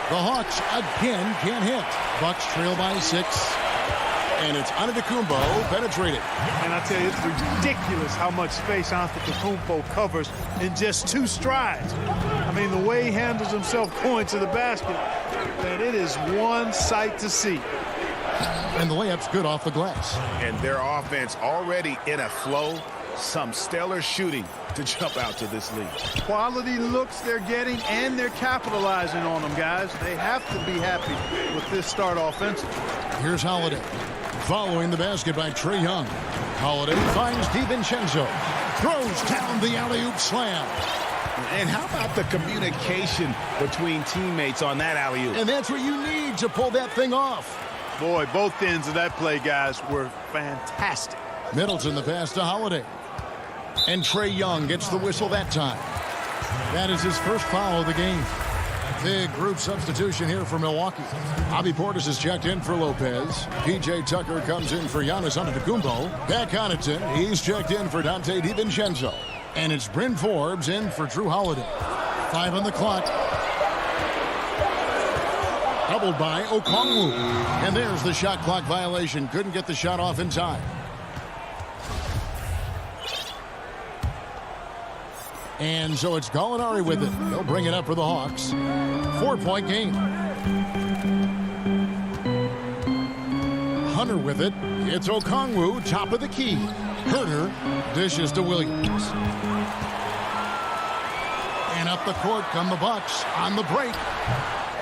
The Hawks again can't hit. Bucks trail by 6. And it's Antetokounmpo penetrated. And I tell you, it's ridiculous how much space Antetokounmpo covers in just 2 strides. I mean, the way he handles himself going to the basket, that it is one sight to see. And the layup's good off the glass. And their offense already in a flow. Some stellar shooting to jump out to this lead. Quality looks they're getting, and they're capitalizing on them, guys. They have to be happy with this start offensively. Here's Holiday. Following the basket by Trae Young. Holiday finds DiVincenzo. Throws down the alley-oop slam. And how about the communication between teammates on that alley-oop? And that's what you need to pull that thing off. Boy, both ends of that play, guys, were fantastic. Middleton the pass to Holiday. And Trae Young gets the whistle that time. That is his first foul of the game. Big group substitution here for Milwaukee. Bobby Portis is checked in for Lopez. P.J. Tucker comes in for Giannis Antetokounmpo. Pat Connaughton, he's checked in for Dante DiVincenzo. And it's Bryn Forbes in for Drew Holiday. 5 on the clock. Doubled by Okongwu. And there's the shot clock violation. Couldn't get the shot off in time. And so it's Gallinari with it. He'll bring it up for the Hawks. 4-point game. Hunter with it. It's Okongwu, top of the key. Herter dishes to Williams. And up the court come the Bucks on the break.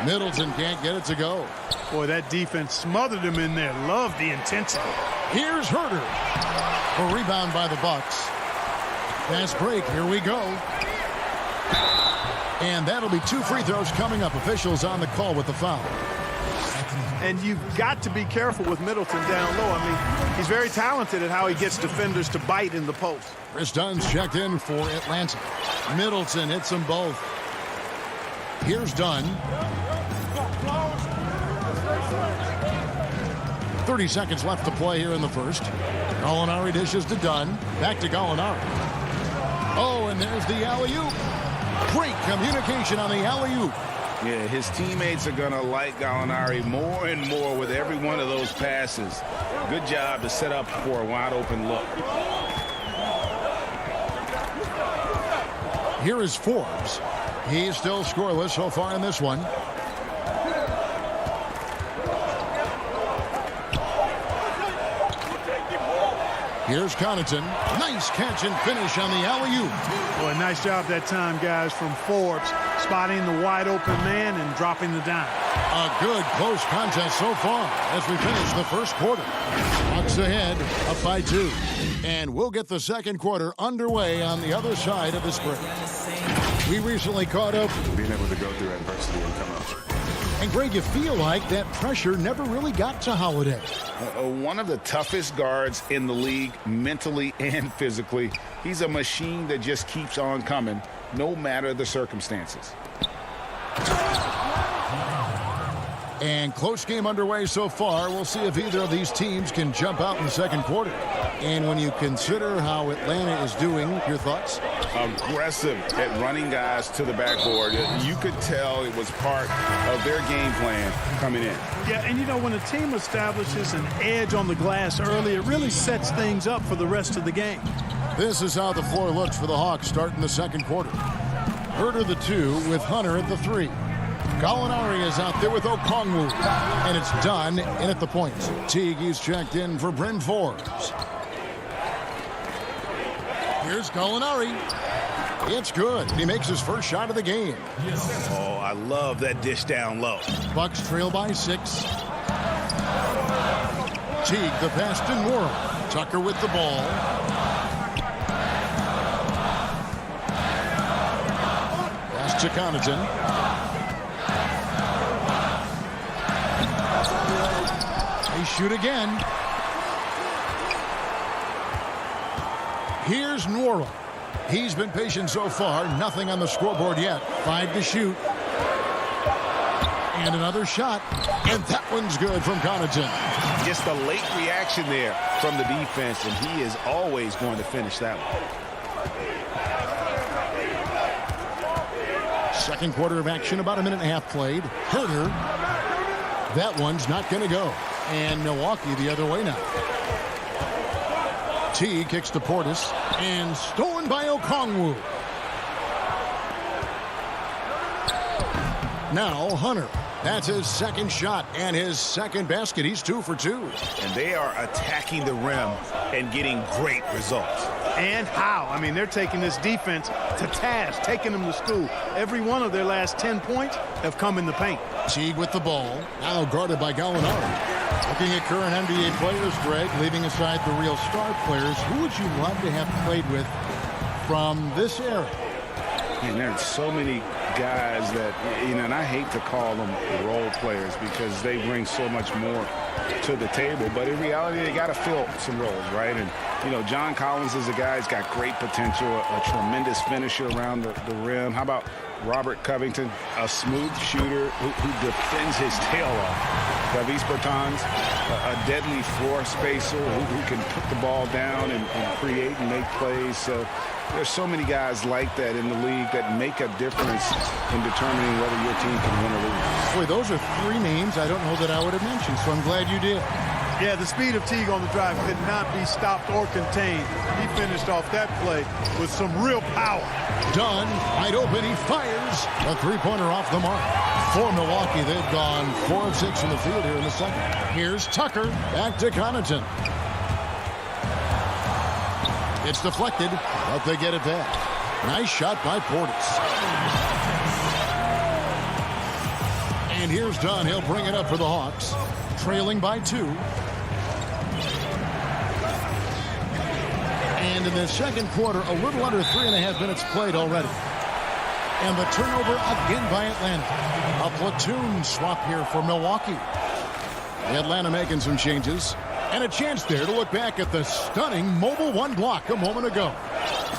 Middleton can't get it to go. Boy, that defense smothered him in there. Love the intensity. Here's Herter. A rebound by the Bucks. Fast break. Here we go. And that'll be 2 free throws coming up. Officials on the call with the foul. And you've got to be careful with Middleton down low. I mean, he's very talented at how he gets defenders to bite in the post. Chris Dunn's checked in for Atlanta. Middleton hits them both. Here's Dunn. 30 seconds left to play here in the first. Gallinari dishes to Dunn. Back to Gallinari. Oh, and there's the alley-oop. Great communication on the alley-oop. Yeah, his teammates are going to like Gallinari more and more with every one of those passes. Good job to set up for a wide-open look. Here is Forbes. He's still scoreless so far in this one. Here's Connaughton. Nice catch and finish on the alley-oop. Boy, nice job that time, guys, from Forbes, spotting the wide-open man and dropping the dime. A good close contest so far as we finish the first quarter. Bucks ahead, up by 2. And we'll get the second quarter underway on the other side of this break. We recently caught up. Being able to go through adversity and come out. And, Greg, you feel like that pressure never really got to Holiday. One of the toughest guards in the league, mentally and physically. He's a machine that just keeps on coming, no matter the circumstances. And close game underway so far. We'll see if either of these teams can jump out in the second quarter. And when you consider how Atlanta is doing, your thoughts? Aggressive at running guys to the backboard. You could tell it was part of their game plan coming in. Yeah, and you know, when a team establishes an edge on the glass early, it really sets things up for the rest of the game. This is how the floor looks for the Hawks starting the second quarter. Herter the 2 with Hunter at the 3. Gallinari is out there with Okongwu. And it's done in at the point. Teague, he's checked in for Bryn Forbes. Here's Gallinari. It's good. He makes his first shot of the game. Oh, I love that dish down low. Bucks trail by 6. Teague, the pass to Norrell. Tucker with the ball. Pass to Connaughton. They shoot again. Here's Norrell. He's been patient so far. Nothing on the scoreboard yet. 5 to shoot. And another shot. And that one's good from Connaughton. Just a late reaction there from the defense, and he is always going to finish that one. Second quarter of action, about a minute and a half played. Herter. That one's not going to go. And Milwaukee the other way now. T kicks to Portis. And stolen by Okongwu. Now Hunter. That's his second shot and his second basket. He's 2 for 2. And they are attacking the rim and getting great results. And how? I mean, they're taking this defense to task, taking them to school. Every one of their last 10 points have come in the paint. Teague with the ball. Now guarded by Gallinari. Looking at current NBA players, Greg, leaving aside the real star players, who would you love to have played with from this era? And there's so many guys that, you know, and I hate to call them role players because they bring so much more to the table. But in reality, they got to fill some roles, right? And, you know, John Collins is a guy who's got great potential, a tremendous finisher around the rim. How about Robert Covington, a smooth shooter who defends his tail off? Davis Bertans, a deadly floor spacer who can put the ball down and create and make plays. So there's so many guys like that in the league that make a difference in determining whether your team can win or lose. Boy, those are 3 names I don't know that I would have mentioned, so I'm glad you did. Yeah, the speed of Teague on the drive could not be stopped or contained. He finished off that play with some real power. Dunn, wide open, he fires. A 3-pointer off the mark. For Milwaukee, they've gone 4 of 6 in the field here in the second. Here's Tucker, back to Connaughton. It's deflected, but they get it back. Nice shot by Portis. And here's Dunn. He'll bring it up for the Hawks. Trailing by 2. And in the second quarter, a little under 3.5 minutes played already. And the turnover again by Atlanta. A platoon swap here for Milwaukee. Atlanta making some changes. And a chance there to look back at the stunning Mobile 1 block a moment ago.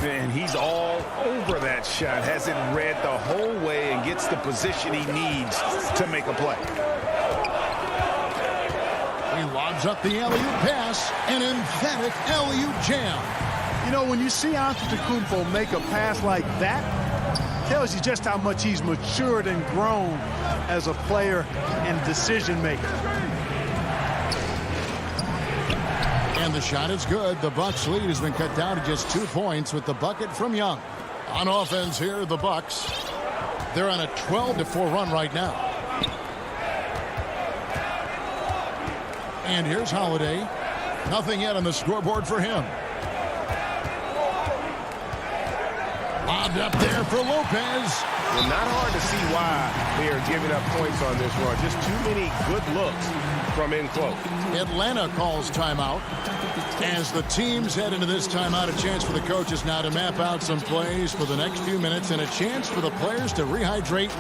And he's all over that shot. Has it read the whole way and gets the position he needs to make a play. He lobs up the alley-oop pass. An emphatic alley-oop jam. You know, when you see Antetokounmpo make a pass like that, tells you just how much he's matured and grown as a player and decision maker. And the shot is good. The Bucks lead has been cut down to just 2 points with the bucket from Young. On offense here, the Bucks. They're on a 12-4 run right now. And here's Holiday. Nothing yet on the scoreboard for him. Lobbed up there for Lopez. Well, not hard to see why they are giving up points on this run. Just too many good looks from in close. Atlanta calls timeout. As the teams head into this timeout, a chance for the coaches now to map out some plays for the next few minutes and a chance for the players to rehydrate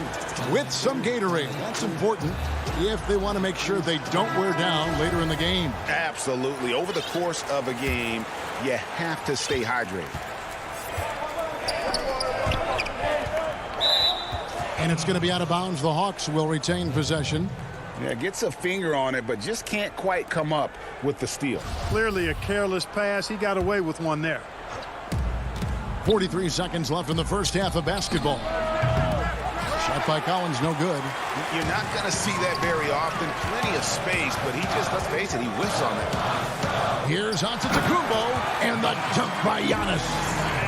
with some Gatorade. That's important if they want to make sure they don't wear down later in the game. Absolutely. Over the course of a game, you have to stay hydrated. And it's going to be out of bounds. The Hawks will retain possession. Yeah, gets a finger on it, but just can't quite come up with the steal. Clearly a careless pass. He got away with one there. 43 seconds left in the first half of basketball. Shot by Collins, no good. You're not going to see that very often. Plenty of space, but he just, let's face it, he whiffs on it. Here's Antetokounmpo, and the dunk by Giannis.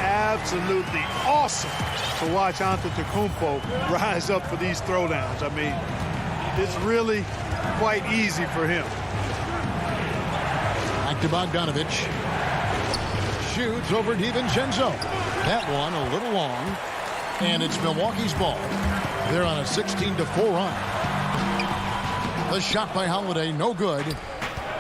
Absolutely awesome. to watch Antetokounmpo rise up for these throwdowns. I mean, it's really quite easy for him. Back to Bogdanovich. Shoots over DiVincenzo. That one a little long. And it's Milwaukee's ball. They're on a 16-4 run. The shot by Holiday, no good.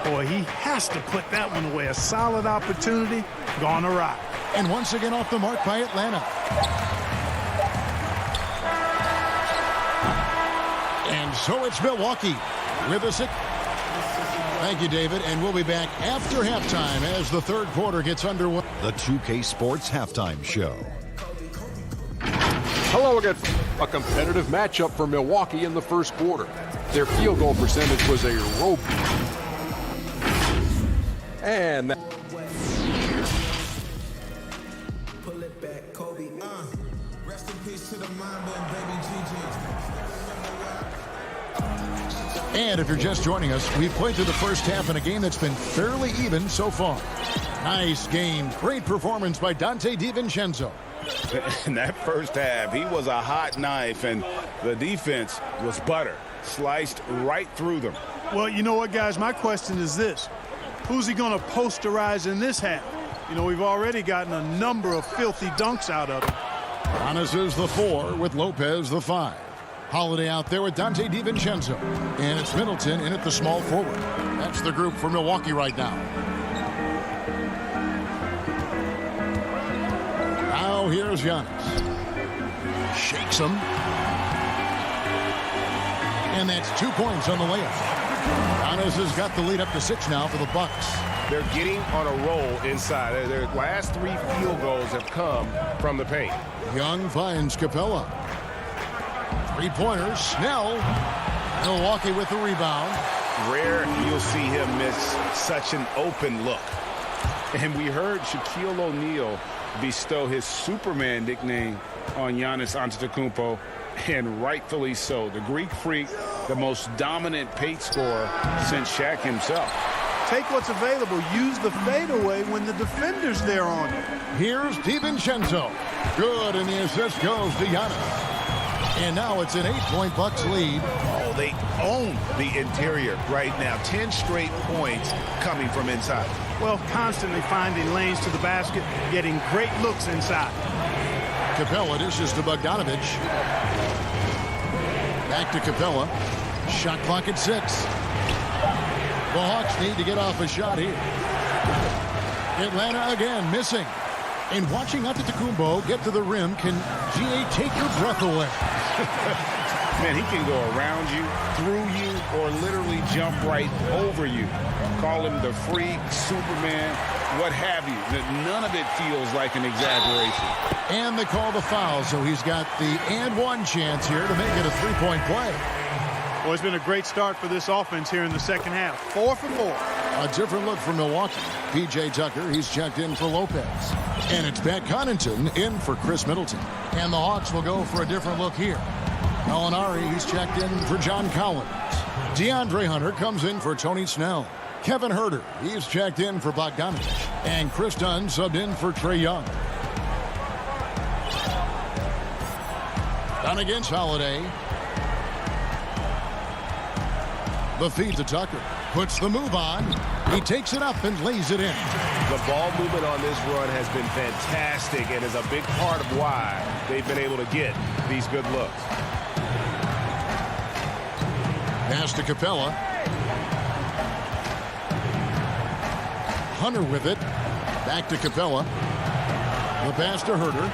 Boy, he has to put that one away. A solid opportunity, gone awry. And once again off the mark by Atlanta. And so it's Milwaukee with a 6. Thank you, David. And we'll be back after halftime as the third quarter gets underway. The 2K Sports Halftime Show. Hello again. A competitive matchup for Milwaukee in the first quarter. Their field goal percentage was a rope. And that Pull it back, Kobe. Rest in peace to the Mamba and baby Gigi. And if you're just joining us, we've played through the first half in a game that's been fairly even so far. Nice game. Great performance by Dante DiVincenzo. In that first half, he was a hot knife, and the defense was butter. Sliced right through them. Well, you know what, guys? My question is this. Who's he going to posterize in this half? You know, we've already gotten a number of filthy dunks out of him. Giannis is the 4 with Lopez the 5. Holiday out there with Dante DiVincenzo. And it's Middleton in at the small forward. That's the group for Milwaukee right now. Now here's Giannis. Shakes him. And that's 2 points on the layup. Giannis has got the lead up to 6 now for the Bucks. They're getting on a roll inside. Their last 3 field goals have come from the paint. Young finds Capella. 3-pointers. Snell. Milwaukee with the rebound. Rare you'll see him miss such an open look. And we heard Shaquille O'Neal bestow his Superman nickname on Giannis Antetokounmpo, and rightfully so. The Greek Freak, the most dominant paint scorer since Shaq himself. Take what's available. Use the fadeaway when the defender's there on you. Here's DiVincenzo. Good, and the assist goes to Giannis. And now it's an 8-point Bucks lead. Oh, they own the interior right now. 10 straight points coming from inside. Well, constantly finding lanes to the basket, getting great looks inside. Capella dishes to Bogdanovich. Back to Capella. Shot clock at 6. The Hawks need to get off a shot here. Atlanta again missing. And watching Antetokounmpo get to the rim can GA take your breath away. Man, he can go around you, through you, or literally jump right over you. Call him the freak, Superman, what have you. None of it feels like an exaggeration. And they call the foul, so he's got the and one chance here to make it a 3-point play. Well, it's been a great start for this offense here in the second half. 4 for 4. A different look for Milwaukee. P.J. Tucker, he's checked in for Lopez. And it's Pat Connaughton in for Chris Middleton. And the Hawks will go for a different look here. Molinari, he's checked in for John Collins. DeAndre Hunter comes in for Tony Snell. Kevin Huerter, he's checked in for Bogdanovich. And Chris Dunn subbed in for Trae Young. Dunn against Holiday. The feed to Tucker. Puts the move on. He takes it up and lays it in. The ball movement on this run has been fantastic and is a big part of why they've been able to get these good looks. Pass to Capella. Hunter with it. Back to Capella. The pass to Huerter.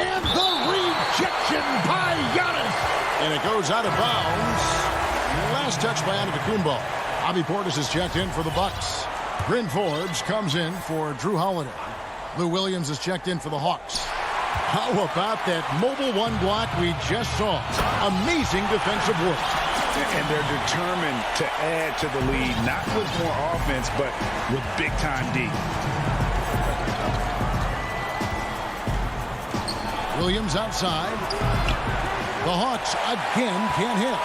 And the rejection by Giannis. And it goes out of bounds. Last touch by Antetokounmpo. Bobby Portis is checked in for the Bucks. Bryn Forbes comes in for Drew Holiday. Lou Williams is checked in for the Hawks. How about that mobile one block we just saw? Amazing defensive work. And they're determined to add to the lead, not with more offense, but with big-time D. Williams outside. The Hawks again can't hit.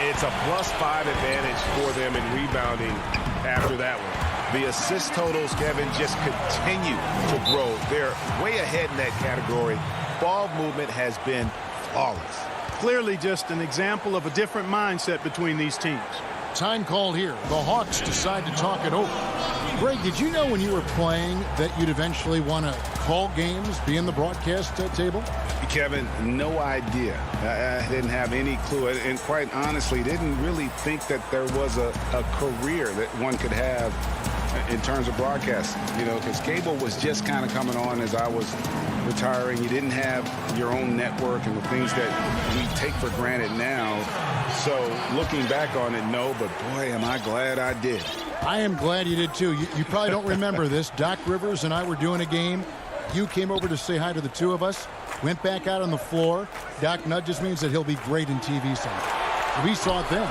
It's a +5 advantage for them in rebounding after that one. The assist totals, Kevin, just continue to grow. They're way ahead in that category. Ball movement has been flawless. Clearly just an example of a different mindset between these teams. Time called here. The Hawks decide to talk it over. Greg, did you know when you were playing that you'd eventually want to call games, be in the broadcast table? Kevin, no idea. I didn't have any clue. And quite honestly, didn't really think that there was a career that one could have in terms of broadcasting. You know, because cable was just kind of coming on as I was retiring. You didn't have your own network and the things that we take for granted now. So looking back on it, no, but boy, am I glad I did. I am glad you did too. You probably don't remember this. Doc Rivers and I were doing a game. You came over to say hi to the two of us. Went back out on the floor. Doc nudges means that he'll be great in TV someday. We saw it then.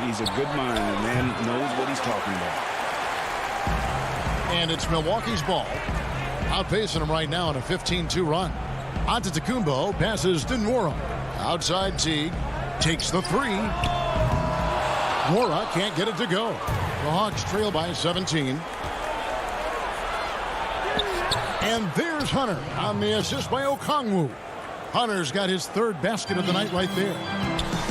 He's a good mind. The man knows what he's talking about. And it's Milwaukee's ball. Outpacing him right now in a 15-2 run. Antetokounmpo passes to Nwora. Outside Teague. Takes the three. Nwora can't get it to go. The Hawks trail by 17. And there's Hunter on the assist by Okongwu. Hunter's got his third basket of the night right there.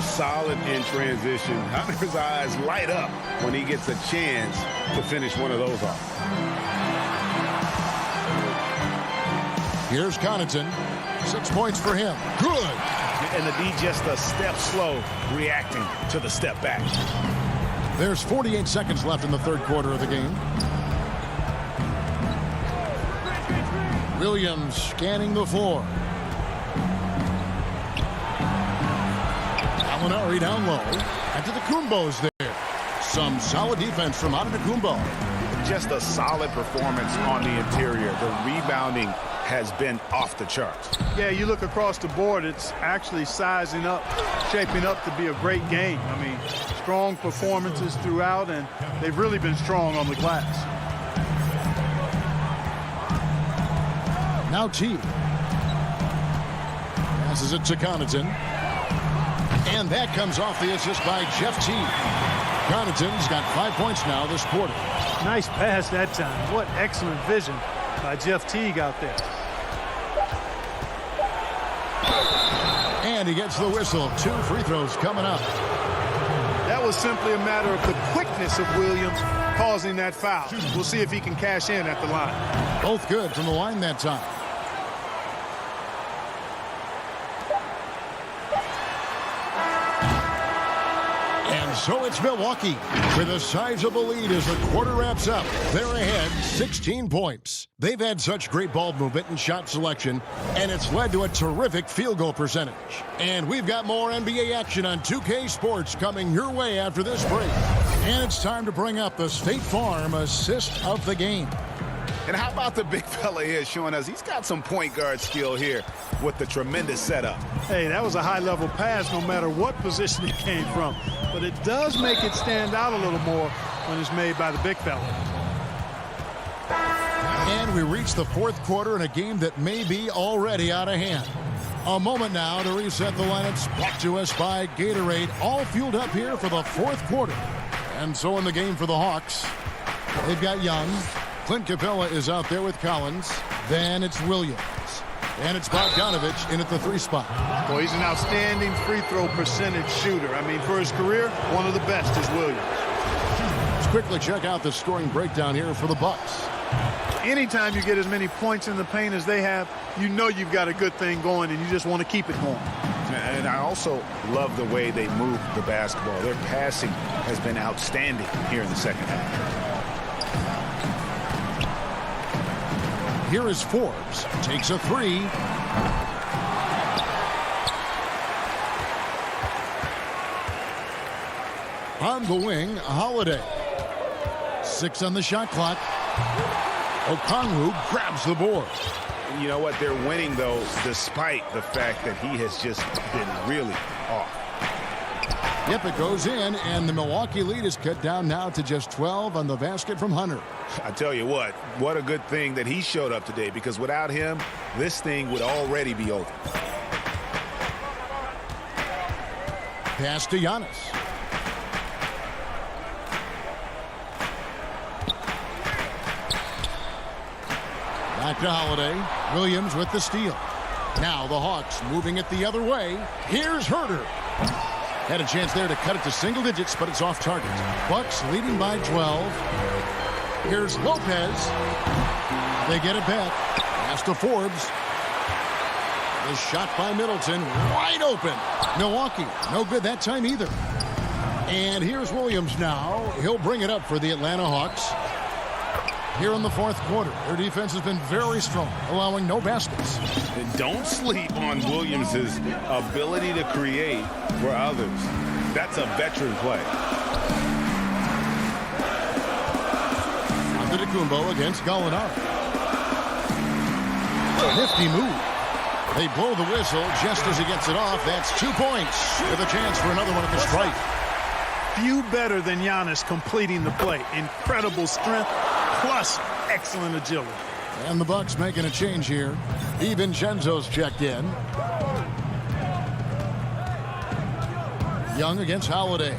Solid in transition. Hunter's eyes light up when he gets a chance to finish one of those off. Here's Connaughton. 6 points for him. Good. And to be just a step slow reacting to the step back. There's 48 seconds left in the third quarter of the game. Williams scanning the floor. Gallinari down low. Antetokounmpo's there. Some solid defense from Antetokounmpo. Just a solid performance on the interior. The rebounding has been off the charts. Yeah, you look across the board, it's actually sizing up, shaping up to be a great game. I mean, strong performances throughout, and they've really been strong on the glass. Now Teague. Passes it to Connaughton. And that comes off the assist by Jeff Teague. Connaughton's got 5 points now this quarter. Nice pass that time. What excellent vision by Jeff Teague out there. And he gets the whistle. 2 free throws coming up. That was simply a matter of the quickness of Williams causing that foul. We'll see if he can cash in at the line. Both good from the line that time. And so it's Milwaukee with a sizable lead as the quarter wraps up. They're ahead 16 points. They've had such great ball movement and shot selection, and it's led to a terrific field goal percentage. And we've got more NBA action on 2K Sports coming your way after this break. And it's time to bring up the State Farm assist of the game. And how about the big fella here showing us he's got some point guard skill here with the tremendous setup. Hey, that was a high-level pass no matter what position it came from. But it does make it stand out a little more when it's made by the big fella. And we reach the fourth quarter in a game that may be already out of hand. A moment now to reset the lineups, brought to us by Gatorade, all fueled up here for the fourth quarter. And so in the game for the Hawks, they've got Young. Clint Capella is out there with Collins. Then it's Williams. And it's Bogdanovich in at the 3 spot. Well, he's an outstanding free throw percentage shooter. I mean, for his career, one of the best is Williams. Let's quickly check out the scoring breakdown here for the Bucks. Anytime you get as many points in the paint as they have, you know you've got a good thing going, and you just want to keep it going. And I also love the way they move the basketball. Their passing has been outstanding here in the second half. Here is Forbes. Takes a 3. On the wing, Holiday. 6 on the shot clock. Okongwu grabs the board. You know what? They're winning, though, despite the fact that he has just been really off. Yep, it goes in, and the Milwaukee lead is cut down now to just 12 on the basket from Hunter. I tell you what a good thing that he showed up today, because without him, this thing would already be over. Pass to Giannis. Back to Holiday. Williams with the steal. Now the Hawks moving it the other way. Here's Herter. Had a chance there to cut it to single digits, but it's off target. Bucks leading by 12. Here's Lopez. They get it back. Pass to Forbes. The shot by Middleton. Wide open. Milwaukee. No good that time either. And here's Williams now. He'll bring it up for the Atlanta Hawks. Here in the fourth quarter, their defense has been very strong, allowing no baskets. And don't sleep on Williams' ability to create for others. That's a veteran play. Antetokounmpo against Gallinari. Nifty move. They blow the whistle just as he gets it off. That's 2 points with a chance for another one at the stripe. Few better than Giannis completing the play. Incredible strength plus excellent agility. And the Bucks making a change here. DiVincenzo's checked in. Young against Holiday.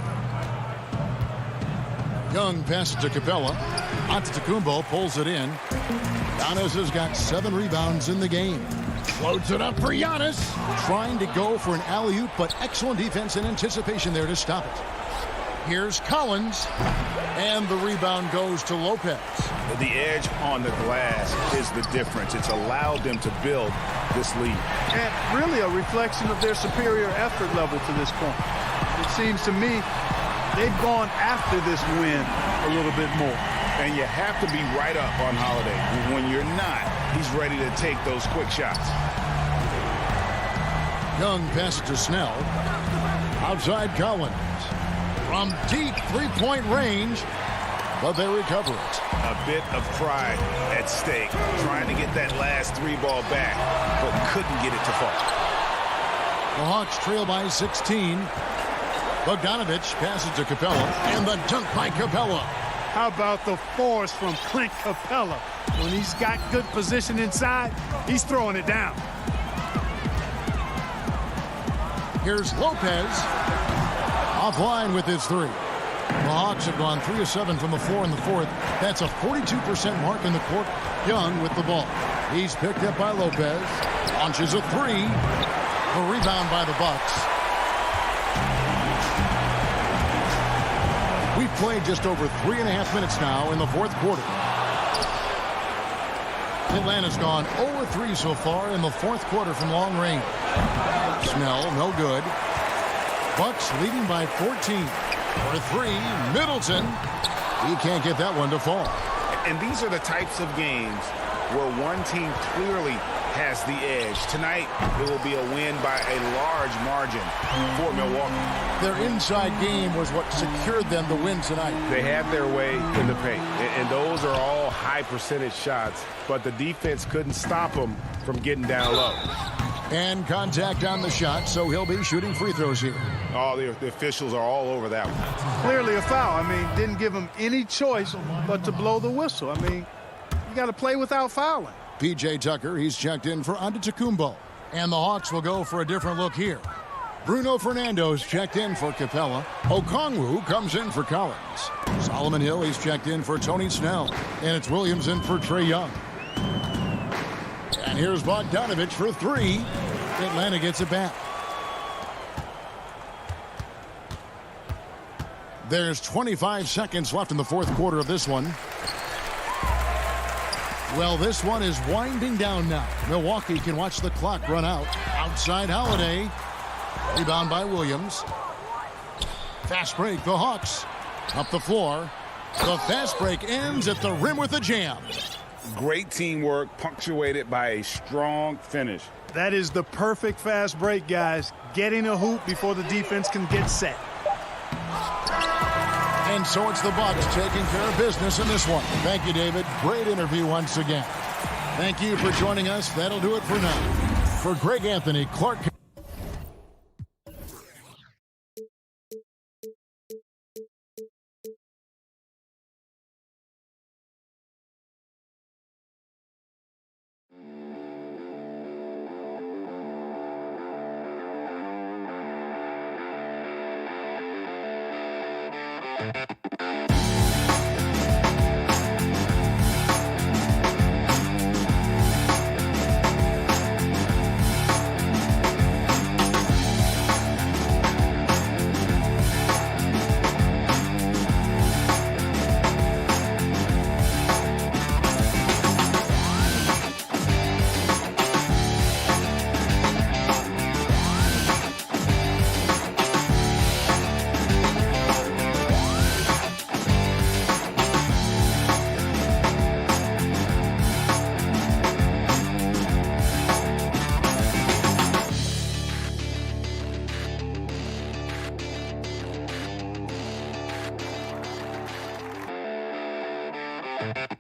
Young passes to Capella. Antetokounmpo pulls it in. Giannis has got 7 rebounds in the game. Floats it up for Giannis. Trying to go for an alley-oop, but excellent defense and anticipation there to stop it. Here's Collins. And the rebound goes to Lopez. The edge on the glass is the difference. It's allowed them to build this lead. And really a reflection of their superior effort level to this point. It seems to me they've gone after this win a little bit more. And you have to be right up on Holiday. When you're not, he's ready to take those quick shots. Young passes to Snell. Outside Collins. From deep three-point range, but they recover it. A bit of pride at stake, trying to get that last 3 ball back, but couldn't get it to fall. The Hawks trail by 16. Bogdanovich passes to Capella, and the dunk by Capella. How about the force from Clint Capella? When he's got good position inside, he's throwing it down. Here's Lopez. Offline with his 3. The Hawks have gone 3 of 7 from the floor in the fourth. That's a 42% mark in the quarter. Young with the ball. He's picked up by Lopez. Launches a 3. A rebound by the Bucks. We've played just over 3.5 minutes now in the fourth quarter. Atlanta's gone 0-3 so far in the fourth quarter from long range. Snell, no good. Bucks leading by 14. For 3, Middleton. He can't get that one to fall. And these are the types of games where one team clearly has the edge. Tonight, it will be a win by a large margin for Milwaukee. Their inside game was what secured them the win tonight. They had their way in the paint, and those are all high percentage shots, but the defense couldn't stop them from getting down low. And contact on the shot, so he'll be shooting free throws here. Oh, the officials are all over that one. Clearly a foul. I mean, didn't give him any choice but to blow the whistle. I mean, you got to play without fouling. P.J. Tucker, he's checked in for Antetokounmpo. And the Hawks will go for a different look here. Bruno Fernando's checked in for Capella. Okongwu comes in for Collins. Solomon Hill, he's checked in for Tony Snell. And it's Williams in for Trae Young. And here's Bogdanovich for 3. Atlanta gets it back. There's 25 seconds left in the fourth quarter of this one. Well, this one is winding down now. Milwaukee can watch the clock run out. Outside Holiday. Rebound by Williams. Fast break, the Hawks. Up the floor. The fast break ends at the rim with a jam. Great teamwork, punctuated by a strong finish. That is the perfect fast break, guys. Getting a hoop before the defense can get set. And so it's the Bucks taking care of business in this one. Thank you, David. Great interview once again. Thank you for joining us. That'll do it for now. For Greg Anthony, Clark. it.